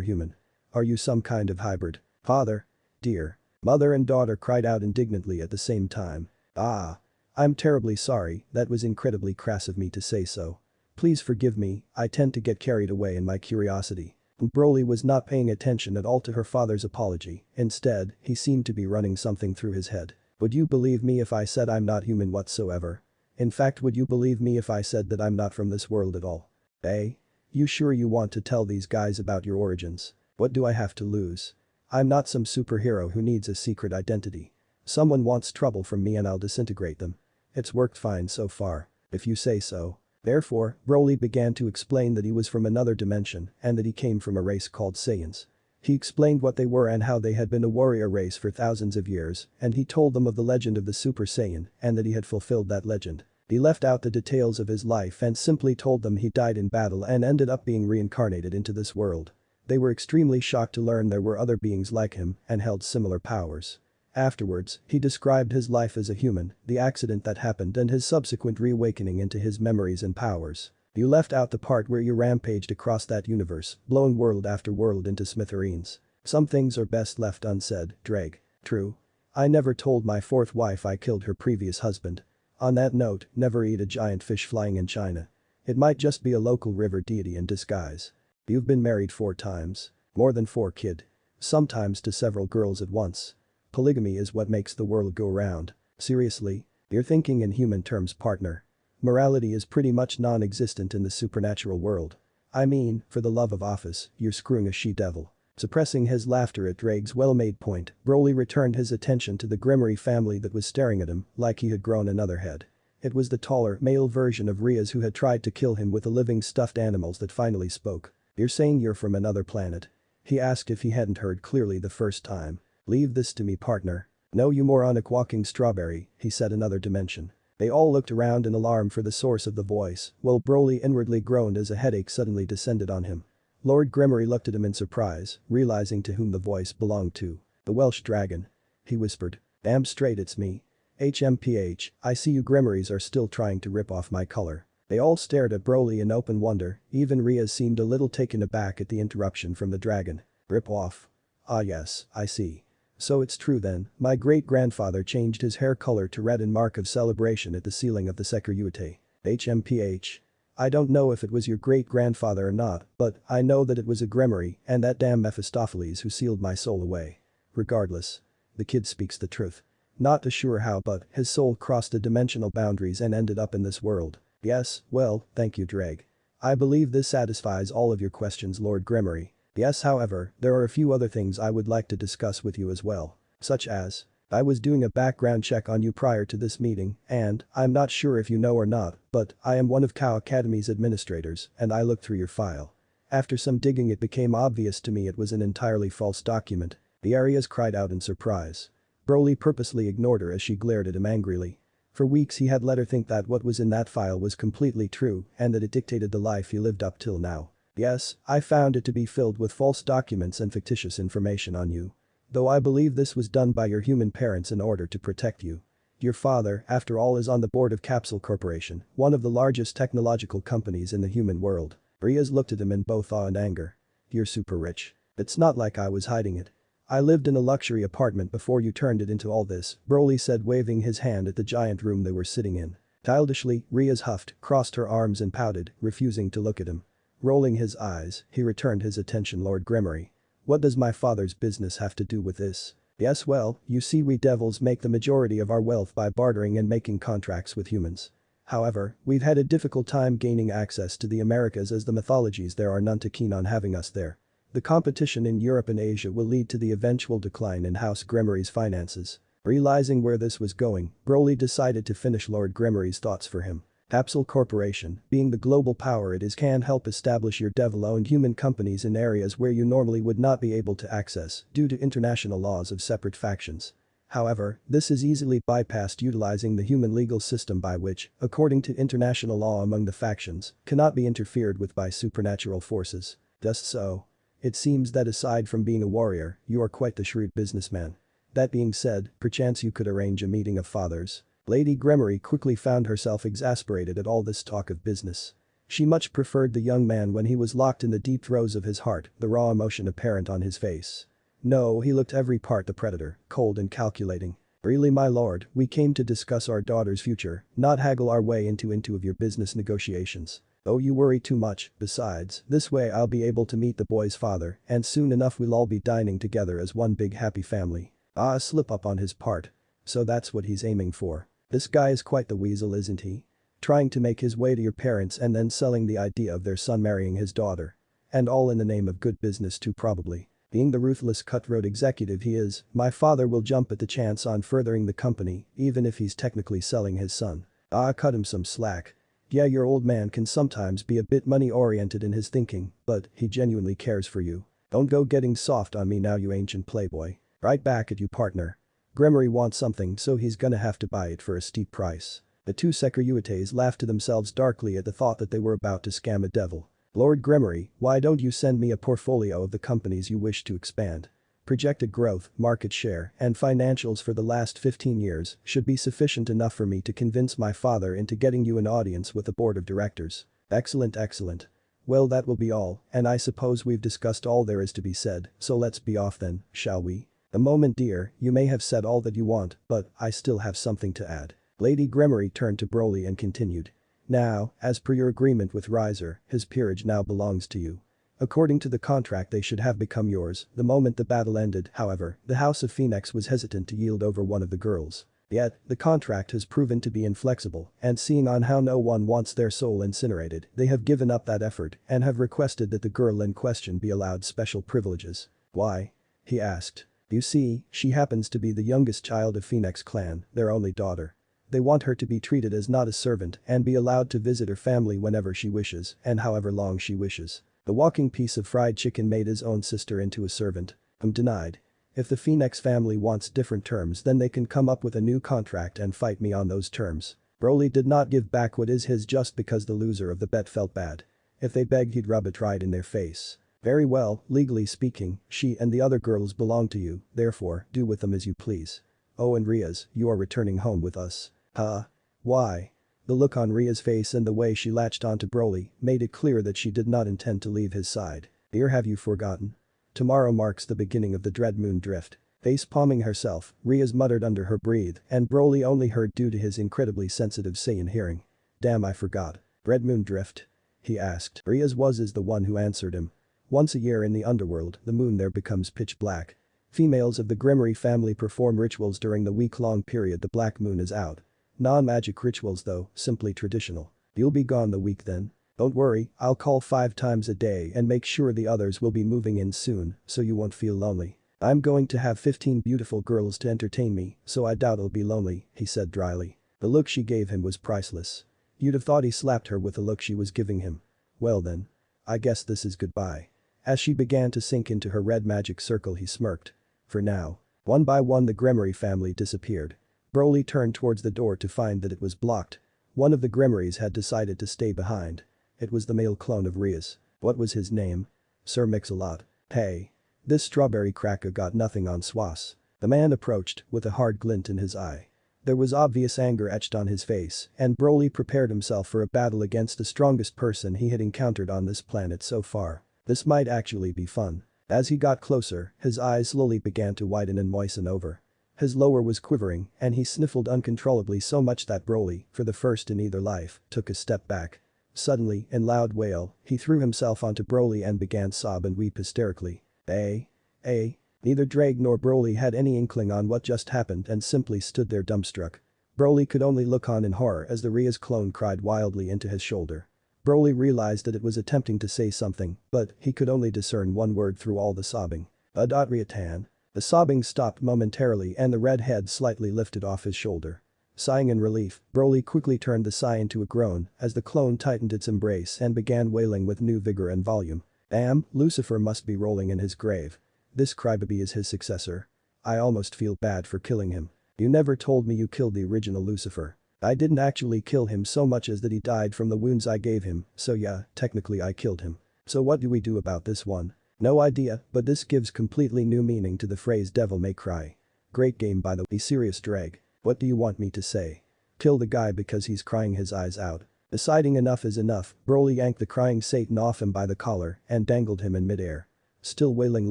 A: human. Are you some kind of hybrid? Father? Dear. Mother and daughter cried out indignantly at the same time. Ah. I'm terribly sorry, that was incredibly crass of me to say so. Please forgive me, I tend to get carried away in my curiosity. Broly was not paying attention at all to her father's apology, instead, he seemed to be running something through his head. Would you believe me if I said I'm not human whatsoever? In fact, would you believe me if I said that I'm not from this world at all? Eh? You sure you want to tell these guys about your origins? What do I have to lose? I'm not some superhero who needs a secret identity. Someone wants trouble from me and I'll disintegrate them. It's worked fine so far, if you say so. Therefore, Broly began to explain that he was from another dimension and that he came from a race called Saiyans. He explained what they were and how they had been a warrior race for thousands of years, and he told them of the legend of the Super Saiyan and that he had fulfilled that legend. He left out the details of his life and simply told them he died in battle and ended up being reincarnated into this world. They were extremely shocked to learn there were other beings like him and held similar powers. Afterwards, he described his life as a human, the accident that happened and his subsequent reawakening into his memories and powers. You left out the part where you rampaged across that universe, blowing world after world into smithereens. Some things are best left unsaid, Drake. True. I never told my fourth wife I killed her previous husband. On that note, never eat a giant fish flying in China. It might just be a local river deity in disguise. You've been married 4 times. More than 4, kid. Sometimes to several girls at once. Polygamy is what makes the world go round. Seriously? You're thinking in human terms, partner. Morality is pretty much non-existent in the supernatural world. I mean, for the love of office, you're screwing a she-devil. Suppressing his laughter at Drake's well-made point, Broly returned his attention to the Gremory family that was staring at him like he had grown another head. It was the taller, male version of Rias who had tried to kill him with the living stuffed animals that finally spoke. You're saying you're from another planet? He asked if he hadn't heard clearly the first time. Leave this to me, partner. No, you moronic walking strawberry, he said, another dimension. They all looked around in alarm for the source of the voice, while Broly inwardly groaned as a headache suddenly descended on him. Lord Gremory looked at him in surprise, realizing to whom the voice belonged to. The Welsh dragon. He whispered. Damn straight it's me. HMPH, I see you Gremorys are still trying to rip off my color. They all stared at Broly in open wonder, even Rias seemed a little taken aback at the interruption from the dragon. Rip off? Ah yes, I see. So it's true then, my great-grandfather changed his hair color to red in mark of celebration at the sealing of the Sekiryuutei. HMPH. I don't know if it was your great-grandfather or not, but I know that it was a Gremory and that damn Mephistopheles who sealed my soul away. Regardless. The kid speaks the truth. Not too sure how, but his soul crossed the dimensional boundaries and ended up in this world. Yes, well, thank you, Drake. I believe this satisfies all of your questions, Lord Gremory. Yes, however, there are a few other things I would like to discuss with you as well. Such as, I was doing a background check on you prior to this meeting, and, I'm not sure if you know or not, but I am one of Cow Academy's administrators, and I looked through your file. After some digging it became obvious to me it was an entirely false document. The Arias cried out in surprise. Broly purposely ignored her as she glared at him angrily. For weeks he had let her think that what was in that file was completely true and that it dictated the life he lived up till now. Yes, I found it to be filled with false documents and fictitious information on you. Though I believe this was done by your human parents in order to protect you. Your father, after all, is on the board of Capsule Corporation, one of the largest technological companies in the human world. Rias looked at him in both awe and anger. You're super rich. It's not like I was hiding it. I lived in a luxury apartment before you turned it into all this, Broly said, waving his hand at the giant room they were sitting in. Childishly, Rias huffed, crossed her arms and pouted, refusing to look at him. Rolling his eyes, he returned his attention, Lord Gremory. What does my father's business have to do with this? Yes, well, you see, we devils make the majority of our wealth by bartering and making contracts with humans. However, we've had a difficult time gaining access to the Americas as the mythologies there are none too keen on having us there. The competition in Europe and Asia will lead to the eventual decline in House Gremory's finances. Realizing where this was going, Broly decided to finish Lord Gremory's thoughts for him. Capsule Corporation, being the global power it is, can help establish your devil-owned human companies in areas where you normally would not be able to access due to international laws of separate factions. However, this is easily bypassed utilizing the human legal system by which, according to international law among the factions, cannot be interfered with by supernatural forces. Just so. It seems that aside from being a warrior, you are quite the shrewd businessman. That being said, perchance you could arrange a meeting of fathers. Lady Gremory quickly found herself exasperated at all this talk of business. She much preferred the young man when he was locked in the deep throes of his heart, the raw emotion apparent on his face. No, he looked every part the predator, cold and calculating. Really, my lord, we came to discuss our daughter's future, not haggle our way into of your business negotiations. Oh, you worry too much. Besides, this way I'll be able to meet the boy's father, and soon enough we'll all be dining together as one big happy family. Ah, a slip up on his part. So that's what he's aiming for. This guy is quite the weasel, isn't he? Trying to make his way to your parents and then selling the idea of their son marrying his daughter. And all in the name of good business too, probably. Being the ruthless cutthroat executive he is, my father will jump at the chance on furthering the company, even if he's technically selling his son. Ah, cut him some slack. Yeah, your old man can sometimes be a bit money-oriented in his thinking, but he genuinely cares for you. Don't go getting soft on me now, you ancient playboy. Right back at you, partner. Gremory wants something, so he's gonna have to buy it for a steep price. The two Sekiryuuteis laughed to themselves darkly at the thought that they were about to scam a devil. Lord Gremory, why don't you send me a portfolio of the companies you wish to expand? Projected growth, market share, and financials for the last 15 years should be sufficient enough for me to convince my father into getting you an audience with the board of directors. Excellent, excellent. Well, that will be all, and I suppose we've discussed all there is to be said, so let's be off then, shall we? A moment, dear, you may have said all that you want, but I still have something to add. Lady Gremory turned to Broly and continued. Now, as per your agreement with Riser, his peerage now belongs to you. According to the contract they should have become yours the moment the battle ended. However, the House of Phoenix was hesitant to yield over one of the girls. Yet, the contract has proven to be inflexible, and seeing on how no one wants their soul incinerated, they have given up that effort and have requested that the girl in question be allowed special privileges. Why? He asked. You see, she happens to be the youngest child of Phoenix clan, their only daughter. They want her to be treated as not a servant and be allowed to visit her family whenever she wishes and however long she wishes. The walking piece of fried chicken made his own sister into a servant. Denied. If the Phoenix family wants different terms, then they can come up with a new contract and fight me on those terms. Broly did not give back what is his just because the loser of the bet felt bad. If they begged, he'd rub it right in their face. Very well, legally speaking, she and the other girls belong to you, therefore, do with them as you please. Oh, and Rias, you are returning home with us. Huh? Why? The look on Ria's face and the way she latched onto Broly made it clear that she did not intend to leave his side. Dear, have you forgotten? Tomorrow marks the beginning of the Dread Moon Drift. Face-palming herself, Rias muttered under her breath, and Broly only heard due to his incredibly sensitive Saiyan hearing. Damn, I forgot. Dread Moon Drift? He asked. Rias was the one who answered him. Once a year in the underworld, the moon there becomes pitch black. Females of the Gremory family perform rituals during the week-long period the black moon is out. Non-magic rituals though, simply traditional. You'll be gone the week then? Don't worry, I'll call 5 times a day and make sure the others will be moving in soon, so you won't feel lonely. I'm going to have 15 beautiful girls to entertain me, so I doubt I'll be lonely, he said dryly. The look she gave him was priceless. You'd have thought he slapped her with the look she was giving him. Well then. I guess this is goodbye. As she began to sink into her red magic circle, he smirked. For now. One by one the Gremory family disappeared. Broly turned towards the door to find that it was blocked. One of the Gremorys had decided to stay behind. It was the male clone of Rias. What was his name? Sir Mix-a-Lot. Hey. This strawberry cracker got nothing on Swass. The man approached, with a hard glint in his eye. There was obvious anger etched on his face, and Broly prepared himself for a battle against the strongest person he had encountered on this planet so far. This might actually be fun. As he got closer, his eyes slowly began to widen and moisten over. His lower was quivering, and he sniffled uncontrollably so much that Broly, for the first in either life, took a step back. Suddenly, in loud wail, he threw himself onto Broly and began sob and weep hysterically. Neither Drake nor Broly had any inkling on what just happened and simply stood there dumbstruck. Broly could only look on in horror as the Rias clone cried wildly into his shoulder. Broly realized that it was attempting to say something, but he could only discern one word through all the sobbing. Riatan. The sobbing stopped momentarily and the red head slightly lifted off his shoulder. Sighing in relief, Broly quickly turned the sigh into a groan as the clone tightened its embrace and began wailing with new vigor and volume. Damn, Lucifer must be rolling in his grave. This crybaby is his successor. I almost feel bad for killing him. You never told me you killed the original Lucifer. I didn't actually kill him so much as that he died from the wounds I gave him, so yeah, technically I killed him. So what do we do about this one? No idea, but this gives completely new meaning to the phrase devil may cry. Great game by the way. Be serious Drag. What do you want me to say? Kill the guy because he's crying his eyes out. Deciding enough is enough, Broly yanked the crying Satan off him by the collar and dangled him in midair. Still wailing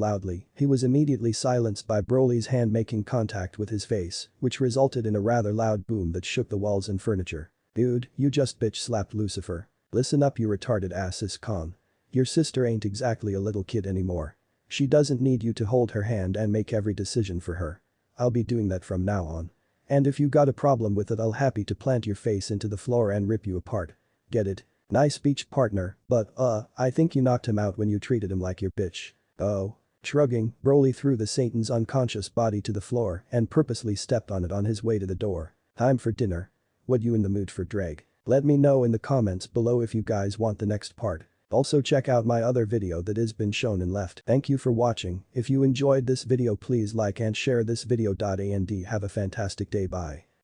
A: loudly, he was immediately silenced by Broly's hand making contact with his face, which resulted in a rather loud boom that shook the walls and furniture. Dude, you just bitch slapped Lucifer. Listen up you retarded ass Con. Your sister ain't exactly a little kid anymore. She doesn't need you to hold her hand and make every decision for her. I'll be doing that from now on. And if you got a problem with it I'll happy to plant your face into the floor and rip you apart. Get it? Nice speech partner, but I think you knocked him out when you treated him like your bitch. Oh. Shrugging, Broly threw the Satan's unconscious body to the floor and purposely stepped on it on his way to the door. Time for dinner. What you in the mood for Drag? Let me know in the comments below if you guys want the next part. Also check out my other video that has been shown and left. Thank you for watching. If you enjoyed this video please like and share this video. And have a fantastic day. Bye.